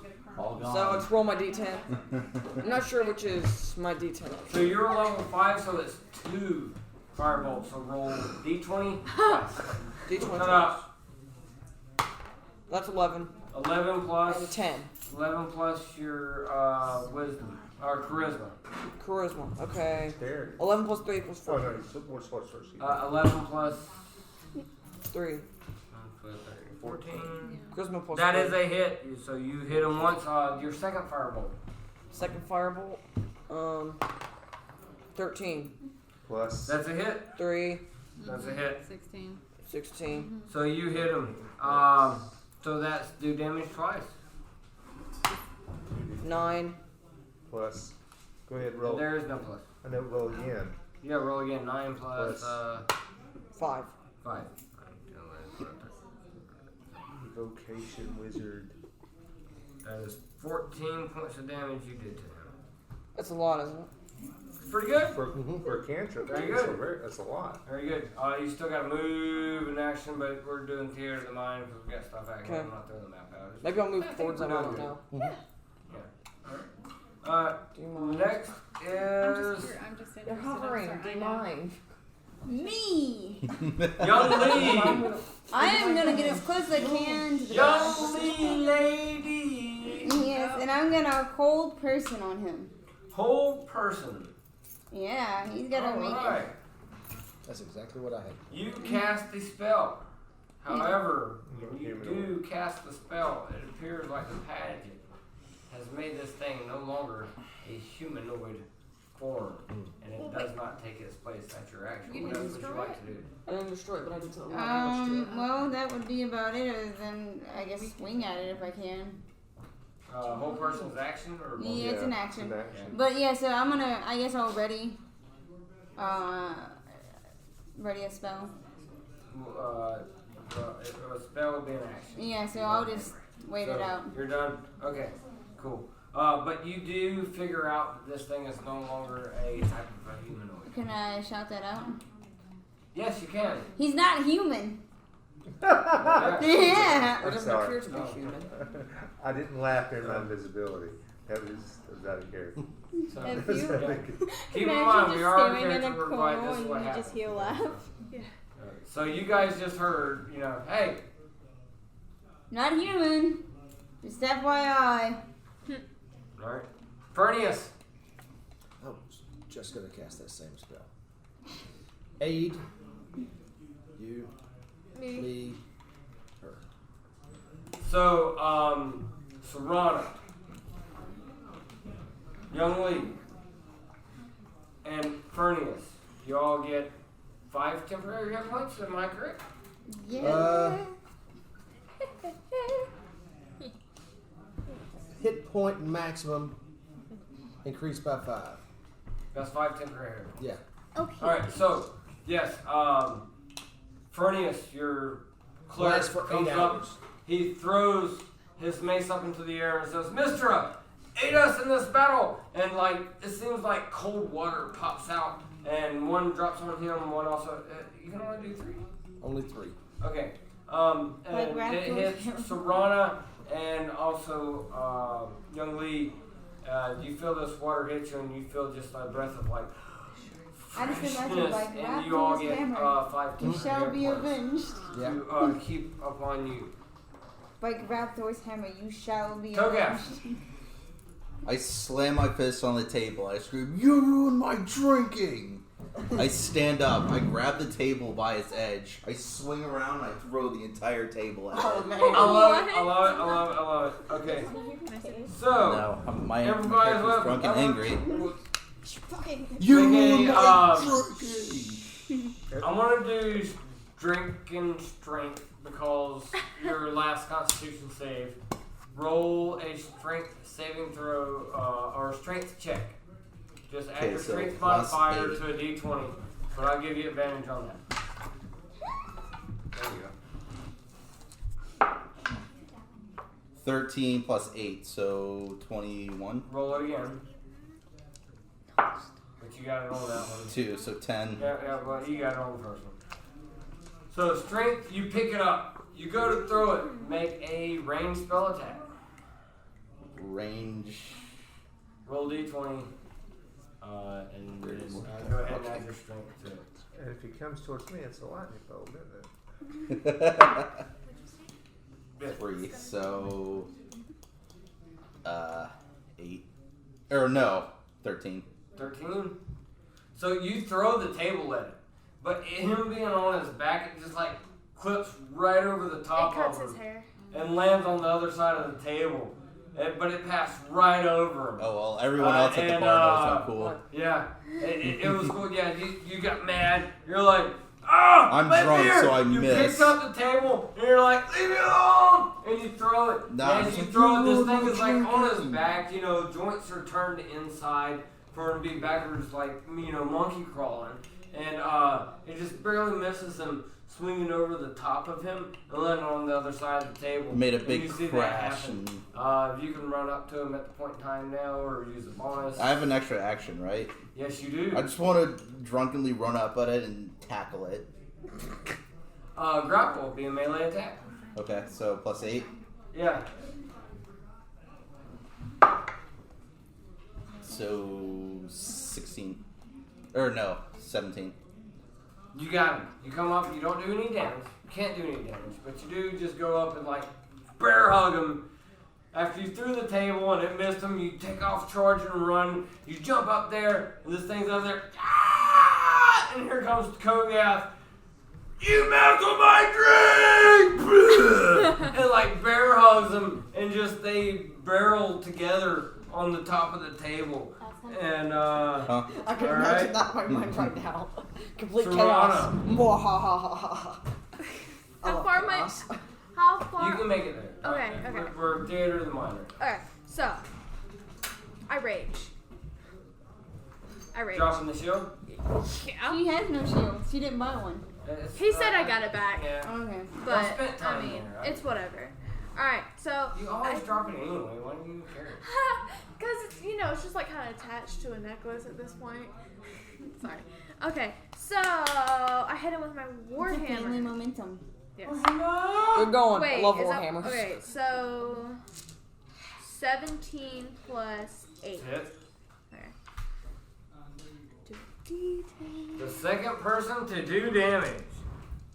get a crumb. All gone. So let's roll my D10. I'm not sure which is my D10. So you're level 5, so it's 2 firebolts. So roll d20 twice. D20. No. That's 11. 11 plus And 10. 11 plus your wisdom or charisma. Charisma. Okay. There. 11 plus 3 plus Oh 4. no, it's more slow first. 11 plus 3. 14. Charisma plus That 3. is a hit. So you hit him once. Your second firebolt. Second Firebolt. 13. Plus. That's a hit. 3. That's a hit. 16. 16. So you hit him. So that's do damage twice. 9. Plus. Go ahead, roll. There is no plus. I know, roll again. Yeah, roll again. 9 plus Plus. 5. 5. Vocation wizard. That is 14 points of damage you did to him. That's a lot, isn't it? It's pretty good. For a cantrip, Very that's good. that's a lot. Very good. You still got to move in action, but we're doing theater of the mind because we got stuff back here. Okay. I'm not throwing the map out. Maybe I'll move I think towards we're that. I doing don't good. know. Do you mind? Next I'm is just interested. You're hovering. I'm Do sorry, you I know. mind? Me! Young Lee. I am gonna get as close as I can to the Young Lee lady. Yes, and I'm gonna hold person on him. Whole person. Yeah, he's got to make Alright. That's exactly what I had. You cast the spell. However, when you do cast the spell, it appears like the pageant has made this thing no longer a humanoid form, and it does not take its place at your action. What else would you like to do? I didn't destroy it, but I did something damage to it. Well, that would be about it. Other than, I guess, swing at it if I can. Whole person's action, or Yeah, it's an action. An action. But yeah, so I'm gonna. I guess I'll ready a spell. A spell would be an action. Yeah, so I'll just wait it out. You're done? Okay, cool. But you do figure out that this thing is no longer a type of a humanoid. Can I shout that out? Yes, you can. He's not human. Yeah. Yeah. Or doesn't sorry. appear to be human. I didn't laugh in my invisibility. That was out of character. So, If you- keep in Imagine mind, just we are staring in character a provide corner this is and what you happens. just hear laugh. So you guys just heard, hey, Not human. Just FYI. alright. Fernius. I was just going to cast that same spell. Aid. You. Me. Her. So, Serrana, Young Lee, and Fernius, you all get 5 temporary hit points, am I correct? Yeah. Hit point maximum increased by 5. That's 5 temporary hit points. Yeah. Okay. Alright, so, yes, Fernius, your cleric, Lasts for 8 comes hours. up, he throws his mace up into the air and says, Mistra, aid us in this battle! And it seems like cold water pops out, and one drops on him, one also, you can only do 3? Only 3. Okay. And Like it hits Serrana and also Young Lee. You feel this water hit you, and you feel just a breath of I just imagine freshness, and you all get 5 You shall be points avenged. Yeah. to keep upon you. By Raptor's hammer, you shall be Togath. avenged. I slam my fist on the table. I scream, "You ruined my drinking!" I stand up. I grab the table by its edge. I swing around. I throw the entire table at Oh it. man. I love it. I love it. I love it. I love it. Okay. So, No, my everybody's character's left. drunk and angry. You You Make ruined a, my drinking! I want to do drinking strength because your last Constitution save. Roll a strength saving throw or a strength check. Just add Okay, your so strength plus modifier 8. to a d20, but I'll give you advantage on that. There you go. 13 plus 8, so 21. Roll it again. But you got it on that one. 2, so 10. Yeah, well, you got it on the first one. So strength, you pick it up. You go to throw it. Make a ranged spell attack. Range. Roll d20. And go ahead and add your strength to it. And if he comes towards me, it's a lightning bolt, isn't it? 3, so 8. Or no, 13. 13. So you throw the table at it, but him being on his back, it just clips right over the top It cuts of his him hair. and lands on the other side of the table. But it passed right over him. Oh well, everyone else at the bar knows I'm cool. Yeah, it was cool. Yeah, you got mad. You're like, ah! I'm my drunk, beer! so I you miss. picked up the table and you're like, leave me alone! And you throw it. Nah, and it's you like, throw it. you This thing is ruined on his drinking. back. Joints are turned inside for him to be backwards, monkey crawling. And it just barely misses him swinging over the top of him and landing on the other side of the table. Made a And big you see that crash. happen. And You can run up to him at the point in time now or use a bonus. I have an extra action, right? Yes, you do. I just want to drunkenly run up at it and tackle it. Grapple will be a melee attack. Okay, so plus 8. Yeah. So 16. Or no, 17. You got him. You come up, you don't do any damage. You can't do any damage, but you do just go up and bear hug him. After you threw the table and it missed him, you take off charging and run. You jump up there, and this thing's up there. Ah! And here comes Kogath. You messed with my drink! And like bear hugs him, and just they barrel together on the top of the table. And I can imagine that in my mind right now. Complete chaos. How far? You can make it there. Okay, okay. We're theater of the minor. Okay, so I rage. Dropping the shield? Yeah. She has no shield. She didn't buy one. He said I got it back. Yeah. Okay. But, Well, spent time I mean, there, right? it's whatever. Alright, so. You always drop it anyway. Why do you care? Because, it's just like kind of attached to a necklace at this point. Sorry. Okay, so I hit him with my It's a family warhammer. momentum. Yes. You're going. Wait, I love is that- Warhammers. Okay, so 17 plus 8. Hit. Okay. D10. The second person to do damage.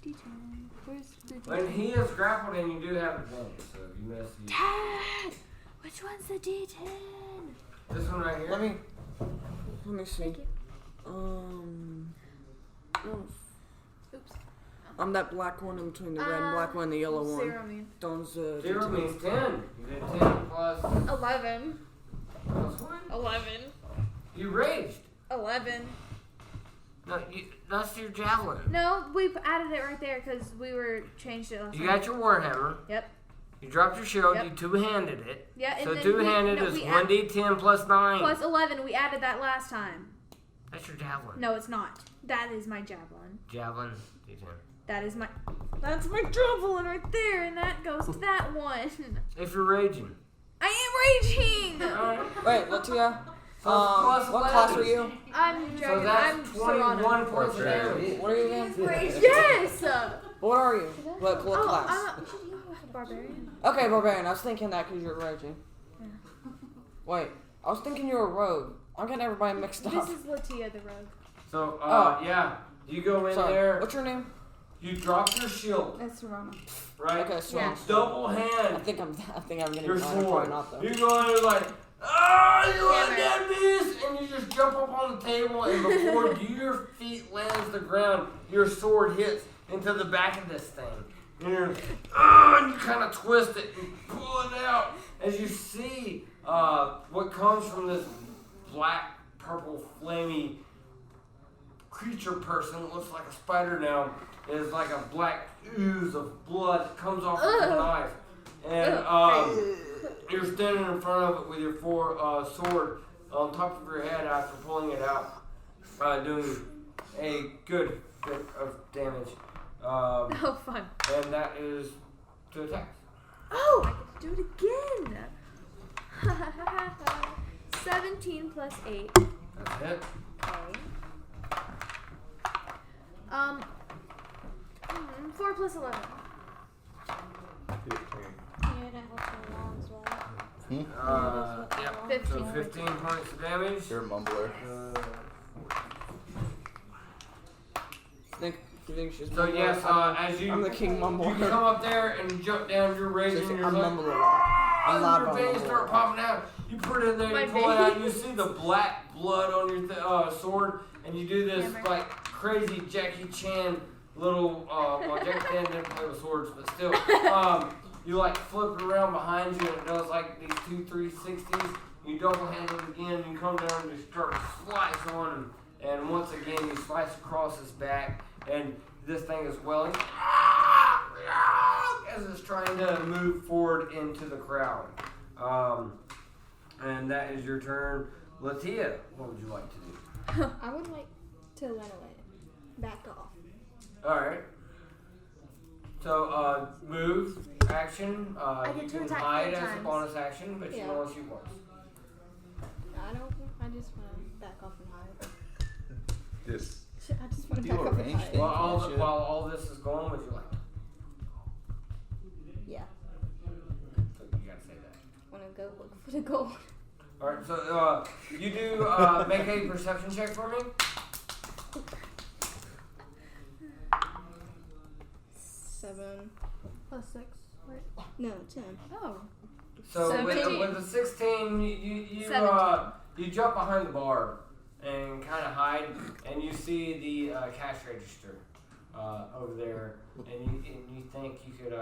D10. Where's the When he is grappled and you do have advantage, so if you miss, you... Dad! Which one's the D10? This one right here? Let me see. Thank you. Oops. I'm that black one in between the red and black one and the yellow one. 0 mean. Those, 0 means 10. You did 10 plus... 11. Plus what? 11. You raged. 11. No, that's your javelin. No, we added it right there because we changed it last You time. got your warhammer. Yep. You dropped your shield. Yep. You two-handed it. Yeah, and So then two-handed is 1d10 plus 9. Plus 11. We added that last time. That's your javelin. No, it's not. That is my javelin. Javelin, d10. That's my javelin right there, and that goes to that one. If you're raging. I am raging. Alright. Wait, Latia. So plus What class are 11. you? I'm So dragon. that's I'm 21 Serana. points of damage. What are you again? Yes. What are you? What Oh, class? I'm a barbarian. Okay, barbarian. I was thinking that because you're raging. Wait, I was thinking you were a rogue. I'm getting everybody mixed up. This is Latia the rogue. So, Oh. yeah. You go in Sorry. there. What's your name? You drop your shield, That's Serana. right? Okay, so Yeah. Double I hand think I'm getting your mine. I'm sword. probably not though. You go in there like, ah, you Hammer. undead beast! And you just jump up on the table, and before your feet lands the ground, your sword hits into the back of this thing. And you're, and you kind of twist it and pull it out as you see what comes from this black, purple, flamey creature person that looks like a spider now. Is like a black ooze of blood that comes off of the knife. And you're standing in front of it with your sword on top of your head after pulling it out, doing a good bit of damage. Oh, fun. And that is to attack. Oh, I get to do it again. 17 plus 8. That's it. Okay. 4 plus 11. 15. Yeah, that helps me along as well. Yep. 15. So 15 points of damage. You're a mumbler. You think she's So mumbler? yes, as you I'm the king you mumbler. come up there and you jump down, you're raging, She's- and you're I'm like, mumbler. "Ah!" I'm not your veins mumbler. start popping out. You put it in there, My you pull it out, and you veins. see the black blood on your sword, and you do this Hammer. like crazy Jackie Chan little. Well, Jackie Chan didn't play with swords, but still, you like flip it around behind you, and it does like these 2 360s. You double hand it again, and you come down and you start to slice on him, and once again you slice across his back, and this thing is welling as it's trying to move forward into the crowd. And that is your turn. Latia, what would you like to do? I would like to run away. Back off. Alright. So, move, action. get You to can attack hide 3 as a times. bonus action, but you Yeah. can only shoot once. I just want to back off and hide. Just I just want to Do back a off and range hide. thing. While Shit. all this is going, would you like to? Yeah. So you gotta say that. Want to go look for the gold. Alright, so you do make a perception check for me. 7. Plus 6. Right? No, 10. Oh. So with 17. the 16, you 17. you jump behind the bar and kind of hide, and you see the cash register over there, and you think you could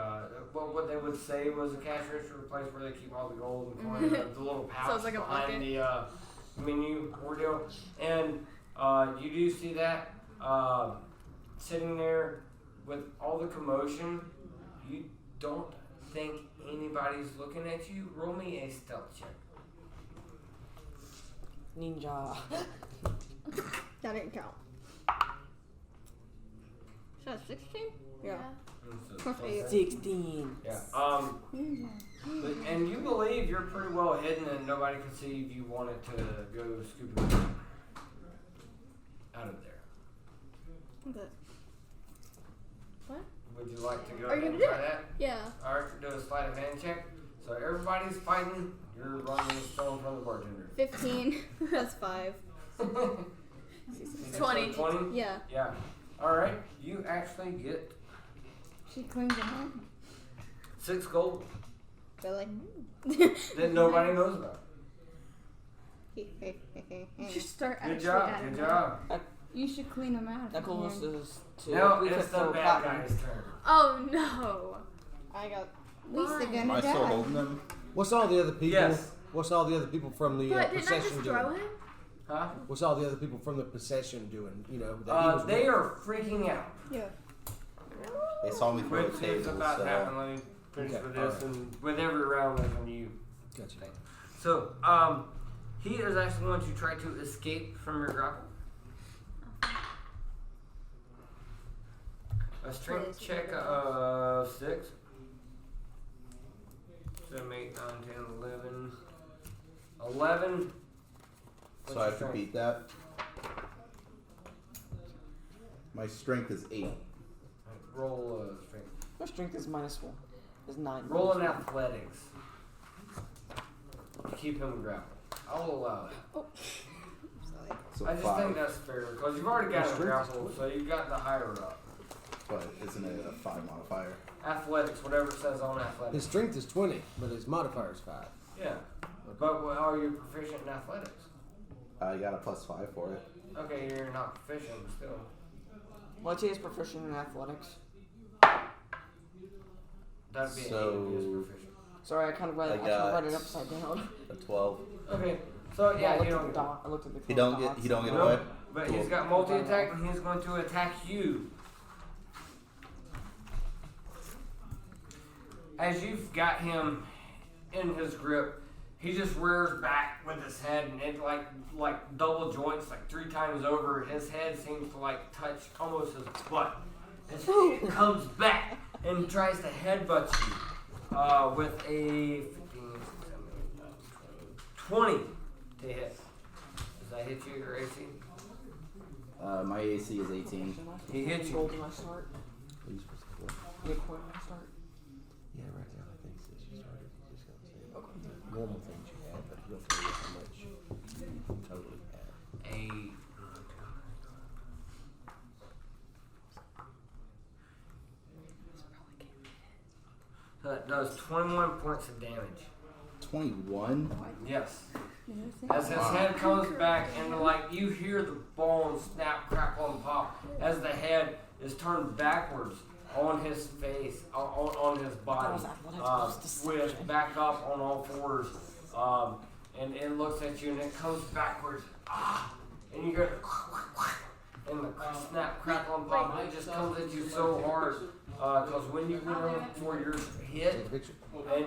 what they would say was a cash register, a place where they keep all the gold and coins, the little pouch Sounds like a behind pocket. the menu ordeal, and you do see that sitting there with all the commotion. You don't think anybody's looking at you. Roll me a stealth check. Ninja. That didn't count. So 16? Yeah. Plus 8. 16. Yeah. And you believe you're pretty well hidden and nobody can see if you wanted to go scooping out of there. Okay. What? Would you like to go Are you ahead and gonna do try it? that? Yeah. Alright, do a sleight of hand check. So everybody's fighting. You're running still from the bartender. 15. That's 5. 20. 20? Yeah. Yeah. Alright, you actually get She cleans it up. 6 gold Really? that nobody knows about. You should start Good actually job, adding good them. job. You should clean them out. Nicholas is to Now we it's could the throw bad platinum. guy's turn. Oh no. I got. Lisa Fine. Am gonna I still die. holding them? What's all the other people? Yes. What's all the other people from the But didn't I procession just doing? throw him? Huh? What's all the other people from the procession doing? You know, that he was They with? are freaking out. Yeah. They saw me throw Which the is table, about to so happen. Let me finish Okay, with this alright. and with every round that's on you. Gotcha. So, he is actually going to try to escape from your grapple. A strength check of 6. 7, 8, 9, 10, 11. 11. What's so I your have to strength? beat that. My strength is 8. Roll strength. Your strength is -1. Is 9. Roll an athletics. Keep him grappled. I'll allow that. So I just 5. think that's fair because you've already got him grappled, so you've got the higher up. But isn't it a 5 modifier? Athletics, whatever it says on His athletics. strength is 20, but his modifier is 5. Yeah. But are you proficient in athletics? I got a +5 for it. Okay, you're not proficient, but still. Moitié is proficient in athletics. That'd be So- an 8 if he was proficient. Sorry, I kind of read it. I got- kind of read it upside down. A 12. Okay, so I yeah, looked you at don't the dot. I looked at the He don't get. dots. He don't get No, away. but he's got multi-attack and he's going to attack you. As you've got him in his grip, he just rears back with his head and it like double joints like 3 times over. His head seems to like touch almost his butt. And so he comes back and tries to headbutt you with a 15, 20 to hit. Does that hit you or AC? My AC is 18. He hits you. Gold when I start. What are you supposed to do? Get a coin when I start. Yeah, right now I think since you started, you're just gonna say normal things you have, but he'll tell you how much you totally have. A so that does 21 points of damage. 21. Yes. As his head comes back and like you hear the bones snap, crackle, and pop as the head is turned backwards on his face, on his body, with back up on all fours, and it looks at you and it comes backwards, and you go, and the snap, crackle, and pop, and it just comes at you so hard, because when you went in for your hit, Picture. and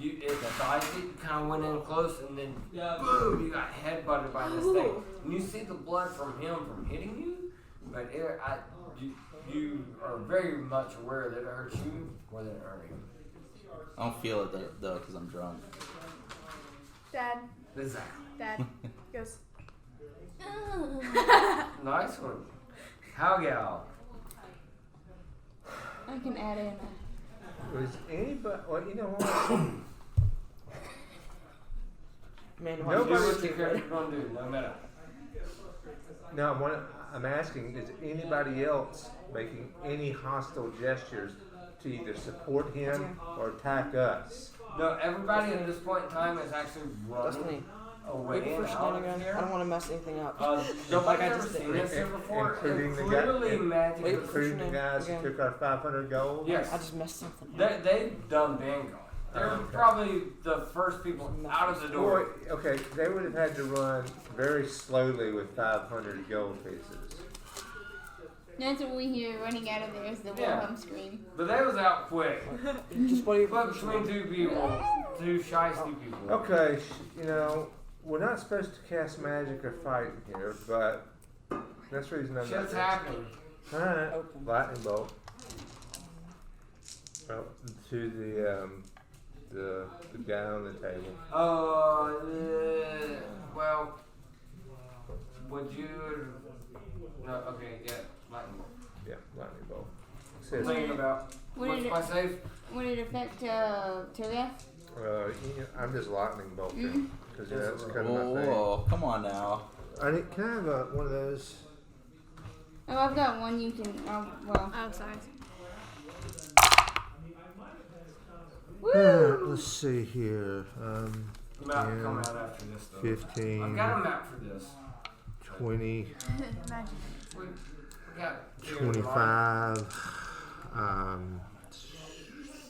it sized it, you kind of went in close, and then boom, you got headbutted by this thing. And you see the blood from him from hitting you, but you are very much aware that it hurts you more than it hurt him. I don't feel it though because I'm drunk. Dad. Exactly. Dad. He goes. Nice one. How gal? I can add in. Was anybody? Well, you know what? Man, Do Nobody- what you care you're gonna do, no matter. No, I'm asking: is anybody else making any hostile gestures to either support him or attack us? No, everybody at this point in time is actually running away and out of here. I don't want to mess anything up. Nobody's ever seen this here before. Including the Clearly magic is including the guys who took our 500 gold. Yes. I just messed something up. They done been gone. They're probably the first people out of the door. Okay, they would have had to run very slowly with 500 gold pieces. That's what we hear running out of there is the Wilhelm scream. But they was out quick. Just what do you But between two people, two shiesty people. Okay, we're not supposed to cast magic or fight here, but that's the reason I'm Shit's not. happening. Alright, lightning bolt. Oh, to the guy on the table. Well, would you? No, okay, yeah, lightning bolt. Yeah, lightning bolt. Thinking about what's my save? Would it affect Turiaf? I'm just lightning bolting because that's kind of my thing. Whoa, come on now. Can I have one of those? Oh, I've got one you can. Well. Oh, sorry. Let's see here. Map come out after this though. 15. I've got a map for this. 20. Magic. We got 25.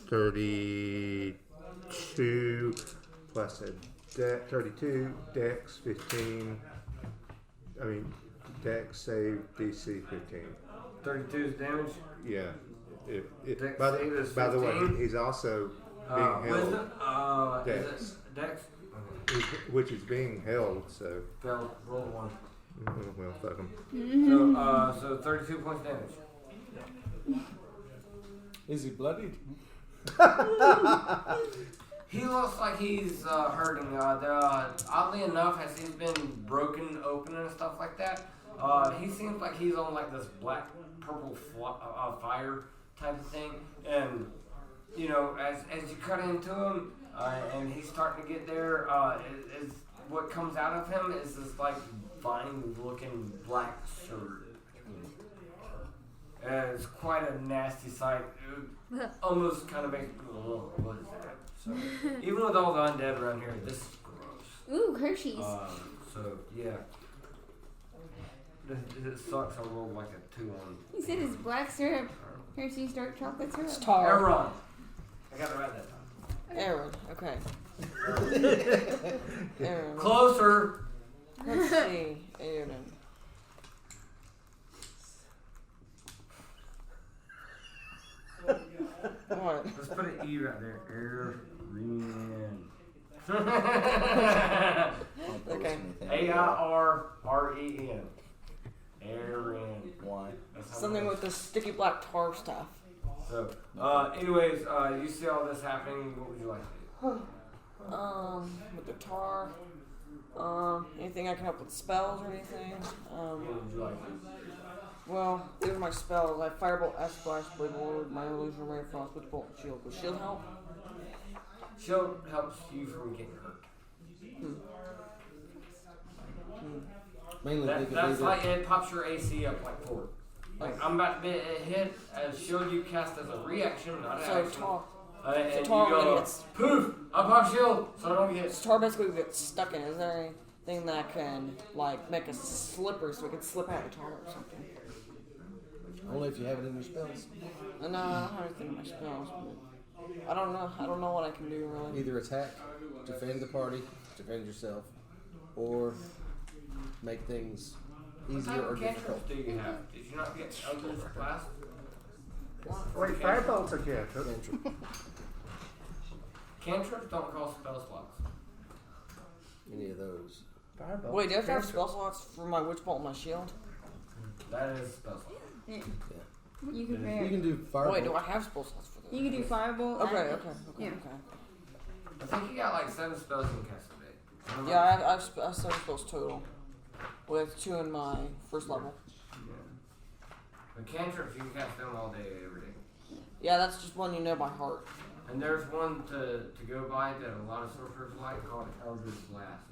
32 plus a deck. 32 dex 15. Dex save DC 15. 32's damage. Yeah. Dex By save is the way, 15? he's also being held. Wisdom? Dex. Is it Dex? Which is being held, so. Fail. Roll one. Well, fuck him. So 32 points damage. Is he bloodied? He looks like he's hurting. Oddly enough, as he's been broken open and stuff like that, he seems like he's on like this black purple fire type of thing. And as you cut into him, and he's starting to get there, is what comes out of him is this like vine-looking black shirt. It's quite a nasty sight. It almost kind of makes people, what is that? So, even with all the undead around here, this is gross. Ooh, Hershey's. So, yeah. It sucks. I rolled like a 2 on. He said it's black syrup. Hershey's dark chocolate syrup. It's tar. Aaron. I got it right that time. Aaron, okay. Aaron. Closer. Let's see. Aaron. What? Let's put an E right there. Aaron. Okay. A-I-R-R-E-N. Aaron. Why? Something with the sticky black tar stuff. So, anyways, you see all this happening. What would you like to do? With the tar. Anything I can help with spells or anything? What would you like to do? Well, these are my spells. I have Firebolt, Ash Splash, Blade Ward, Minor Illusion, Ray of Frost, Witch Bolt, and Shield. Would Shield help? Shield helps you from getting hurt. Mainly That's like it pops your AC up like 4. Like I'm about to hit as shield you cast as a reaction, not an action. Tar. And you tar go, gets poof! I pop shield, so I don't get. Tar basically gets stuck in. Is there anything that can like make a slipper so we can slip out of tar or something? Only if you have it in your spells. No, I don't have anything in my spells. But I don't know what I can do really. Either attack, defend the party, defend yourself, or make things easier or difficult. What do you have? Did you not get Eldritch Blast? Wait, Firebolt's a cantrip. Cantrips don't cost spell slots. Any of those. Firebolt. Wait, do I have to have spell slots for my Witch Bolt and my Shield? That is spell slot. Yeah. Yeah. You can You can do firebolt. Wait, do I have spell slots for that? You can do Firebolt. Okay. Yeah. I think you got like 7 spells you can cast a day. Yeah, I have 7 spells total, with 2 in my first level. The cantrips, you can cast them all day, every day. Yeah, that's just one you know by heart. And there's one to go by that a lot of sorcerers like called Eldritch Blast.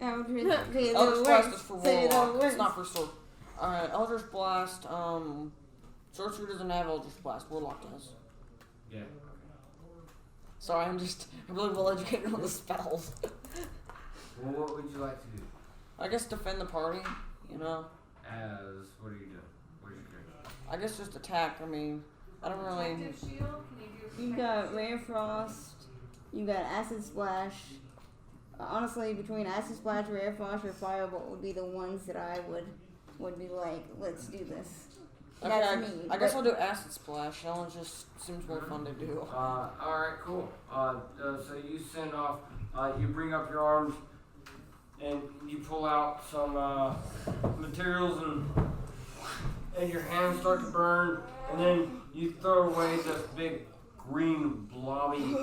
Eldritch Blast is for Say the Warlock. words. It's not for Sword. Alright, Eldritch Blast, Sorcerer doesn't have Eldritch Blast, Warlock does. Yeah. Sorry, I'm really well educated on the spells. Well, what would you like to do? I guess defend the party, you know. As what are you doing? What are you doing? I guess just attack. I mean, I don't really. Protective shield. Can you do You got Rare Frost. You got Acid Splash. Honestly, between Acid Splash, Rare Frost, or Firebolt would be the ones that I would be like, let's do this. Okay, That's me. I guess I'll do Acid Splash. That one just seems more fun to do. Alright, cool. So you send off, you bring up your arms, and you pull out some materials, and your hands start to burn, and then you throw away this big green blobby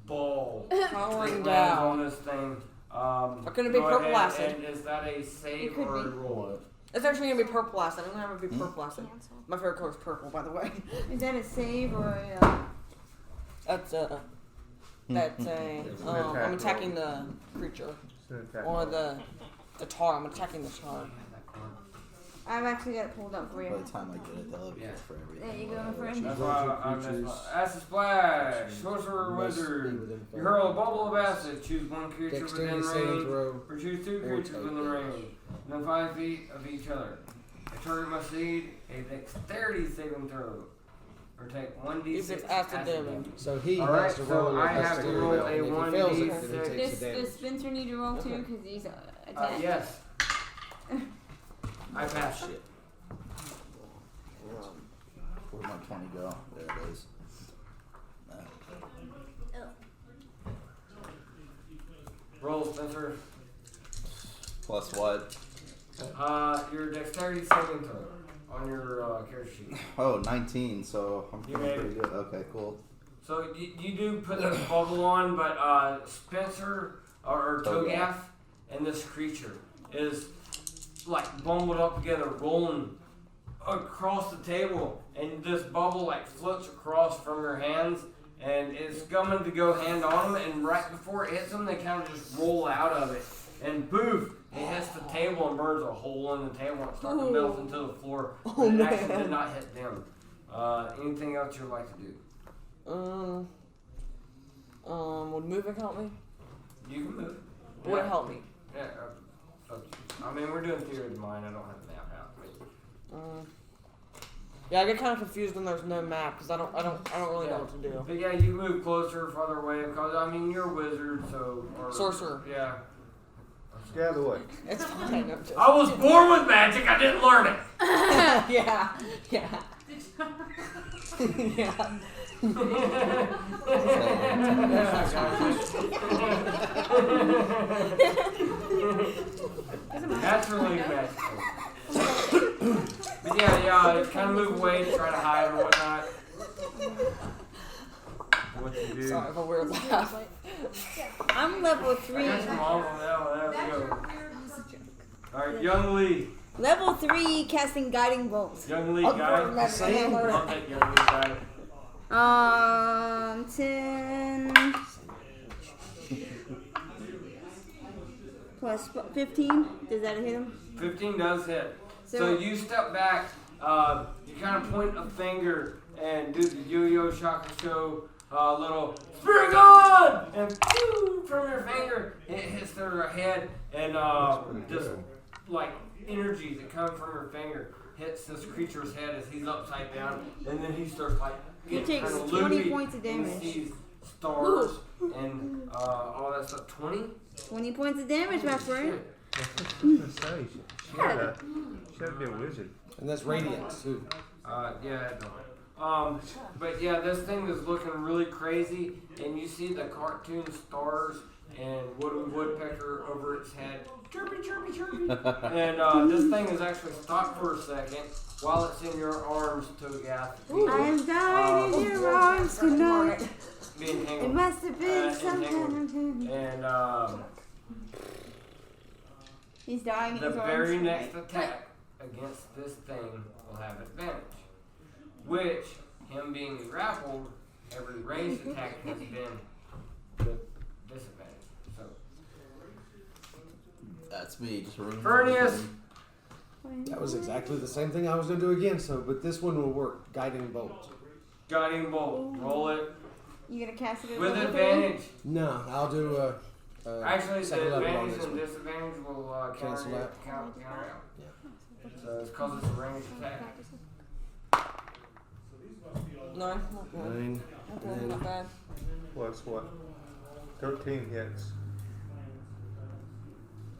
ball Powering that lands down. on this thing. Couldn't it be go purple ahead, acid? And is that a save It could or a be. roll? It's actually gonna be purple acid. I'm gonna have it be purple acid. My favorite color is purple, by the way. Is that a save or a? That's a. I'm attacking the creature It's an attack or roll. the tar. I'm attacking the tar. I've actually got it pulled up for By you. the time I get it, they'll have Yeah. it for everything. There you go, my friend. That's why I messed up. Acid Splash! Sorcerer Must be Wizard! within You 5. hurl a bubble of acid. Choose one creature Dexterity within saving range, throw. or choose two or creatures take within damage. range, within 5 feet of each other. A target must need a dexterity saving throw, or take 1d6 Use acid damage. So he Alright, has to so roll I a have to dexterity roll roll, a and if he fails it, 1d6. then he takes the Does damage. Spencer need to roll too because he's attacked? Yes. I passed it. Where'd my 20 go? There it is. Roll, Spencer. Plus what? Your dexterity saving throw on your character sheet. Oh, 19, so I'm You feeling made pretty good. Okay, cool. So you do put this bubble on, but Spencer or Togath and this creature is like bundled up together, rolling across the table, and this bubble like floats across from your hands, and it's coming to go hand on them, and right before it hits them, they kind of just roll out of it, and poof, it hits the table and burns a hole in the table, and it's starting to melt into the floor. But it actually did not hit them. Anything else you'd like to do? Would moving help me? You can move. Would it help me? Yeah, I mean, we're doing theory of mind. I don't have the map out. Yeah, I get kind of confused when there's no map because I don't really know what to do. But yeah, you can move closer, farther away. Because I mean, you're a wizard, so Sorcerer. Yeah. Get out of the way. It's fine. I'm just... I was born with magic. I didn't learn it. yeah. Yeah. Naturally magical. But yeah, you kind of move away to try to hide or whatnot. What you do? Sorry if a weird laugh. I'm level I 3. got your mom on that one. There we That's go. your weird. All right, Young Lee. Level 3 casting guiding bolts. Young Lee guy. I'll take Young Lee guy. 10 plus 15. Does that hit him? 15 does hit. So So- you step back, you kind of point a finger and do the yo-yo chakra show, little spirit gun, and pew, from your finger, it hits their head, and just like energy that comes from your finger hits this creature's head as he's upside down, and then he starts like He getting takes kind of 20 loopy, points of and damage. sees stars and all that stuff. 20? 20 points of damage, my friend. Should have been a wizard. And that's radiance too. Yeah, I don't. But yeah, this thing is looking really crazy, and you see the cartoon stars and wooden woodpecker over its head. Chirpy, chirpy, chirpy. And this thing is actually stopped for a second while it's in your arms, Togath. I'm dying in your arms tonight. Being It tangled. must have been some entangled. kind of... And He's dying in the his arms very tonight. next attack against this thing will have advantage. Which, him being grappled, every ranged attack has been with disadvantage. So, That's me, just ruining Furnius! everything. That was exactly the same thing I was going to do again. So, but this one will work. Guiding bolt. Guiding bolt. Roll it. You gonna cast it at With level advantage. No, I'll do Actually, second the level on advantage this and one. disadvantage will Cancel counter that. out. Yeah. So it's because it's a ranged attack. 9. Not bad. 9. Not bad. And Not bad. Plus what? 13 hits.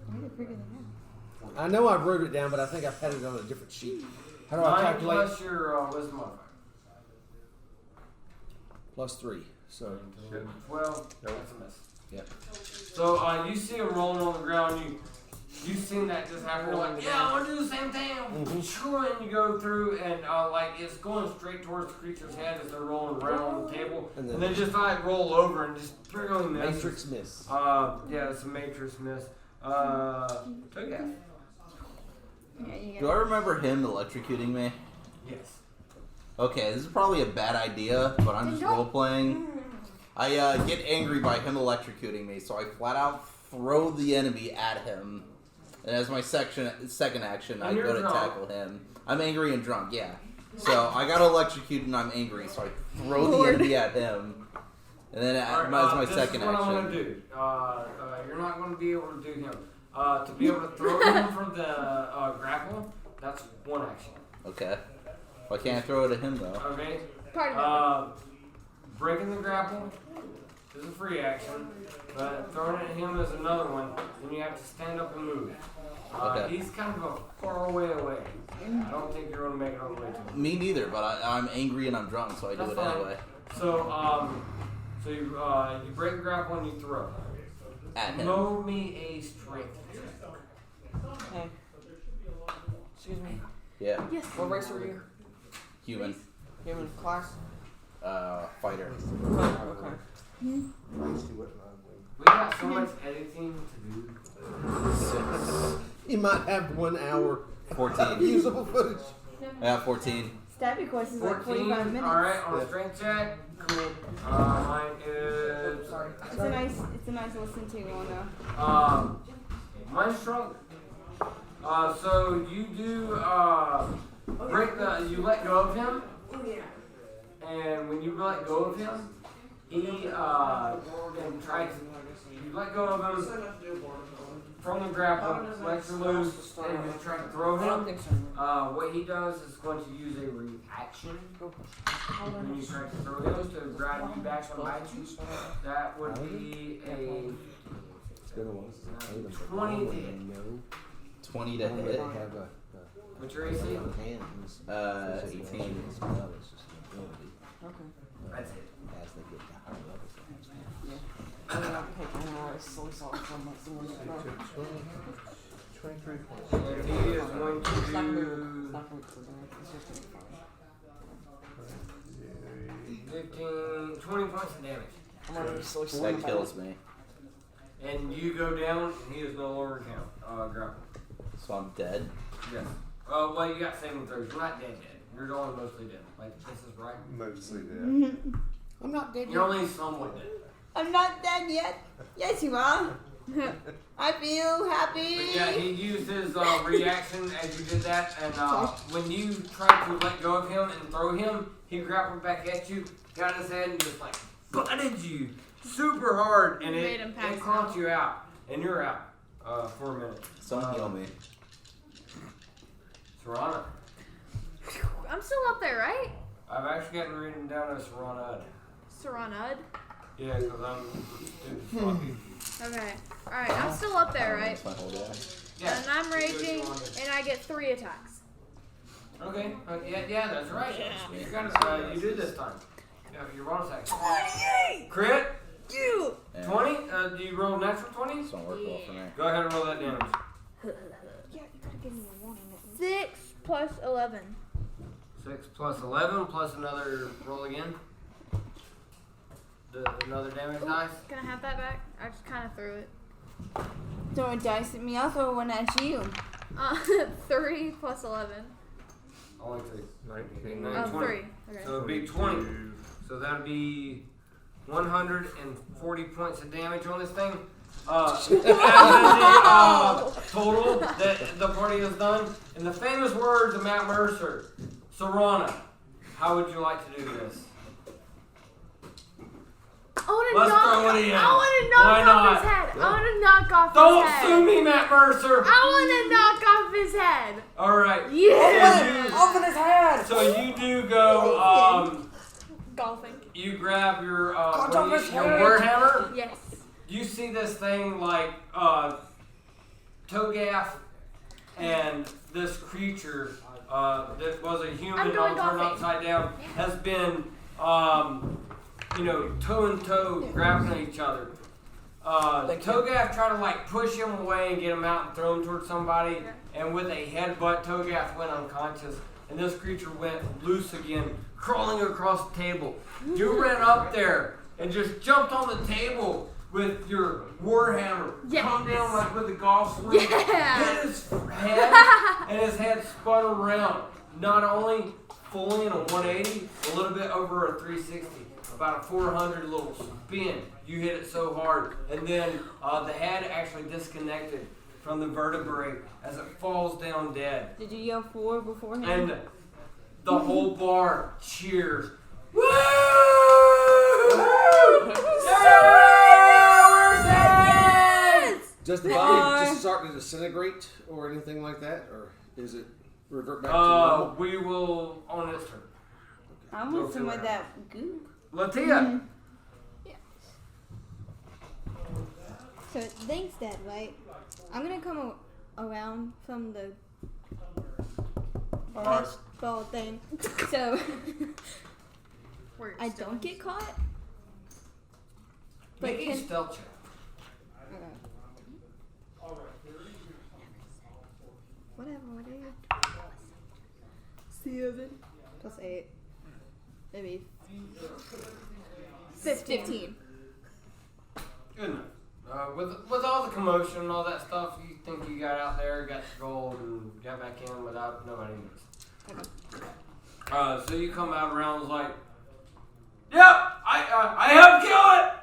I need to figure that out. I know I wrote it down, but I think I've had it on a different sheet. How do I 9 calculate? plus your wisdom modifier. Plus 3. So 12. Nope. That's a miss. Yep. So you see him rolling on the ground. You've seen that just happen. You're like, yeah, I want to do the same thing. And you go through, and like it's going straight towards the creature's head as they're rolling around on the table, and then just like roll over and just barely miss. Matrix miss. Yeah, it's a matrix miss. Togath. Yeah, Do I remember him electrocuting me? Yes. Okay, this is probably a bad idea, but I'm just role playing. I get angry by him electrocuting me, so I flat out throw the enemy at him. And as my second action, I go to tackle him. I'm angry and drunk, yeah. So I got electrocuted and I'm angry, so I throw the enemy at him. And then as my second this is what action. I'm going to do. You're not going to be able to do him. To be able to throw him from the grapple, that's one action. Okay. Why can't I throw it at him though? Okay. Part Breaking the grapple is a free action, but throwing it at him is another one. Then you have to stand up and move. Okay. He's kind of a far way away. I don't think you're going to make it all the way to him. Me neither, but I'm angry and I'm drunk, so I do it anyway. So, you break the grapple and you throw. At him. Roll me a strength check. Hey. Excuse me. Yeah. Yes. What race are you? Human. Human class? Fighter. Okay. We got so much editing to do. He might have 1 hour 14. usable footage. I got 14. Stabby quest is like 14. 45 minutes. Alright, on a strength check. Cool. Mine is. Sorry. It's a nice listen to one though. Mine's stronger. So you do you let go of him, and when you let go of him, he and tries to. You let go of him from the grapple, lets you loose, and you try to throw him. What he does is going to use a reaction when you try to throw him to grab you back and bite you. That would be a 20 to hit. 20 to hit. What's your AC? 18. Okay. That's it. I mean, I'll pick one hour. It's so sorry for my someone to know. 23 points. And he is going to It's not gonna be do it's not gonna be it's just gonna be fine. 20 points of damage. I'm gonna be so That kills me. And you go down, and he is no longer grappled. So I'm dead. Yes. Well, you got saving throws. You're not dead. You're only mostly dead. Like, this is right. Mostly dead. I'm not dead You're yet. only somewhat dead. I'm not dead yet. Yes, you are. I feel happy. But yeah, he used his reaction as you did that, and when you tried to let go of him and throw him, he grappled back at you, got his head, and just like butted you super hard, and Made him pass it caught you out, and you're out for a minute. Someone heal me. Serana. I'm still up there, right? I've actually gotten written down as Serana. Saranud. Yeah, because I'm stupid sloppy. Okay. Alright, I'm still up there, right? That's my whole day. Yeah. And I'm raging, and I get 3 attacks. Okay. Yeah, that's right. You got it. You did this time. Yeah, your bonus action. 28. Crit. You. 20. Do you roll natural 20? This won't work well for me. Go ahead and roll that damage. Yeah, you could have given me a warning. 6 plus 11. 6 plus 11 plus another roll again. Another damage dice. Can I have that back? I just kind of threw it. Throw a dice at me. I'll throw one at you. 3 plus 11. Only 3. 19. Oh, 3. Okay. So it'd be 20. So that'd be 140 points of damage on this thing. As is the total that the party has done. In the famous words of Matt Mercer, Serana, how would you like to do this? throw it in. I want to knock off his head. I want to knock off Don't his head. sue me, Matt Mercer. I want to knock off his head. All right. Yeah. Open his head. So you do go. Golfing. You grab your Cut off his your head. warhammer. Yes. You see this thing like Togath and this creature that was a human all turned upside down has been toe and toe grappling each other. Togath tried to like push him away and get him out and throw him towards somebody, and with a headbutt, Togath went unconscious, and this creature went loose again, crawling across the table. You ran up there and just jumped on the table with your warhammer, come down like with a golf swing, hit his head, and his head spun around. Not only fully in a 180, a little bit over a 360, about a 400 little spin. You hit it so hard, and then the head actually disconnected from the vertebrae as it falls down dead. Did you yell 4 beforehand? And the whole bar cheers. Woo! Does the body just start to disintegrate or anything like that, or is it revert back to normal? We will on its turn. I want some of that goop. Latia. Yeah. So thanks, Dad. Right? I'm gonna come around from the ball thing, so I don't get caught. But Make a stealth check. Whatever. 7 plus 8, maybe 15. Good enough. With all the commotion and all that stuff, you think you got out there, got your gold, and got back in without nobody noticing. Okay. So you come out around like, yep, I helped kill it.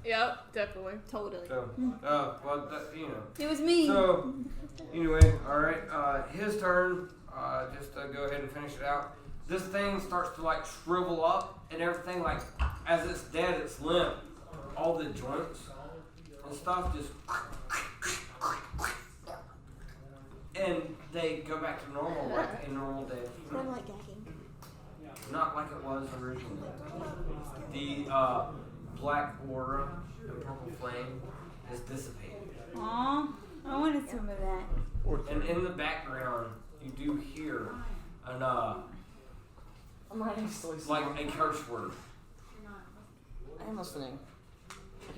Yep, definitely. Totally. So, It was me. So, anyway, all right. His turn. Just to go ahead and finish it out. This thing starts to like shrivel up and everything. Like as it's dead, it's limp. All the joints and stuff just, and they go back to normal, like a normal day. I'm like gagging. Not like it was originally. The black aura, the purple flame, has dissipated. Aw, I wanted some of that. And in the background, you do hear an like a curse word. I'm listening.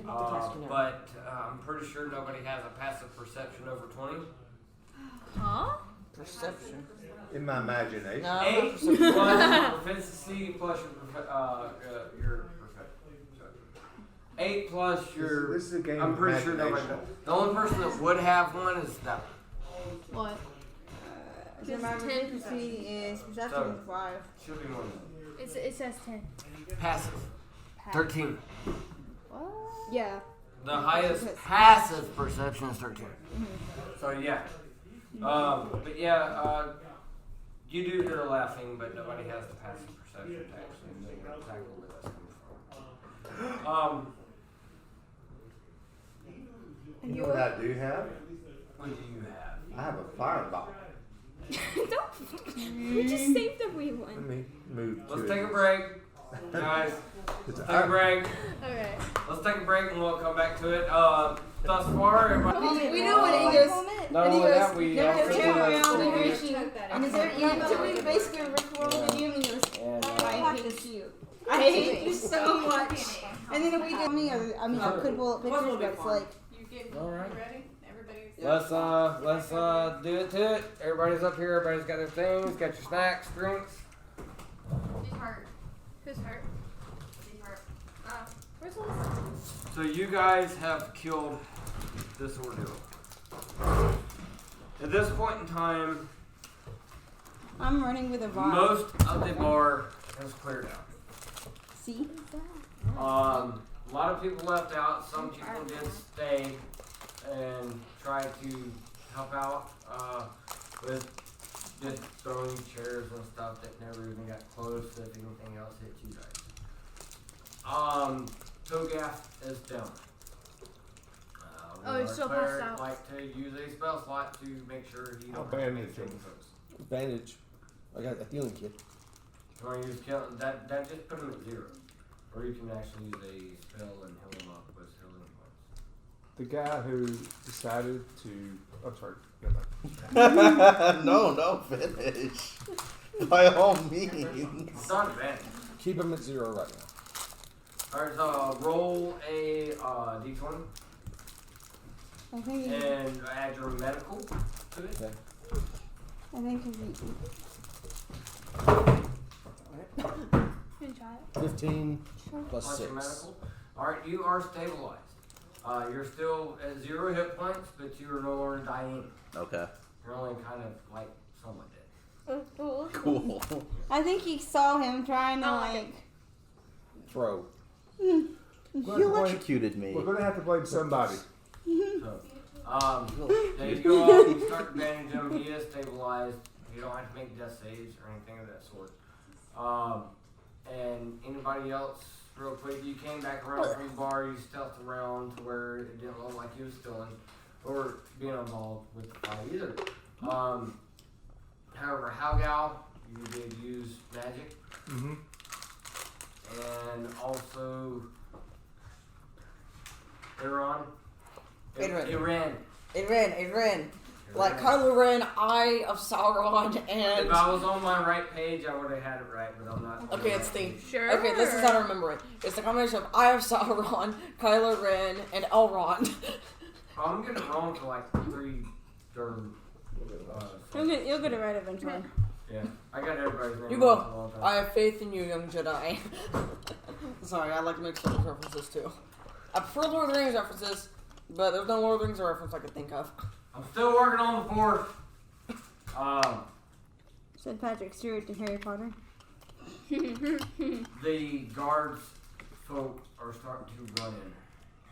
But I'm pretty sure nobody has a passive perception over 20. Huh? Perception. In my imagination. No. 8 plus your proficiency plus your 8 plus your. This is a game I'm of pretty sure nobody imagination. does. The only person that would have one is that. What? So my proficiency is perception is 5. Should be more than It says 10. that. Passive. 13. What? Yeah. The highest passive perception is 13. So yeah. But yeah, you do hear laughing, but nobody has the passive perception to actually know exactly where that's coming from. You know what I do have? What do you have? I have a fireball. We just saved everyone. Let me move to Let's it. take a break, guys. Let's take a break. Okay. Let's take a break and we'll come back to it. Thus far, everybody. We know what he goes. Not only that, we There also was do two like around three and minutes. and is there you basically recorded you and he goes, And, I hate you. I hate you so much. And then we did me, I could pull up pictures, but it's like, all right. Ready? Everybody's Let's do it to it. Everybody's up here. Everybody's got their things. Got your snacks, drinks. She's hurt. Who's hurt? She's hurt. Oh. Where's Melissa? So you guys have killed this ordeal. At this point in time, I'm running with a bomb. most of the bar has cleared out. see? A lot of people left out. Some people did stay and try to help out with just throwing chairs and stuff that never even got close if anything else hit you guys. Togath is down. Oh, he's still passed out. Like to use a spell slot to make sure he don't bandage him. Bandage. I got a healing kit. You want to use that just put him at 0. Or you can actually use a spell and heal him up with healing points. The guy who decided to... I'm sorry. Never mind. No, finish. By all means. It's not advantage. Keep him at 0 right now. Alright, so roll a d20 I think and add your medical to it. Okay. I think You can try it. 15 plus Plus 6. your medical. Alright, you are stabilized. You're still at 0 hit points, but you are no longer dying. Okay. You're only kind of like somewhat dead. Cool. I think he saw him trying to like. Throw. You Electrocuted me. We're going to have to blame somebody. So, there you go up, you start to bandage him, he is stabilized. You don't have to make death saves or anything of that sort. And anybody else, real quick, you came back around from the bar, you stealthed around to where it didn't look like you was stealing or being involved with the fight either. However, Halgal, you did use magic. Mm-hmm. And also Iran. Iran. Like Kylo Ren, Eye of Sauron, and... If I was on my right page, I would have had it right, but I'm not. Okay, it's the... Sure. Okay, this is how to remember it. It's the combination of Eye of Sauron, Kylo Ren, and Elrond. I'm getting it wrong for like 3 term. You'll get it right eventually. Yeah, I got everybody's name. You wrong go. for a long time. I have faith in you, young Jedi. Sorry, I like to make Star Wars references too. I prefer Lord of the Rings references, but there's no Lord of the Rings reference I could think of. I'm still working on the 4th. Said Patrick Stewart to Harry Potter. The guards folk are starting to run in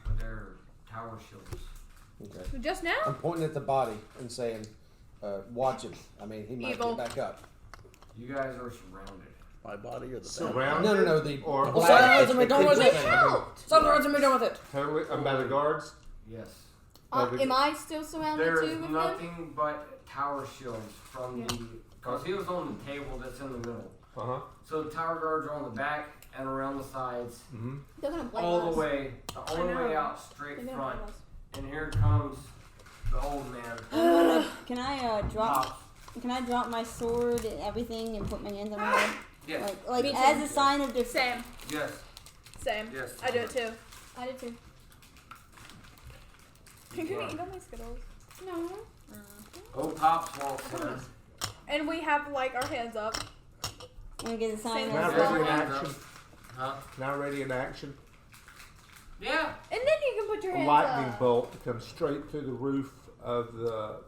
with their tower shields. Okay. Just now? I'm pointing at the body and saying, watch him. I mean, he might Evil. get back up. You guys are surrounded. My body or the Surrounded? No. The Or Well, Sun Roads and be done with We it. helped! Sun Roads and be done with it. totally by the guards? Yes. Am I still surrounded There too is with them? nothing but tower shields from the... Because he was on the table that's in the middle. Uh-huh. So the tower guards are on the back and around the sides. Mm-hmm. They're gonna blame All us. the way. The only way out straight They're gonna front. blame us. And here comes the old man. Can I drop? Can I drop my sword and everything and put my hands on my head? Yes. Like Me as too. a sign of defense. Same. Yes. Same. Yes. I do it too. I did too. Can you eat all my Skittles? No. Old Pops walks in. And we have like our hands up. I'm gonna get a sign Same of Now as ready in well. action. Huh? Now ready in action. Yeah. And then you can put your A hands lightning up. bolt to come straight through the roof of the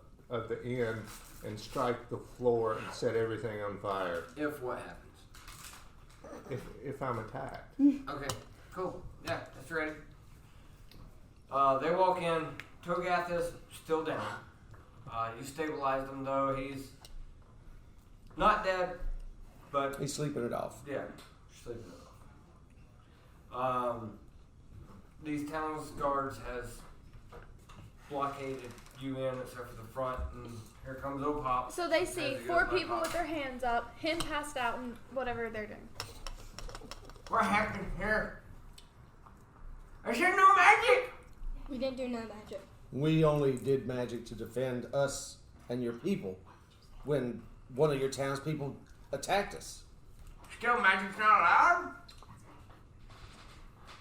inn and strike the floor and set everything on fire. If what happens. If I'm attacked. Okay. Cool. Yeah, that's ready. They walk in. Togath is still down. You stabilized him though. He's not dead, but He's sleeping it off. yeah, sleeping it off. These town's guards has blockaded you in except for the front, and here comes old Pop. So they see As he 4 goes by people Pop. with their hands up, him passed out, and whatever they're doing. What happened here? I said no magic. We didn't do no magic. We only did magic to defend us and your people when one of your townspeople attacked us. Still magic's not allowed.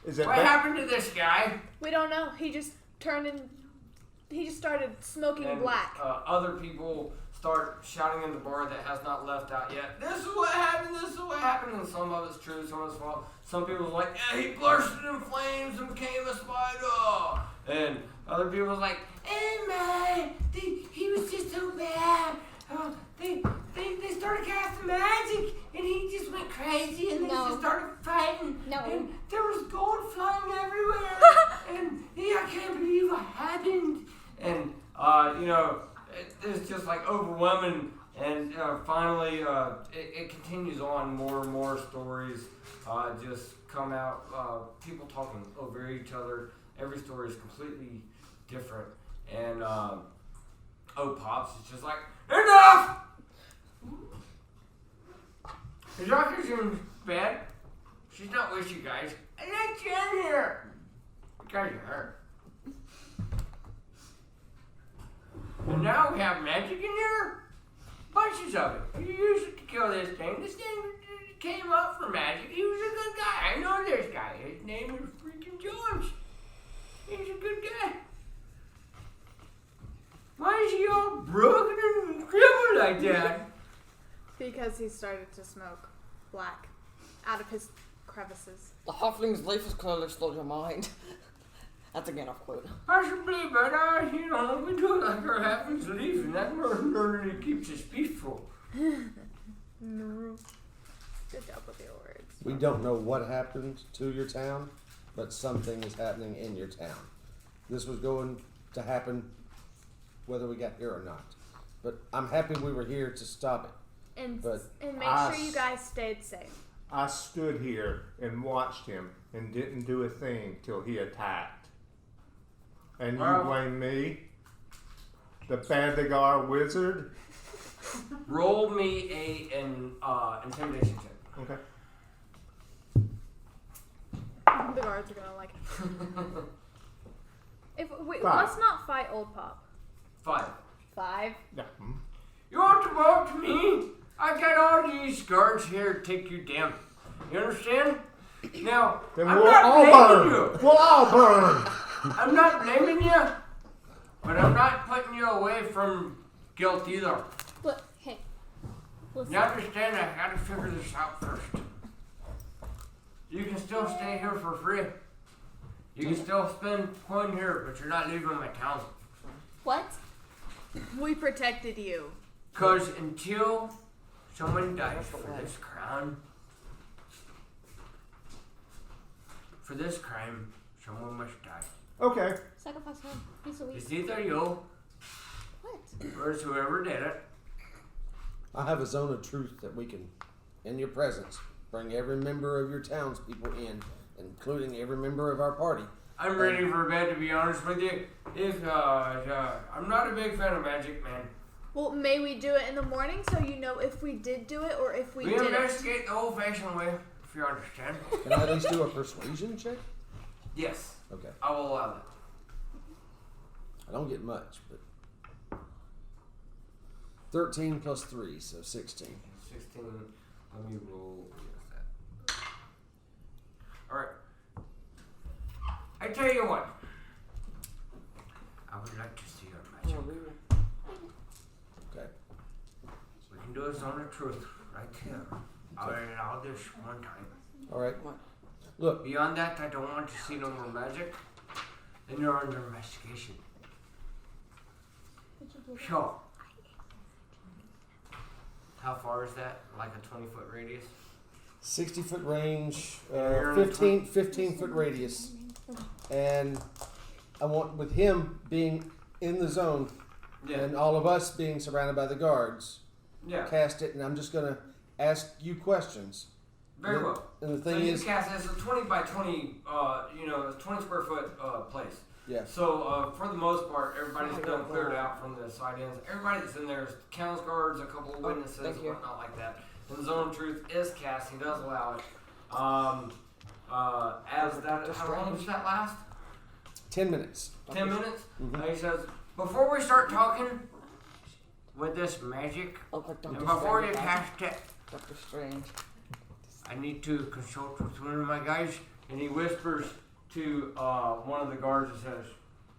Is it What happened to this guy? We don't know. He just turned in. He just started smoking And, black. Other people start shouting in the bar that has not left out yet. This is what happened. This is what happened. And some of it's true, some of it's false. Some people was like, yeah, he bursted in flames and became a spider. And other people was like, hey man, he was just so bad. They started casting magic and he just went crazy and they No. just started fighting. No. And there was gold flying everywhere. And I can't believe what happened. And it's just like overwhelming. And finally, it continues on. More and more stories just come out, people talking over each other. Every story is completely different. And Pops is just like, enough! The doctor's in bed. She's not with you guys. I let you in here. You guys are hurt. And now we have magic in here? Bunches of it. You used it to kill this thing. This thing came up for magic. He was a good guy. I know this guy. His name is freaking George. He's a good guy. Why is he all broken and crippled like that? Because he started to smoke black out of his crevices. The halfling's leaf has clearly slowed your mind. That's a Gandalf quote. Possibly, but we do it like our halfling's leaf, and that murder keeps us peaceful. No. Good job with your words. We don't know what happened to your town, but something is happening in your town. This was going to happen whether we got here or not. But I'm happy we were here to stop it. And But make sure you guys stayed safe. I stood here and watched him and didn't do a thing till he attacked. And you blame me? The Bandagar wizard? Roll me an intimidation check. Okay. The guards are gonna like it. Five. Let's not fight Old Pop. 5. 5. Yeah. You want to vote me? I got all these guards here to take you down. You understand? Now, Then I'm we'll not all blaming burn. you. We'll all burn. I'm not blaming you, but I'm not putting you away from guilt either. But hey, listen. You understand? I gotta figure this out first. You can still stay here for free. You can still spend coin here, but you're not leaving my town. What? We protected you. Cause until someone dies for this crime, for this crime, someone must die. Okay. Sacrifice him. He's so weak. It's either you What? or it's whoever did it. I have a zone of truth that we can, in your presence, bring every member of your townspeople in, including every member of our party. I'm ready for bed, to be honest with you. I'm not a big fan of magic, man. Well, may we do it in the morning so you know if we did do it or if we didn't? investigate the old-fashioned way, if you understand. Can I at least do a persuasion check? Yes, Okay. I will allow that. I don't get much, but 13 plus 3, so 16. 16. Let me roll against that. Alright. I tell you what. I would like to see your magic. Okay. We can do a zone of truth right here. I'll allow this one time. All right. Look. Beyond that, I don't want to see no more magic. Then you're under investigation. Sure. How far is that? Like a 20-foot radius? 60-foot range, 15-foot radius. And I want, with him being in the zone, and all of us being surrounded by the guards, cast it, and I'm just going to ask you questions. Very well. And the thing so is, you cast it's a 20 by 20, 20 square foot place. Yeah. So for the most part, everybody's done cleared out from the side ends. Everybody that's in there is Killz guards, a couple of witnesses, and whatnot like that. And the zone of truth is cast. He does allow it. As that, how long does that last? 10 minutes. 10 minutes. Mm-hmm. He says, before we start talking with this magic, and before you cast it, Dr. Strange, I need to consult with one of my guys. And he whispers to one of the guards and says,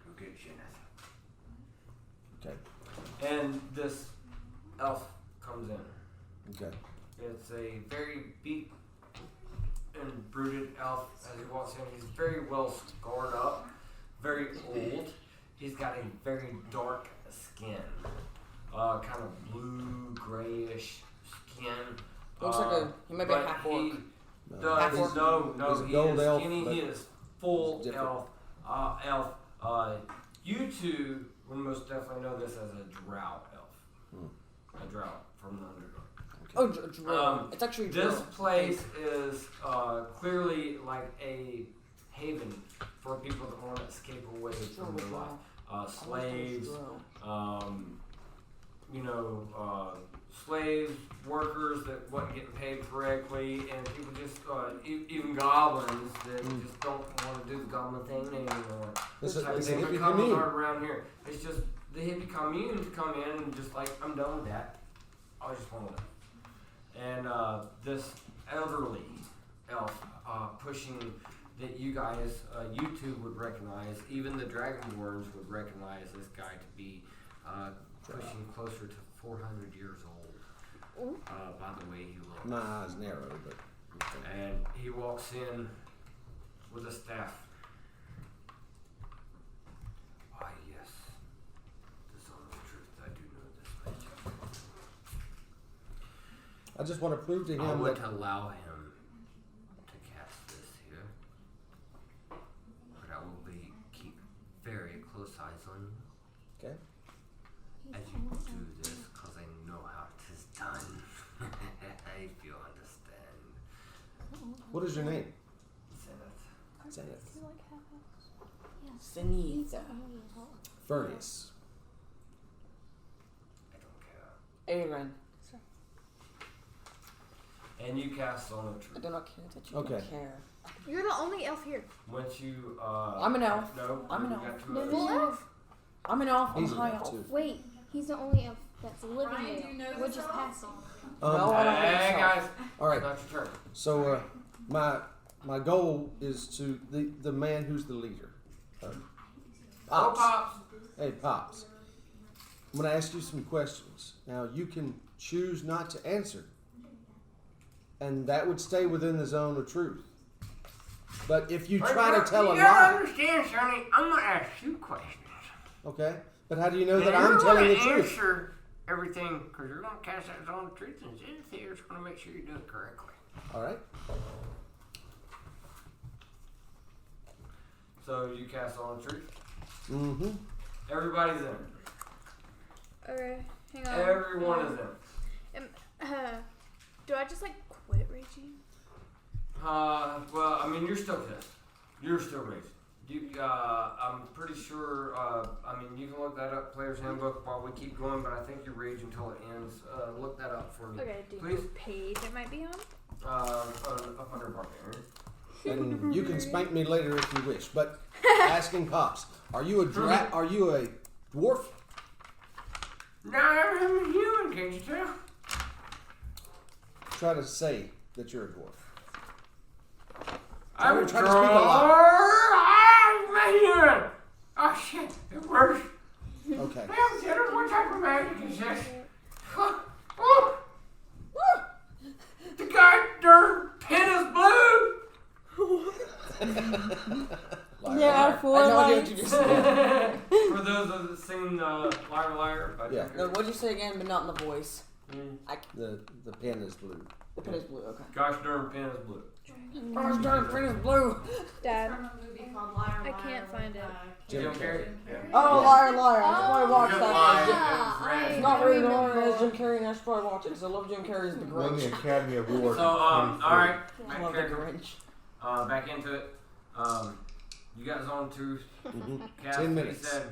"Go get Jeneth." Okay. And this elf comes in. Okay. It's a very beat and brooded elf as he walks in. He's very well scarred up, very old. He's got a very dark skin, kind of blue, grayish skin. Looks like he might be a half orc. No, he is skinny. He is full elf. You two would most definitely know this as a drow elf. A drow from the Underdark. Oh, drill. It's actually drill. This place is clearly like a haven for people that want to escape away from their life. Slaves, slaves, workers that wasn't getting paid correctly, and people just, even goblins that just don't want to do the goblin thing anymore. It's a hippie goblins aren't around here. It's just the hippie commune come in and just like, I'm done with that. I just want to. And this elderly elf pushing that you guys, you two would recognize, even the Dragonborns would recognize this guy to be pushing closer to 400 years old. By the way he looks. My eyes narrow, but. And he walks in with a staff. Why, yes. To tell the truth, I do know this magic. I just want to prove to him I would that. allow him to cast this here, but I will keep very close eyes on you. Okay. As you do this, because I know how it is done. If you understand. What is your name? Zenith. Zenith. Furnace. I don't care. Aaron. And you cast on a I tree. do not care that you Okay. don't care. You're the only elf here. Once you, I'm an elf. No, I'm an you elf. got two No, others. no, no. I'm an elf. I'm He's a an high elf, elf. too. Wait, he's the only elf that's living Ryan, do there. you know We're this just elf? passing. No, I don't think Hey so. guys, All right. it's not your turn. So my goal is to the man who's the leader. Pops. Pops. Hey Pops. I'm gonna ask you some questions. Now you can choose not to answer, and that would stay within the zone of truth. But if you try to tell a You gotta lie, understand, Sonny, I'm gonna ask you questions. okay? But how do you know that And I'm you're telling the gonna truth? answer everything, because you're gonna cast that zone of truth, and Zenith here is gonna make sure you do it correctly. All right. So you cast on the truth. Mm-hmm. Everybody's in. Okay, hang on. Everyone is in. Do I just like quit raging? Well, I mean, you're still pissed. You're still raging. I'm pretty sure. I mean, you can look that up, Player's Handbook, while we keep going. But I think you rage until it ends. Look that up for me, Okay, do you know please. what page it might be on? Up under Barbarian. And you can spank me later if you wish. But asking Pops, are you a dwarf? No, I'm a human. Can't you tell? Try to say that you're a dwarf. I'm a try to speak a lot. I'm a human. Oh shit! It works. Okay. Damn, Jenner, what type of magic is this? The goddamn pen is blue! Liar, Yeah, liar. for I have no idea like. what you just said. For those that have seen Liar Liar, by Yeah. No, what'd you say again, but not in the voice? The pen is blue. The pen is blue, okay. Gosh darn pen is blue. Gosh darn, pen is blue. Dad, From a movie called Liar I Liar can't with, find it. Jim Carrey. Yeah. Oh, Liar, Liar. I should probably watch Good that. lie. Yeah, It's I not really known remember. as Jim Carrey, and I should probably watch it because I love Jim Carrey as the Won the Grinch. Academy Award. So, alright. I love the Grinch. Back into it. You guys on to Cass. 10 He minutes. said,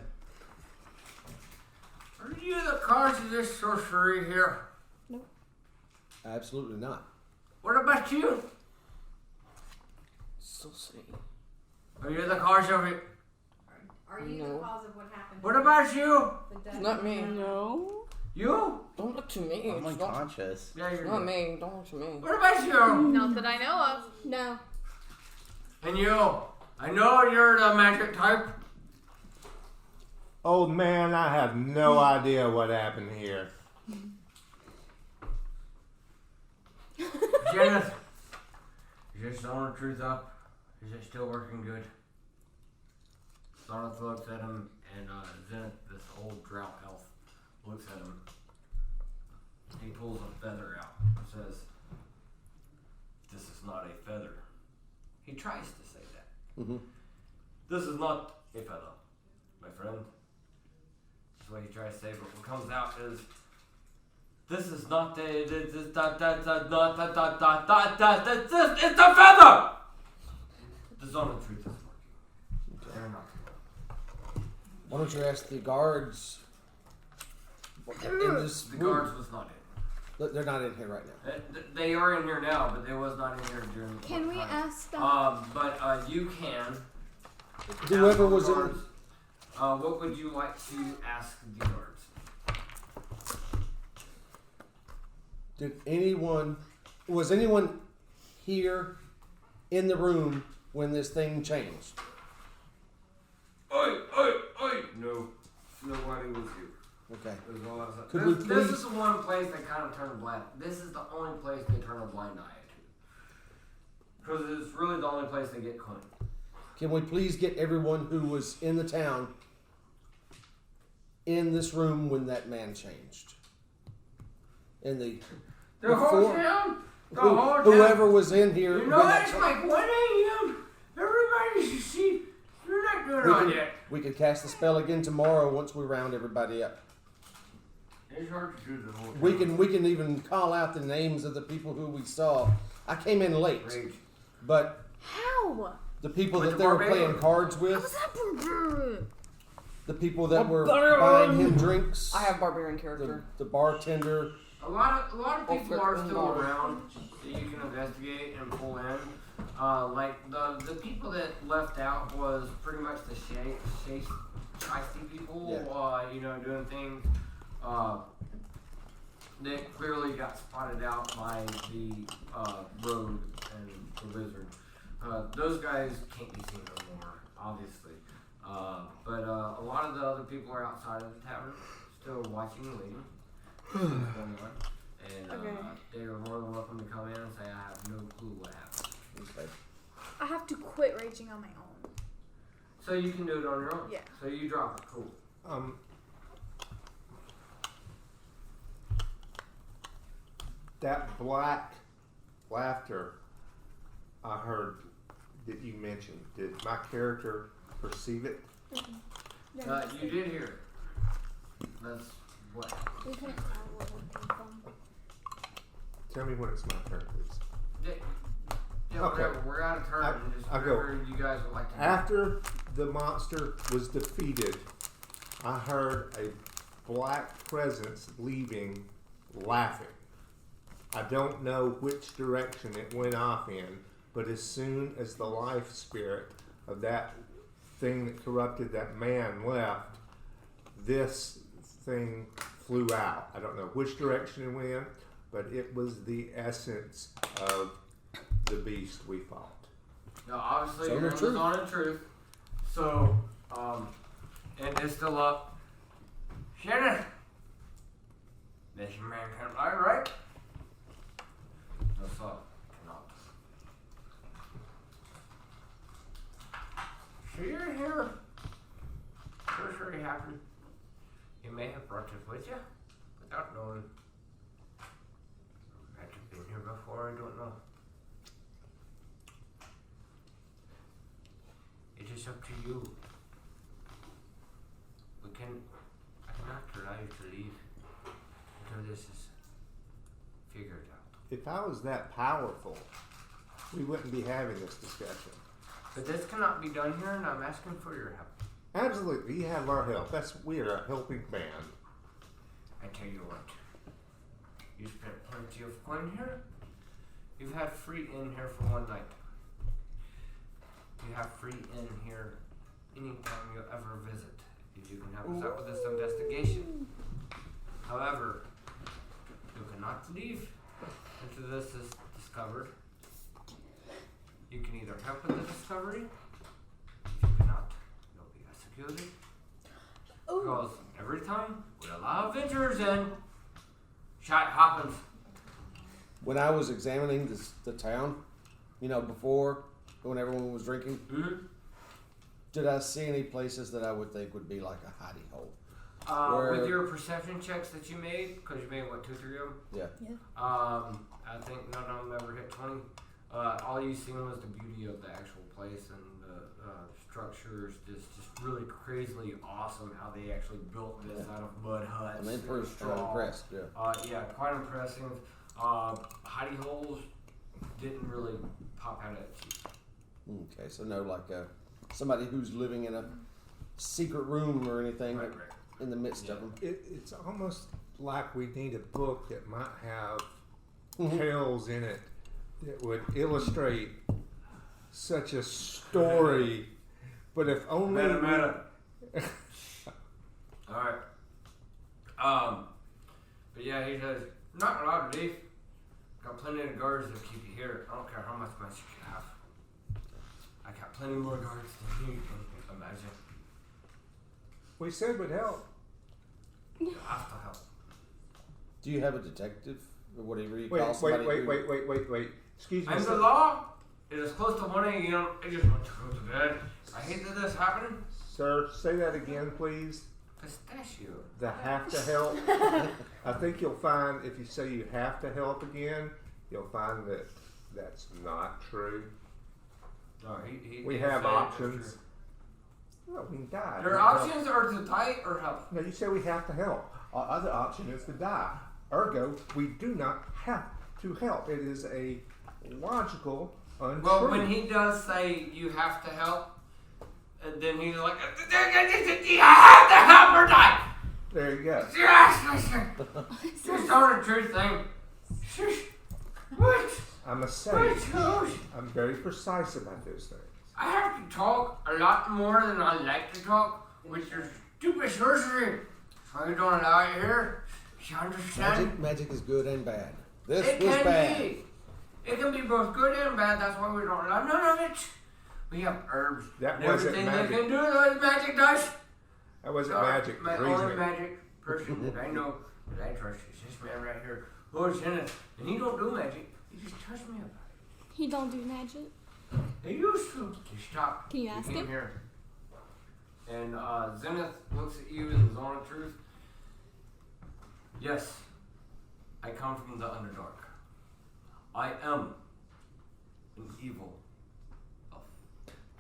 are you the cause of this sorcery here? Absolutely not. What about you? So sweet. Are you the cause of it? Are you No. the cause of what happened? What about you? It's not me. No. You? Don't look to me. I'm It's not, unconscious. Yeah, you're not me. Don't look to me. What about you? not that I know of. No. And you? I know you're the magic type. Old man, I have no idea what happened here. Janice, is this on the truth up? Is it still working good? Soneth looks at him, and Zenith, this old drought elf, looks at him. He pulls a feather out and says, this is not a feather. He tries to say that. Mm-hmm. This is not a feather, my friend. That's what he tries to say, but what comes out is, This is not the. It's the feather! The zone of truth is working. They're not. Why don't you ask the guards in this The room? guards was not in. They're not in here right now. They are in here now, but they was not in here during the Can we time. ask them? But you can. Whoever ask was the in. guards, what would you like to ask the guards? Was anyone here in the room when this thing changed? Oi! No. Nobody was here. Okay. This is the one place they kind of turn blind. This is the only place they turn a blind eye to. Because it's really the only place they get clean. Can we please get everyone who was in the town in this room when that man changed? In the whole town? The whole town? Whoever was in here. You know, it's like 1 a.m. Everybody should see. You're not doing on yet. We could cast the spell again tomorrow once we round everybody up. It's hard to do the whole We can even call out the names of the people who we saw. I came in late, Rage. but How? the people With that the they were barbarian? playing cards How was with, that barbarian? the people that were Barbarian! buying him drinks, I have barbarian character. the bartender. A lot of people are still Over. around that you can investigate and pull in. Like the people that left out was pretty much the shiesty people. Yeah. Doing things. That clearly got spotted out by the rogue and the wizard. Those guys can't be seen no more, obviously. But a lot of the other people are outside of the tavern, still watching and waiting. What's going on. And they are more than welcome to come in and say, I have no clue what happened. Okay. I have to quit raging on my own. So you can do it on your own? Yeah. So you drop it, cool. That black laughter I heard that you mentioned, did my character perceive it? You did hear it. That's what. We couldn't tell where it came from. Tell me when it's my turn, please. Yeah, Okay. whatever. We're out of turn. Just I'll go. whatever you guys would like to do. After the monster was defeated, I heard a black presence leaving, laughing. I don't know which direction it went off in, but as soon as the life spirit of that thing that corrupted that man left, this thing flew out. I don't know which direction it went, but it was the essence of the beast we fought. Now, obviously, Zone your of name is truth. on in truth. So, and it's still up. Shannon! This man can lie, right? No, sir. Cannot. So you're here. Sure, it happened. You may have brought it with you without knowing. Had you been here before? I don't know. It is up to you. I cannot allow you to leave until this is figured out. If I was that powerful, we wouldn't be having this discussion. But this cannot be done here, and I'm asking for your help. Absolutely, you have our help. We are a helping band. I tell you what. You spent plenty of coin here. You've had free in here for one night. You have free in here anytime you ever visit. If you can help us out with this investigation. However, you cannot leave until this is discovered. You can either help with the discovery. If you cannot, you'll be executed. Because every time we allow adventurers in, shit happens. When I was examining the town, before, when everyone was drinking, did I see any places that I would think would be like a hidey hole? With your perception checks that you made, because you made, 2, 3 of them? Yeah. I think none of them ever hit 20. All you seen was the beauty of the actual place and structures. Just really crazily awesome how they actually built this out of mud huts. I'm impressed. Yeah, quite impressive. Hidey holes didn't really pop out at you. Okay, so no, like somebody who's living in a secret room or anything in the midst of them. It's almost like we need a book that might have tales in it that would illustrate such a story. But if only... Meta. Alright. But yeah, he says, not allowed to leave. Got plenty of guards that keep you here. I don't care how much magic you have. I got plenty more guards than you can imagine. We said would help. You have to help. Do you have a detective or whatever you Wait, call somebody? wait. Excuse me. I'm the law. It is close to 1 a.m. I just want to go to bed. I hate that this happened. Sir, say that again, please. Pistachio. The have to help. I think you'll find if you say you have to help again, you'll find that that's not true. No, we have options. Well, we can die. Your options are to die or help. No, you say we have to help. Our other option is to die. Ergo, we do not have to help. It is a logical untruth. Well, when he does say you have to help, and then he's like, you have to help or die. There you go. Yes, just on a true thing. What? I must say, I'm very precise about those things. I have to talk a lot more than I like to talk with your stupid sorcery. So you don't allow it here. You understand? Magic is good and bad. This it was can bad. Be. It can be both good and bad. That's why we don't allow none of it. We have herbs. That wasn't everything magic. they can do that magic does. That wasn't magic. My Reasoning. only magic person that I know that I trust is this man right here, Lord Zenith. And he don't do magic. He just tells me about it. He don't do magic. He used to. He stopped. Can you ask He came him? here. And Zenith looks at you in the zone of truth. Yes, I come from the Underdark. I am an evil elf.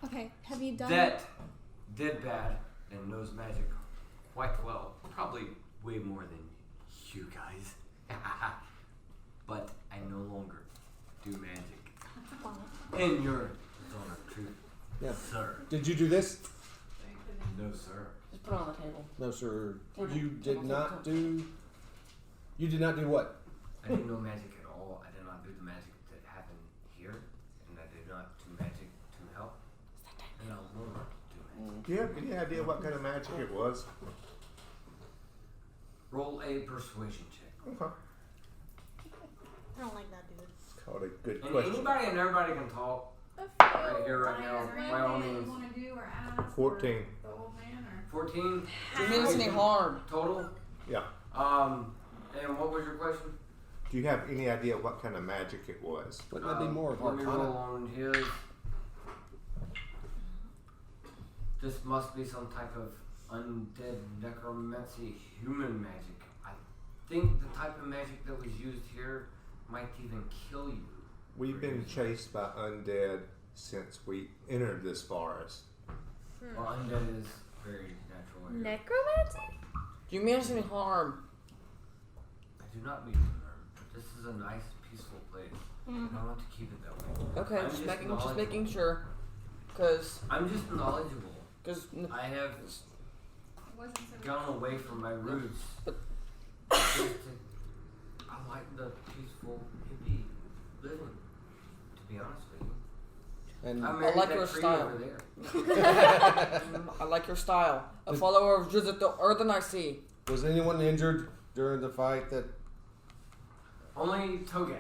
Okay, have you done That did bad and knows magic quite well. Probably way more than you guys. But I no longer do magic. In your zone of truth. Yeah. Sir. Did you do this? No, sir. Just put it on the table. No, sir. You did not do. You did not do what? I didn't know magic at all. I did not do the magic that happened here. And I did not do magic to help. And I won't do magic. Do you have any idea what kind of magic it was? Roll a persuasion check. Okay. I don't like that dude. It's called a good And question. anybody and everybody can talk right here, right now. By all means. 14. 14. Do you mean us any harm? Total? Yeah. And what was your question? Do you have any idea what kind of magic it was? Wouldn't that be more of Let me roll Arcana? on his. This must be some type of undead necromancy human magic. I think the type of magic that was used here might even kill you. We've been chased by undead since we entered this forest. Well, undead is very natural here. Necromancy? Do you mean us any harm? I do not mean to harm, but this is a nice, peaceful place. And I want to keep it that way. Okay, I'm just knowledgeable. making sure. Cause I'm just knowledgeable. I have gone away from my roots. I like the peaceful hippie living, to be honest with you. And I I like that your tree style. over there. I like your style. A follower of Drizzt the Earthen I see. was anyone injured during the fight? That Only Togath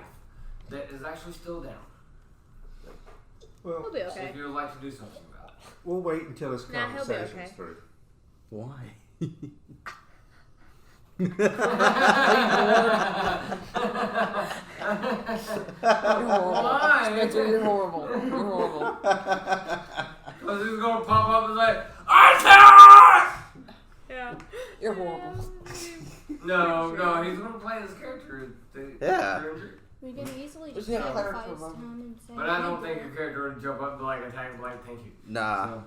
that is actually still down. Well, We'll be So okay. if you would like to do something about it. we'll wait until this Nah, he'll be conversation's okay. through. Why? Why? Spencer, you're horrible. You're horrible. Because he's going to pop up and say, I Yeah. You're horrible. No, he's going to play his character. Yeah. We can easily Just just have cleric sacrifice for a time and say. But I don't think your character would jump up and like attack like thank you. Nah. So,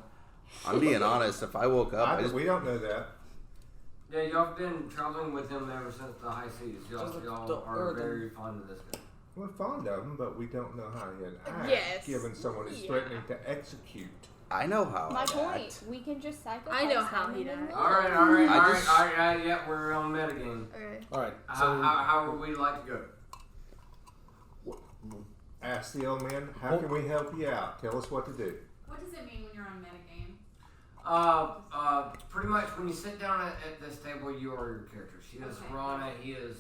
I'm being honest. If I woke up, We don't know that. yeah, y'all have been traveling with him ever since the high seas. Y'all are very fond of this guy. We're fond of him, but we don't know how he'd act Yes. given someone is threatening to execute. I know how. My I'd point. act. We can just sacrifice. I know how time he'd and act. then Alright, yeah, we're on metagame. Okay. All right. How would we like to go? Ask the old man, how can we help you out? Tell us what to do. What does it mean when you're on metagame? Pretty much when you sit down at this table, you are your character. She is Rana, he is,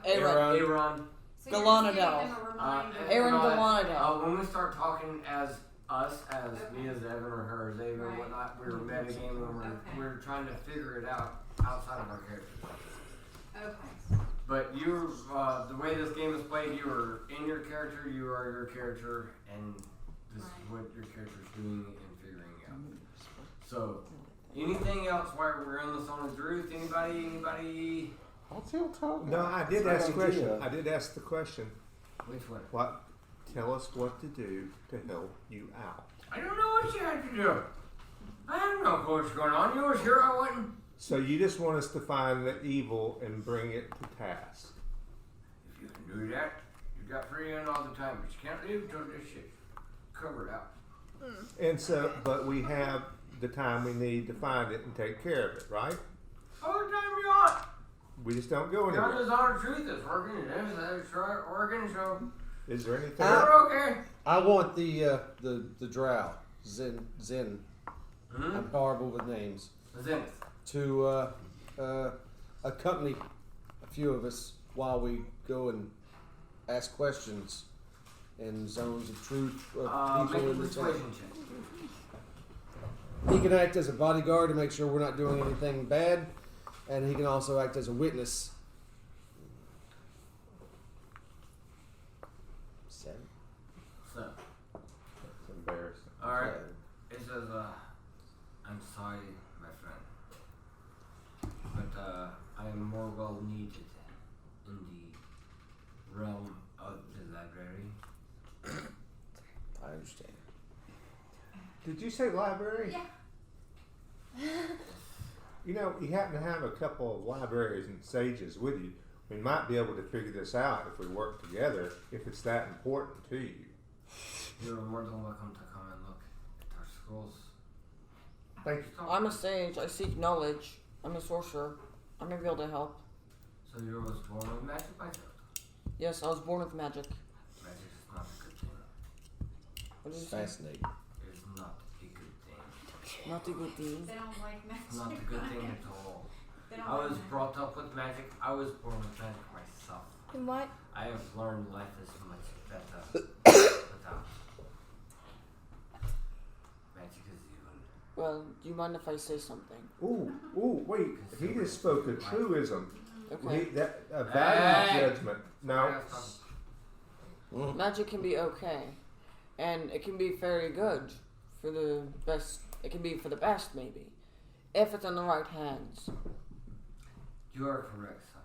Aaron. So you're just giving Galanadel. them a reminder. Aaron Galanadel. When we start talking as us, as me as Evan or her as Ava or Right. whatnot, we're metagaming and we're trying to figure it out outside of our characters. Okay. But you, the way this game is played, you are in your character, you are your character, and this is what your character's doing and figuring out. So, anything else while we're in the Song of Truth? Anybody? No, I did ask the question. I did ask the question. Which one? What? Tell us what to do to help you out. I don't know what you had to do. I don't know what's going on. You was here, I wasn't. So you just want us to find the evil and bring it to task. If you can do that, you got free in all the time, but you can't leave until this shit's covered out. And so, but we have the time we need to find it and take care of it, right? All the time you want. We just don't go Now anywhere. this honor truth is working, and it's working, so Is there anything? we're okay. I want the drow Zen. I'm horrible with names. Zenith. To accompany a few of us while we go and ask questions in zones of truth of Make people a in the town. persuasion check. He can act as a bodyguard to make sure we're not doing anything bad, and he can also act as a witness. 7. So, It's embarrassing. alright. It says, I'm sorry, my friend. But, I am more well needed in the realm of the library. I understand. Did you say library? Yeah. You know, you happen to have a couple of libraries and sages with you. We might be able to figure this out if we work together, if it's that important to you. You're more than welcome to come and look at our scrolls. Thank you. I'm a sage. I seek knowledge. I'm a sorcerer. I may be able to help. So you was born with magic by birth? Yes, I was born with magic. Magic is not a good thing. What did you say? Fascinating. It is not a good thing. Not a good thing. They don't like magic. It's not a good thing at all. They don't I like was magic. brought up with magic. I was born with magic myself. And what? I have learned life is much better without. Magic is evil. Well, do you mind if I say something? Ooh, wait. He just spoke a truism. Okay. A value Hey! judgment. No. Magic can be okay, and it can be very good for the best. It can be for the best, maybe, if it's in the right hands. You are correct, son.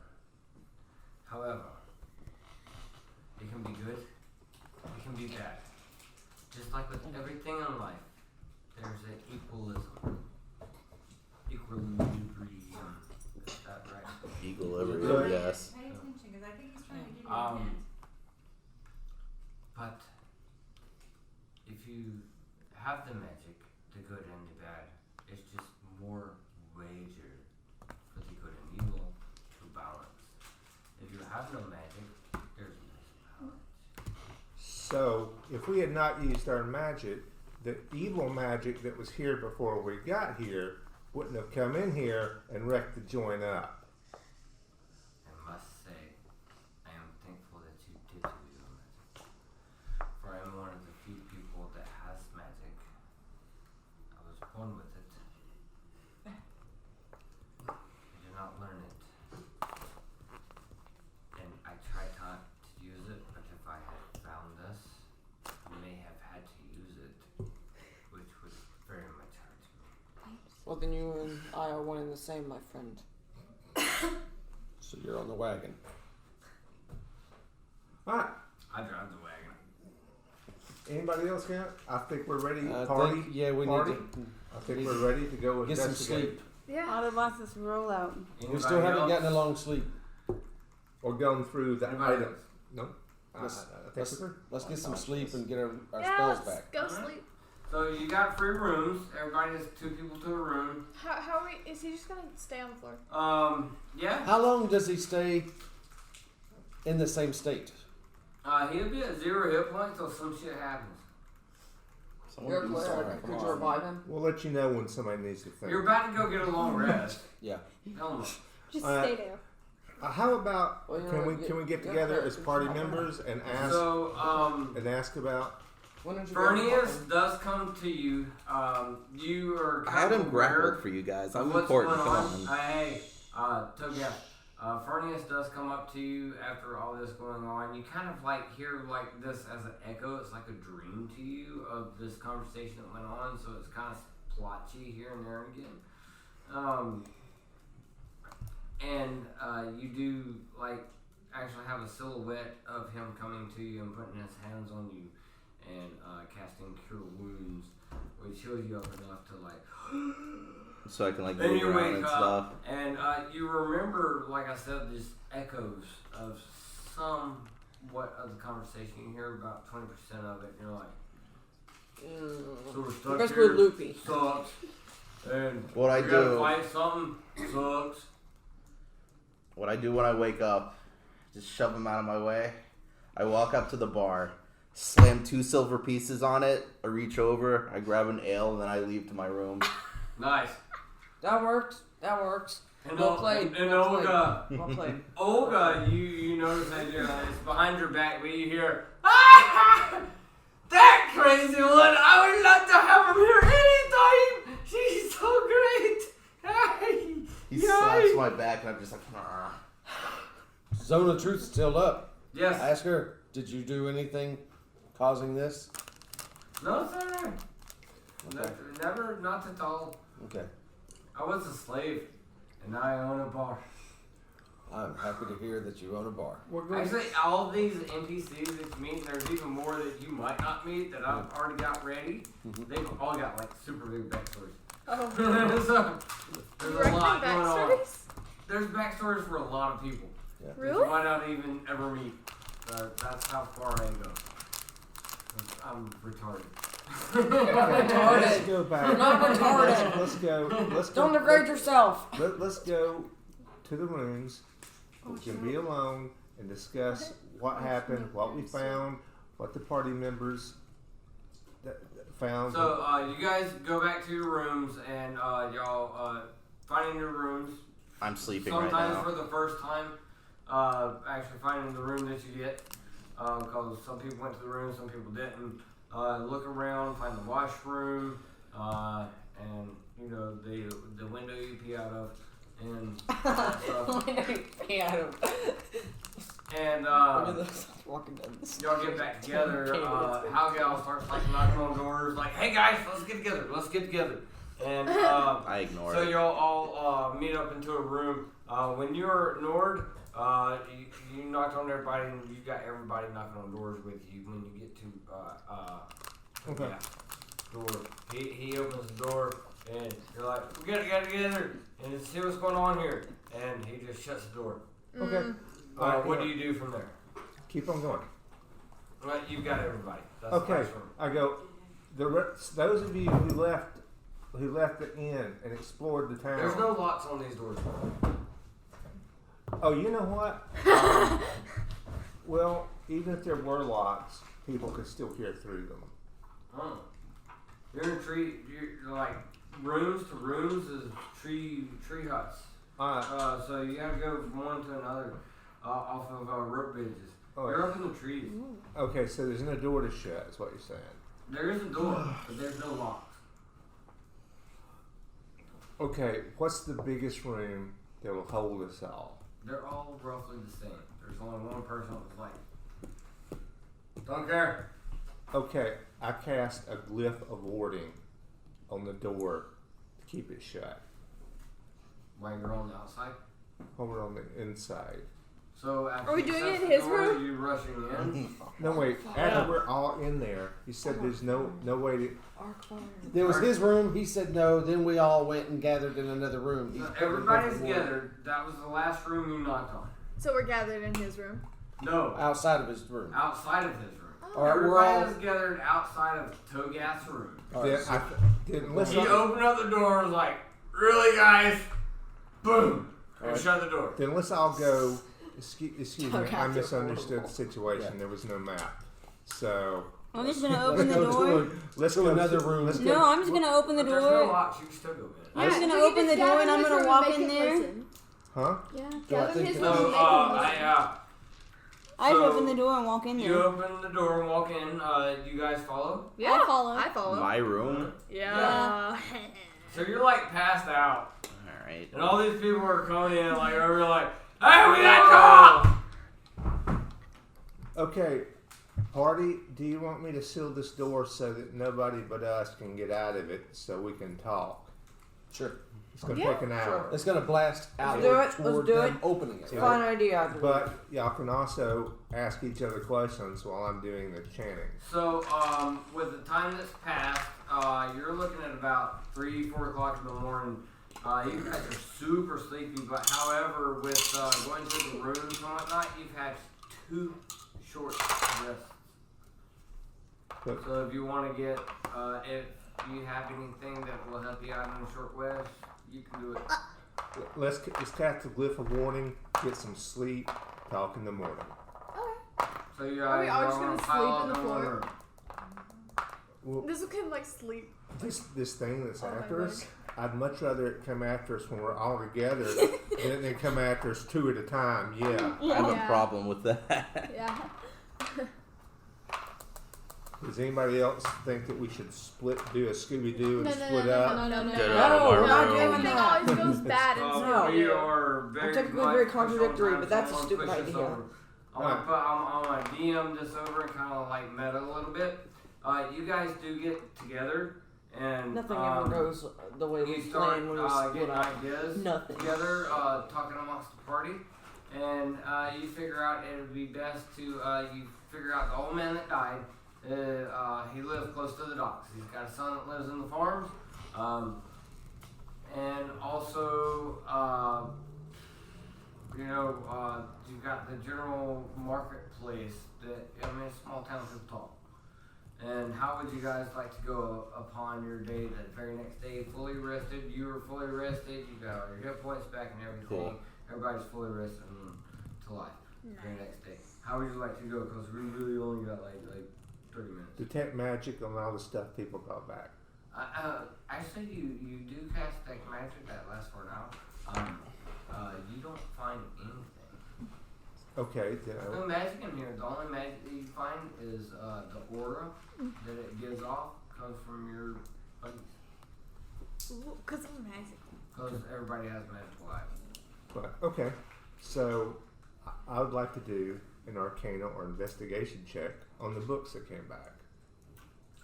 However, it can be good, it can be bad. Just like with everything in life, there's an equalism. Equilibrium. Is that right? Equilibrium, yes. Pay attention, because I think he's trying to give you a hint. But if you have the magic, the good and the bad, it's just more wager for the good and evil to balance. If you have no magic, there's no balance. So, if we had not used our magic, the evil magic that was here before we got here wouldn't have come in here and wrecked the joint up. I must say, I am thankful that you did do your magic. For I am one of the few people that has magic. I was born with it. I did not learn it. And I tried not to use it, but if I had found this, I may have had to use it, which was very much hard to me. Well, then you and I are one and the same, my friend. So you're on the wagon. All right. I drive the wagon. Anybody else got? I think we're ready. We need Party. to I think we're ready to go get some investigate. sleep. Yeah. Autobots roll out. We still haven't gotten a long sleep. Or going through the Anybody items. No. Let's get some sleep and get our Yeah, spells let's back. go sleep. So you got 3 rooms. Everybody has 2 people to a room. How are we? Is he just gonna stay on the floor? Yeah. How long does he stay in the same state? He'll be at 0 hit points till some shit happens. You're a player. Could you revive him? We'll let you know when somebody needs to think. You're about to go get a long rest. Yeah. Tell him. Just stay there. How about Well, can we get together as party members and ask about? Fernius does come to you. You are I kind had of him aware grappled for you guys. I'm of what's important. going Come on. Hey, Togev. Fernius does come up to you after all this going on. You kind of like hear like this as an echo. It's like a dream to you of this conversation that went on. So it's kind of splotchy here and there again. And you do like actually have a silhouette of him coming to you and putting his hands on you and casting Cure Wounds, which heals you up enough to like. So I can like Then move you around wake and up, stuff. and you remember, like I said, these echoes of somewhat of the conversation. You hear about 20% of it, and you're like, so we're stuck That's here, loopy. sucks, and What I we gotta do- fight something, sucks. What I do when I wake up, just shove them out of my way. I walk up to the bar, slam 2 silver pieces on it. I reach over, I grab an ale, and then I leave to my room. Nice. That works. And Well played. And Well played. Olga, Well played. Olga, you notice that it's behind your back, but you hear, ah, that crazy one. I would love to have him here anytime. She's so great. He slaps my back, and I'm just like, "Arr." Zone of Truth still up. Yes. Ask her, did you do anything causing this? No, sir. Never, not at all. Okay. I was a slave, and now I own a bar. I'm happy to hear that you own a bar. Actually, all these NPCs that you meet, and there's even more that you might not meet that I've already got ready. They've all got like super big backstories. Oh. So, there's a lot going on. backstories? There's backstories for a lot of people. Yeah. That Really? you might not even ever meet. That's how far I go. I'm retarded. Let's go back. You're not retarded. Let's go. Don't degrade yourself. Let's go to the rooms. We can be alone and discuss what happened, what we found, what the party members found. So you guys go back to your rooms and y'all finding your rooms. I'm sleeping right Sometimes now. for the first time, actually finding the room that you get, because some people went to the room, some people didn't. Look around, find the washroom, and you know the window you pee out of, and stuff. And y'all get back together. Halgal starts like knocking on doors, like, "Hey guys, let's get together." And I ignore so it. y'all all meet up into a room. When you're Nord, you knocked on everybody, and you got everybody knocking on doors with you. When you get to door, he opens the door, and you're like, "We gotta get together and see what's going on here." And he just shuts the door. Okay. What do you do from there? Keep on going. Well, you've got everybody. That's Okay. the first room. I go. Those of you who left the inn and explored the town. There's no locks on these doors. Oh, you know what? Well, even if there were locks, people could still hear through them. Oh. You're in you're like rooms to rooms is tree huts. So you gotta go from one to another off of rope bridges. Oh, You're up in the trees. Okay, so there's no door to shut, is what you're saying. There is a door, but there's no locks. Okay, what's the biggest room that will hold us all? They're all roughly the same. There's only one person that's like, don't care. Okay, I cast a glyph of warding on the door to keep it shut. While you're on the outside. While we're on the inside. So after Are we you doing shut it in the his door, room? you rushing in? No, wait. After we're all in there, he said there's no way to. There was his room. He said no. Then we all went and gathered in another room. So everybody's gathered. That was the last room you knocked on. So we're gathered in his room. No, outside of his room. outside of his room. All right, Everybody is gathered outside of Togath's room. Unless He opened up the door and was like, "Really, guys?" Boom, and shut the door. Then let's all go. Excuse me, Okay. I misunderstood the situation. There was no map, so I'm just gonna open the door. let's to go another room. Let's No, go. I'm just gonna open the But there's no door. locks. You can still go in. I'm just gonna we can open the just door gather and I'm in his gonna room walk and in make him there. listen. Huh? Yeah, I gather in think his so? room So, and make him listen. I just So, open the door and walk in You there. open the door and walk in. You guys follow? Yeah, I follow. I follow. My room. Yeah. So you're like passed out, All right. and all these people are coming in like over like, "Hey, we got trouble!" Okay, party. Do you want me to seal this door so that nobody but us can get out of it, so we can talk? Sure. It's gonna take an hour. It's gonna blast out do it. Let's toward do them it. opening it. Fine idea. But y'all can also ask each other questions while I'm doing the chanting. So, with the time that's passed, you're looking at about 3, 4 o'clock in the morning. You guys are super sleepy, but however, with going to the rooms and whatnot, you've had 2 short rests. But So if you want to get, if you have anything that will help you out in a short rest, you can do it. let's cast the glyph of warning, get some sleep, talk in the morning. So you Are we guys all just are gonna gonna pile sleep in up the in one floor? room. Well, This will kind of like sleep. this thing that's Oh my after God. us, I'd much rather it come after us when we're all together than it come after us 2 at a time. Yeah. I have Yeah. a problem with that. Yeah. Does anybody else think that we should do a Scooby Doo and split no, up? no, no, no, Get no. out of my we're not room. doing Everything that. always goes bad in No. We Scooby-Doo. are very technically much very push contradictory, on but that's a time, stupid someone push idea. us over. I'm gonna DM this over and kind of like meta a little bit. You guys do get together and Nothing ever goes the way we you start plan when we split getting up. ideas Nothing. together, talking amongst the party, and you figure out it would be best to you figure out the old man that died. He lived close to the docks. He's got a son that lives in the farms, and also you've got the general marketplace. It's small town people talk. And how would you guys like to go upon your day, that very next day, fully rested? You were fully rested. You got all your hit points back and everything. Cool. Everybody's fully rested to life. Very next day. How would you like to go? Because we really only got like 30 minutes. Detect magic on all the stuff people got back. Actually, you do cast detect magic that lasts for an hour. You don't find anything. Okay, then There's no magic in here. The only magic that you find is the aura that it gives off comes from your buddies. Because I'm magic. Because everybody has magical items. but okay. So I would like to do an Arcana or investigation check on the books that came back.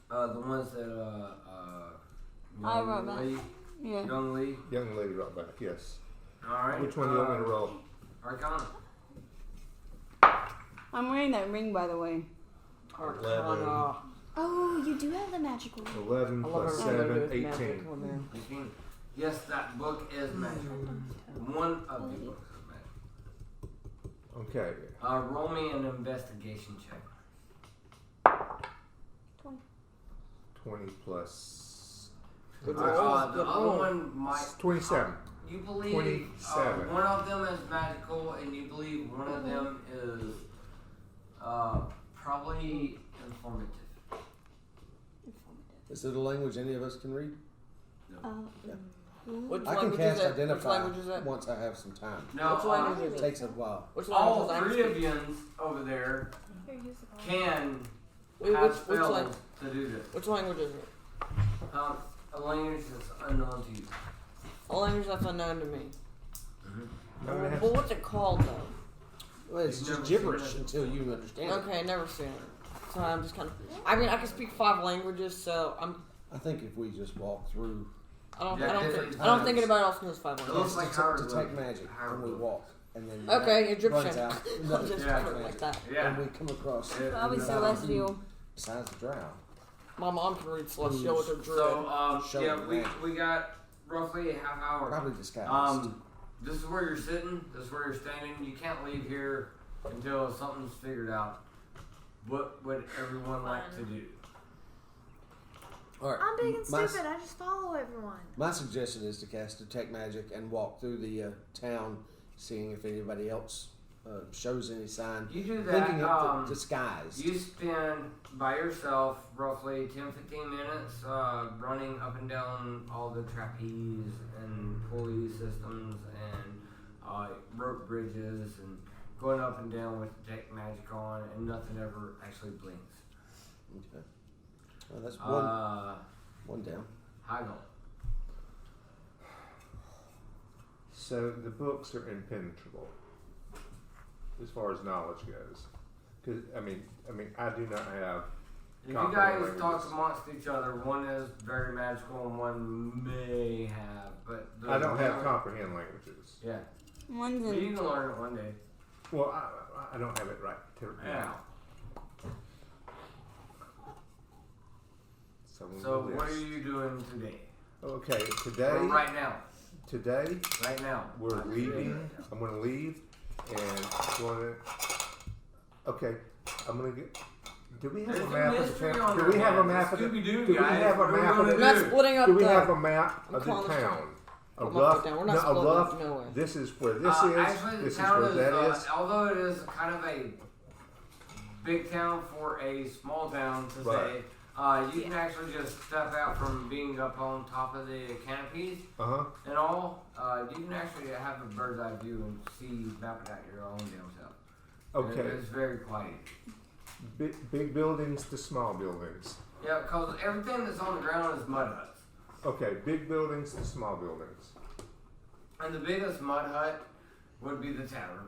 The ones that I wrote back. Lee, Yeah. Young Lee. Young lady brought back, yes. All right. Which one do you want me to roll? Arcana. I'm wearing that ring, by the way. Arcana. Oh, you do have the magical. 11 I love plus everything to do 7, with 18. magic on there. 18. Yes, that book is magical. One of the books is magical. Okay. Roll me an investigation check. 20 plus Good The roll. other Good roll. one might. 27. You believe 27. one of them is magical, and you believe one of them is probably informative. Is it a language any of us can read? Which I can language cast is it? Which identify language is it? once I have some time. Now, Which language It is it? takes a while. Which all language is 3 it? of yous over there Here, use the ball. can Wait, have which spells language? to do this. Which language is it? A language that's unknown to you. A language that's unknown to me. I'm gonna have But what's it called though? Well, it's You've just never seen gibberish it. until you understand it. Okay, never seen it. So I'm just kind of. I mean, I can speak 5 languages, so I'm. I think if we just walk through Yeah, different I don't think times. anybody else knows 5 It languages. looks like Howard detect magic Howard and we would. walk and then Okay, that runs Egyptian. out. Another Just Yeah. magic. like that. Yeah. And we come across Probably another celestial. besides the drow. My mom can read celestial with her druid. So, Show yeah, them we, that. we got roughly a half hour. Probably disguised. This is where you're sitting. This is where you're standing. You can't leave here until something's figured out. What would everyone like to do? All right. I'm big and my, stupid. I just follow everyone. My suggestion is to cast Detect Magic and walk through the town, seeing if anybody else shows any sign. You do Thinking that. of disguise. You spend by yourself roughly 10-15 minutes running up and down all the trapeze and pulley systems and rope bridges and going up and down with Detect Magic on, and nothing ever actually blinks. Okay. Well, that's one down. High goal. So the books are impenetrable as far as knowledge goes. Because I mean, I do not have. If you guys talk amongst each other, one is very magical and one may have, but I don't have comprehend languages. Yeah. One's But you in. can learn it one day. Well, I don't have it right now. So what are you doing today? Okay, today. Or right now. Today. Right now. We're leaving. I'm going to leave, and going to. Okay, I'm going to get. Do we have a map of the town? Do we have a map of the? Do we have a map of the? We're not splitting up. Do we have a map of the calling town? A I'm rough. down. We're not No, a splitting rough. up nowhere. This is where this is. Actually, the This is town where that is. although it is kind of a big town for a small town to Right. say, you can actually just step out from being up on top of the canopies and all. You can actually have a bird's eye view and see map it out your own damn self. Okay. And it's very quiet. Big buildings to small buildings. Yeah, because everything that's on the ground is mud huts. Okay, big buildings to small buildings. And the biggest mud hut would be the tavern.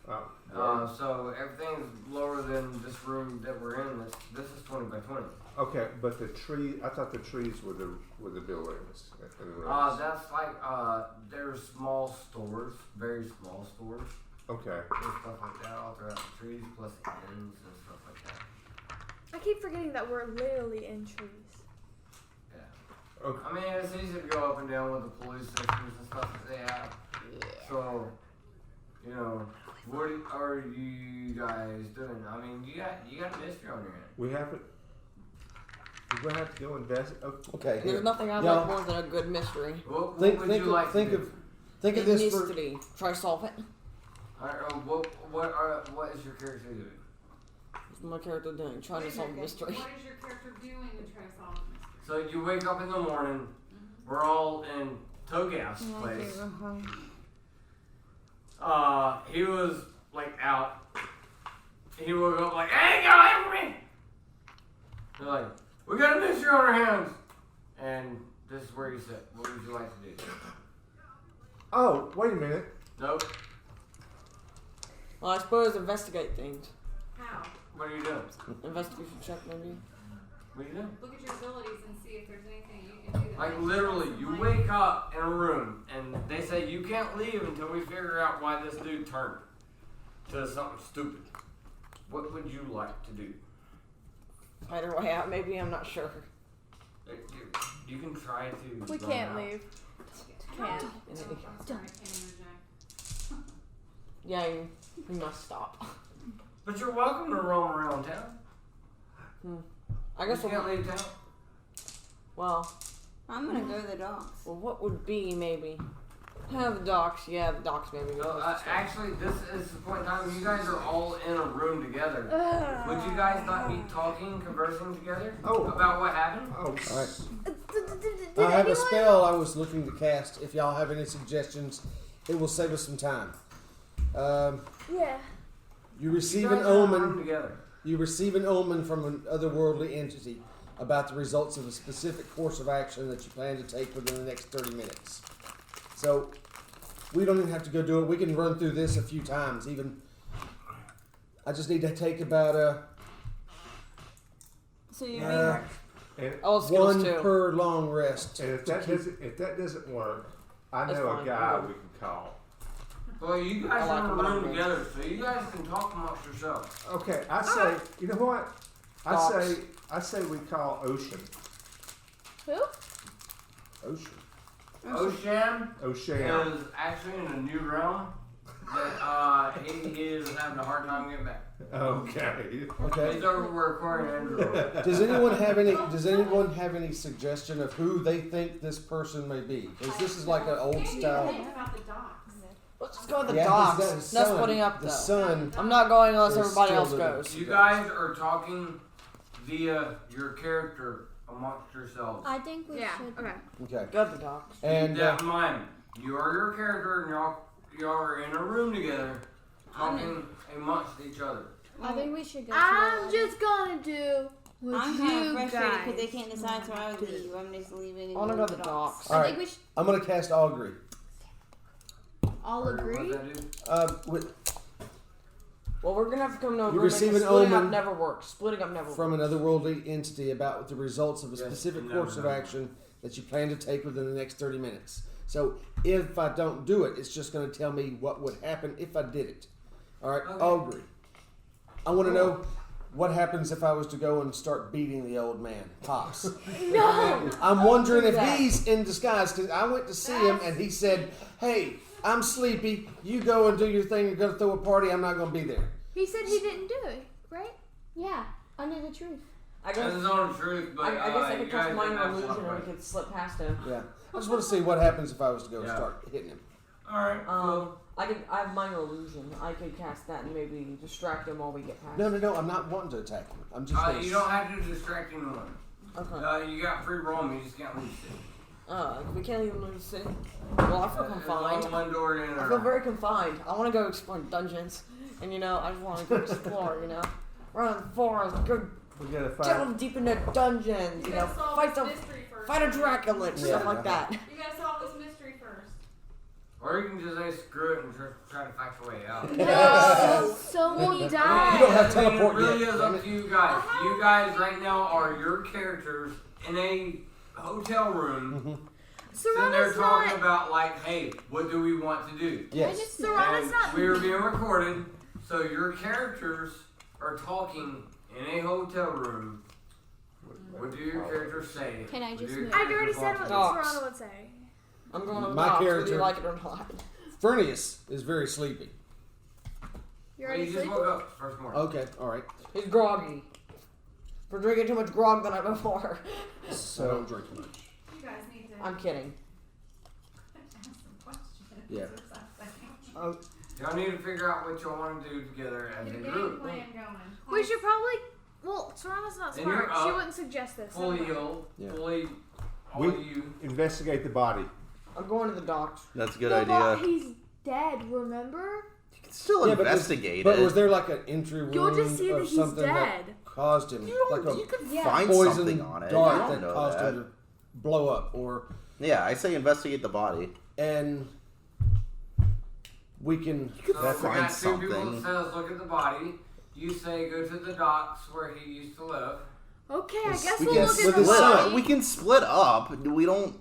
Oh. So everything's lower than this room that we're in. This is 20 by 20. Okay, but the tree. I thought the trees were the buildings. And the rooms. That's like there's small stores, very small stores. Okay. There's stuff like that all throughout the trees, plus inns and stuff like that. I keep forgetting that we're literally in trees. Yeah. Okay. I mean, it's easy to go up and down with the police systems and stuff that they have. Yeah. So, you know, what are you guys doing? I mean, you got a mystery on your hand. We have it. We're gonna have to go invest. Okay. There's Here. nothing I like more than a good mystery. What Think would you like to do? Think of this for. Mystery. Try to solve it. What is your character doing? What's my character doing? Trying to solve a mystery. What is your character doing to try to solve a mystery? So you wake up in the morning. We're all in Togas's place. He was like out. He woke up like, "Hey, get away from me!" They're like, "We got a mystery on our hands," and this is where you sit. What would you like to do? Oh, wait a minute. Nope. Well, I suppose investigate things. How? What are you doing? Investigation check, maybe. What are you doing? Look at your abilities and see if there's anything you can do. That Like makes literally, sense. you Like, wake up in a room and they say you can't leave until we figure out why this dude turned to something stupid. What would you like to do? Find our way out, maybe. I'm not sure. You can try to. We run can't out. leave. No. Can't. I'm sorry, I can't interject. Yeah, we must stop. But you're welcome to roam around town. I guess you we'll can't leave town. Well, I'm gonna go to the docks. well, what would be maybe? The docks. Yeah, the docks maybe. So, actually, this is the point in time. You guys are all in a room together. Would you guys not be talking, conversing together about what happened? Oh, All right. Did I have a anyone- spell I was looking to cast. If y'all have any suggestions, it will save us some time. Yeah. You receive You an guys are in a room omen. together. You receive an omen from an otherworldly entity about the results of a specific course of action that you plan to take within the next 30 minutes. So, we don't even have to go do it. We can run through this a few times. Even, I just need to take about So you mean and skills one too. per long rest. if that doesn't work, I That's know fine. a guy we can call. Well, you guys I like are in a them room both. together, so you guys can talk amongst yourselves. Okay, I say, you know what? I say we call Ocean. Who? Ocean. Ocean. is actually in a new realm that he is having a hard time getting back. Okay. Okay. He's over where Corey and Andrew are. Does anyone have any suggestion of who they think this person may be? Because this is like an old style. About the docks. Let's just go with the Yeah, docks. his No son- splitting up The though. son. I'm not going unless is everybody still else living. goes. You guys are talking via your character amongst yourselves. I think we Yeah. should. Okay. Okay. Go to the docks. And Keep in mind, you are your character, and y'all are in a room together, talking amongst each other. I think we should go. I'm to the just gonna do what I'm you kind of frustrated guys. because they can't decide, so I would leave. I'm just leaving. And I want to going go to the docks. docks. I All think right. we should. I'm gonna cast Augury. All agree? What that do? With Well, we're gonna have to come to You agreement. receive Because an splitting up omen never works. Splitting up never from works. an otherworldly entity about the results of a Yes, specific no, course of no. action that you plan to take within the next 30 minutes. So if I don't do it, it's just going to tell me what would happen if I did it. All right, Okay. Augury. I want to know what happens if I was to go and start beating the old man, Pops. No! I'm wondering if That. he's in disguise because I went to see him and he said, "Hey, I'm sleepy. You go and do your thing. You're going to throw a party. I'm not going to be there." He said he didn't do it, right? Yeah, under the truth. I That's guess. his own truth, but I guess I you could guys cast minor didn't have illusion fun and with we it. could slip past him. Yeah. I just want to see what happens if I was to go Yeah. start hitting him. Alright, cool. I have minor illusion. I could cast that and maybe distract him while we get past. No. I'm not wanting to attack him. I'm just. Gonna You don't have to distract anyone. Okay. You got free roam, you just can't leave it. We can't even leave the city. Well, I feel confined. One door in I feel very confined. I want to go explore dungeons, and I just want to go explore. Run in the forest, go We gotta find. delve deep into dungeons. You gotta solve fight this the mystery first. fight a Dracula and stuff like that. You gotta solve this mystery first. Or you can just say screw it and try to fight your way out. No! So we'll die. You don't have teleport It really yet. is damn up it. to you guys. You guys right now are your characters in a hotel room. Sitting there Serana's talking not. about like, hey, what do we want to do? Yes. Serana's And not. we are being recorded, so your characters are talking in a hotel room. What do your characters say? Can I What do just your move? I already said what Dogs. Serana would say. I'm going to the My docks, whether character- you like it or not. Furnius is very sleepy. You're Well, already you just sleeping? woke up first morning. Okay, all right. He's groggy. For drinking too much grog the night before. So don't drink much. You guys need to I'm kidding. ask some questions. Yeah. or something. Y'all need to figure out what y'all want to do together as Get a a game group. plan going. We should probably. Well, Serana's not And smart. you're She up. wouldn't suggest this. Fully anyway. healed, Yeah. fully all We- of you. Investigate the body. I'm going to the docks. That's a good No, but idea. he's dead, remember? You can still Yeah, but was- investigate But it. was there like an entry wound You'll just see or that he's something dead. that caused him, you, like don't, a you could Yeah. find poison something on it. dart I don't that know caused that. him to blow up, or Yeah, I say investigate the body. and we can. So That's we got find two people something. that says look at the body. You say go to the docks where he used to live. Okay, I Yes, guess we we'll can look split at the this Split up. body. We can split up. We don't.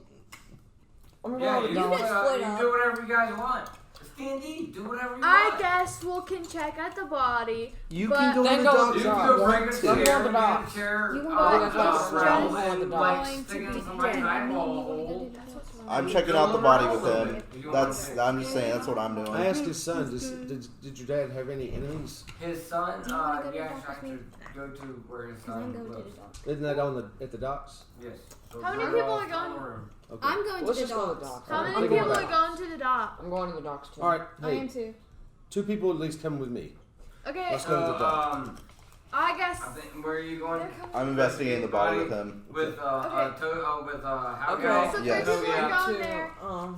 I'm going Yeah, to you, the do, docks. split you up. do whatever you guys want. It's D&D. Do whatever you I want. guess we can check at the body. You But- can go Then to the go docks to if You the you can docks. go break a want chair, to. Go to the get docks. a chair, You can go go to to the docks. around Go to the and docks. like Going stick to in be somebody's dead. eyeball. I'm You checking go out the body with around him. it. You That's. want to- I'm just saying. That's what I'm I doing. asked his son, did your dad have any enemies? His son, Do you wanna go to yeah, the I docks have with to me? go to where his Because I'm son going to the lives. docks. Isn't that at the docks? Yes. So How many right people off are the going? room. Okay. I'm going Let's to the just go to the docks. docks. How Alright, many think people about are it. going to the dock? I'm going to the docks too. All right. I am Hey, too. 2 people at least come with me. Okay, Let's go to the docks. I guess. I think where are you going? they're coming. I'm investigating the body with him. With how Okay. y'all- So 3 Yes. people Yeah. are going To, there.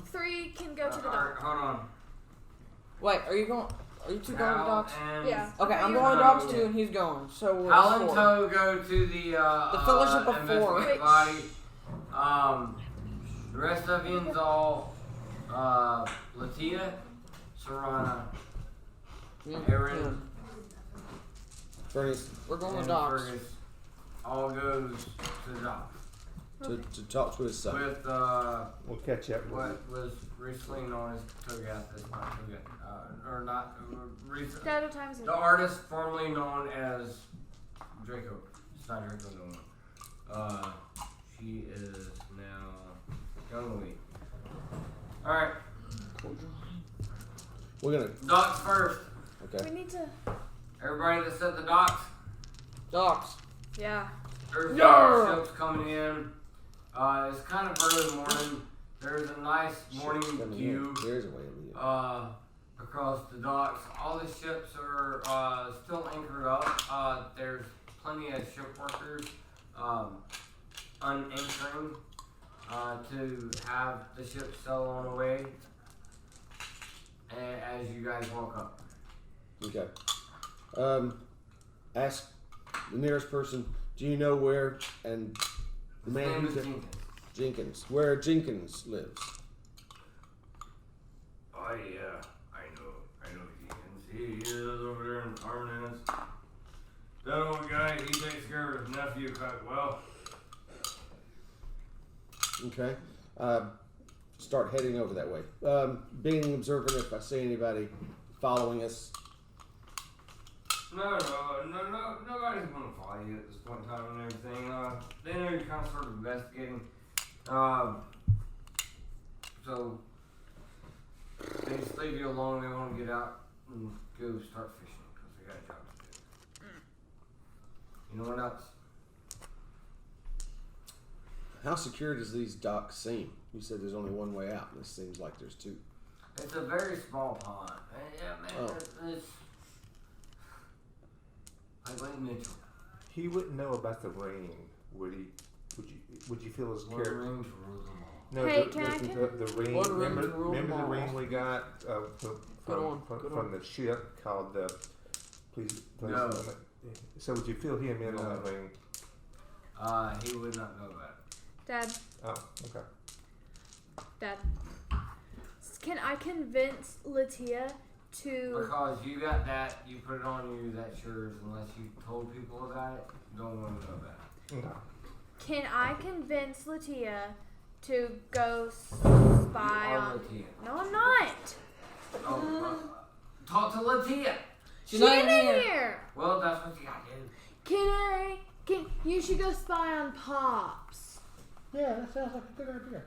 3 can go to the Alright, dock. hold on. wait, are you going? Are you two going to the Hal docks? and Yeah. Okay, I'm You going to the go. docks too, and he's going. So we're Hal and 4. Toe go to the Fellowship of Four. investigate body. The rest of yous all Latia, Serana, Aaron, Furnius. We're going to and the docks. Fergus all goes to the docks. to talk to his son. With We'll catch up. what was recently known as Togath, is not Togath, or not recent. Dad, what time is it? The artist formerly known as Draco. It's not Draco no more. She is now Young Lee. Alright. We're gonna. Docks first. Okay. We need to. Everybody that's at the docks. Docks. Yeah. There's Yeah. ships coming in. It's kind of early morning. There's a nice morning view There's a way of it. across the docks. All the ships are still anchored up. There's plenty of ship workers unanchoring to have the ship sail on away as you guys walk up. Okay. Ask the nearest person. Do you know where and the His man name who is said- Jenkins. Jenkins? Where Jenkins lives? I know Jenkins. He is over there in Armanus. That old guy, he takes care of his nephew quite well. Okay. Start heading over that way. Being observant if I see anybody following us. No, nobody's gonna follow you at this point in time and everything. They know you're kind of sort of investigating. So they just leave you alone. They want to get out and go start fishing because they got a job to do. You know what else? How secure does these docks seem? You said there's only one way out. This seems like there's two. It's a very small pond. Yeah, man, it's like Lake Mitchell. He wouldn't know about the ring, would he? Would you feel his One character? ring to rule them all. No, Hey, the ring. One ring Remember, to rule remember them the all. ring we got Good from the ship called the. Please. No. So would you fill him in on that ring? He would not know about it. Dad. Oh, okay. Dad. Can I convince Latia to? Because you got that, you put it on you, that's yours. Unless you told people about it, no one would know about it. Okay. Can I convince Latia to go spy You are on? Latia. No, I'm not. Oh, talk to Latia. She not ain't even in here. here. Well, that's what you got to do. Can you should go spy on Pops. Yeah, that sounds like a good idea.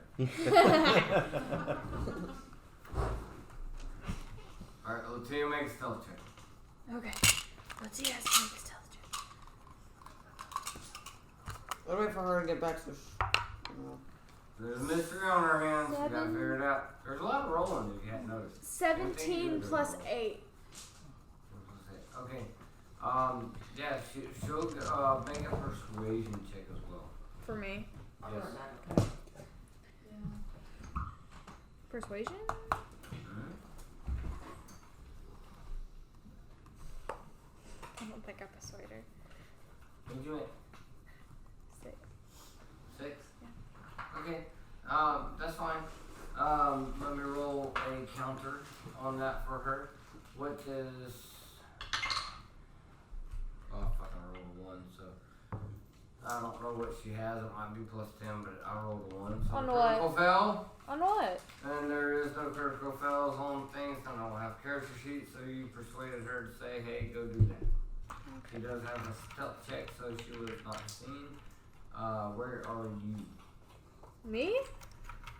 Alright, Latia makes a stealth check. Okay. Latia has to make a stealth check. I'll wait for her to get back to There's a mystery on our hands. We gotta 7. figure it out. There's a lot of rolling if you hadn't noticed. 17 plus 8. Okay. Yeah, she'll make a persuasion check as well. For me. Yes. Persuasion? I don't think I persuade her. What'd you make? 6. 6? Yeah. Okay. That's fine. Let me roll a counter on that for her. What is... Oh, fuck, I rolled a 1, so... I don't know what she has. It might be plus 10, but I rolled a 1. So On critical what? fail. On what? And there is no critical fails on things. I don't have character sheets, so you persuaded her to say, hey, go do that. She does have a stealth check, so she was not seen. Where are you? Me?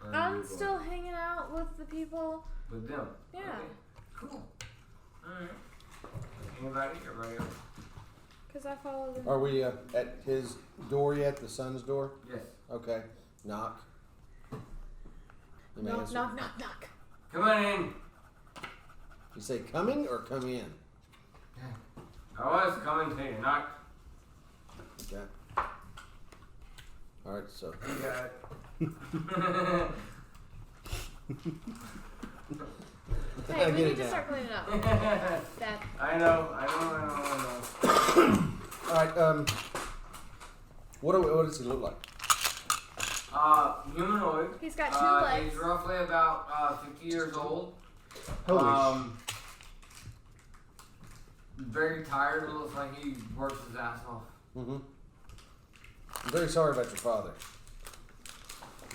Where are I'm you still going? hanging out with the people. With them? Yeah. Okay. Cool. Alright. Anybody? Everybody else? Because I follow them. Are we at his door yet? The son's door? Yes. Okay. Knock. You may Knock, answer. knock, knock, knock. Come on in. You say coming or come in? I was coming to you, knock. Okay. All right. So. You got it. Hey, we Get need it to down. start cleaning up. Dad. I know. All right. What does he look like? Humanoid. He's got 2 legs. He's roughly about 50 years old. Holy Very tired. It looks like he works his ass off. Mm-hmm. I'm very sorry about your father.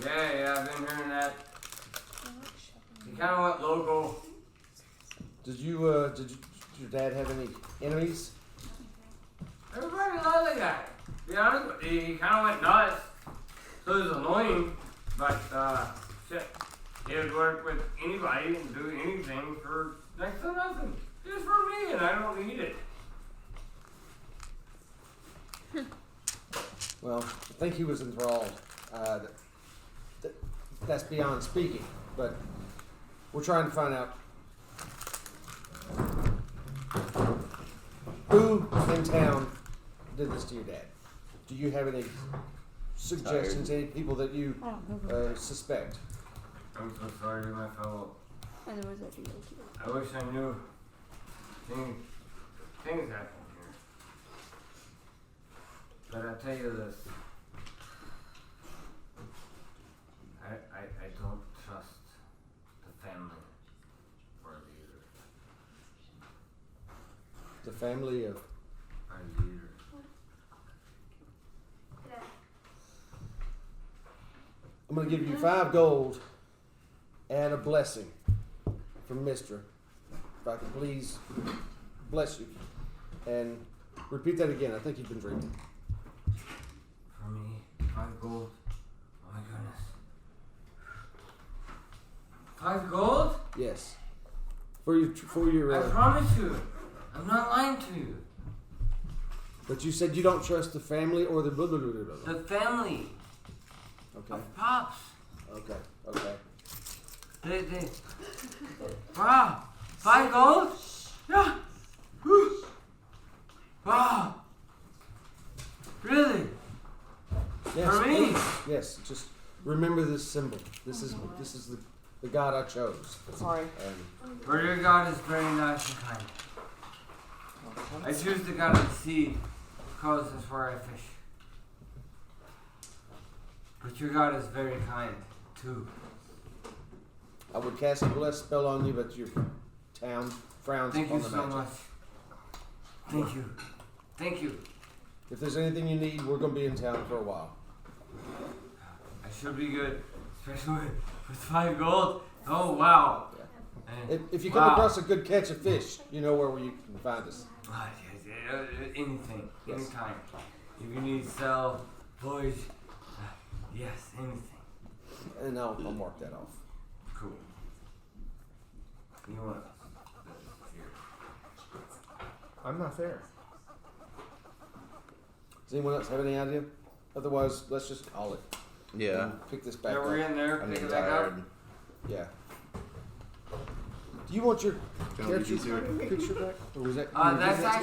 Yeah, I've been hearing that. He kind of went local. Did your dad have any enemies? Everybody loved the guy. To be honest with you, he kind of went nuts. So it was annoying, but shit, he would work with anybody and do anything for next to nothing. Just for me, and I don't need it. Well, I think he was enthralled. That's beyond speaking, but we're trying to find out who in town did this to your dad. Do you have any suggestions, any people that you suspect? I'm so sorry, my fellow. Otherwise, I'd be okay. I wish I knew things happen here. But I tell you this. I don't trust the family or leader. The family of Our leader. I'm going to give you 5 gold and a blessing from Mistra. If I could please bless you. And repeat that again. I think you've been drinking. For me, 5 gold. Oh my goodness. 5 gold? Yes. For your. I promise you. I'm not lying to you. But you said you don't trust the family or the blah blah blah blah blah. The family. Okay. Of Pops. Okay. They. Wow. 5 gold? Yeah. Whew. Wow. Really? Yes. For me? Yes. Just remember this symbol. This is the God I chose. Sorry. For your God is very nice and kind. I choose the God of the sea because that's where I fish. But your God is very kind too. I would cast a bless spell on you, but your town frowns Thank upon you the so magic. much. Thank you. Thank you. If there's anything you need, we're gonna be in town for a while. I should be good, especially with 5 gold. Oh wow. Yeah. If you come across a good catch of fish, you know where you can find us. Anything, Yes. anytime. If you need sell, voyage, yes, anything. And I'll mark that off. Cool. You want here? I'm not there. Does anyone else have any idea? Otherwise, let's just call it. Yeah. And pick this back Yeah, up. we're in there. I'm Pick getting it back up. tired. Yeah. Do you want your Do you want me to character do it? picture back? Or was that? That's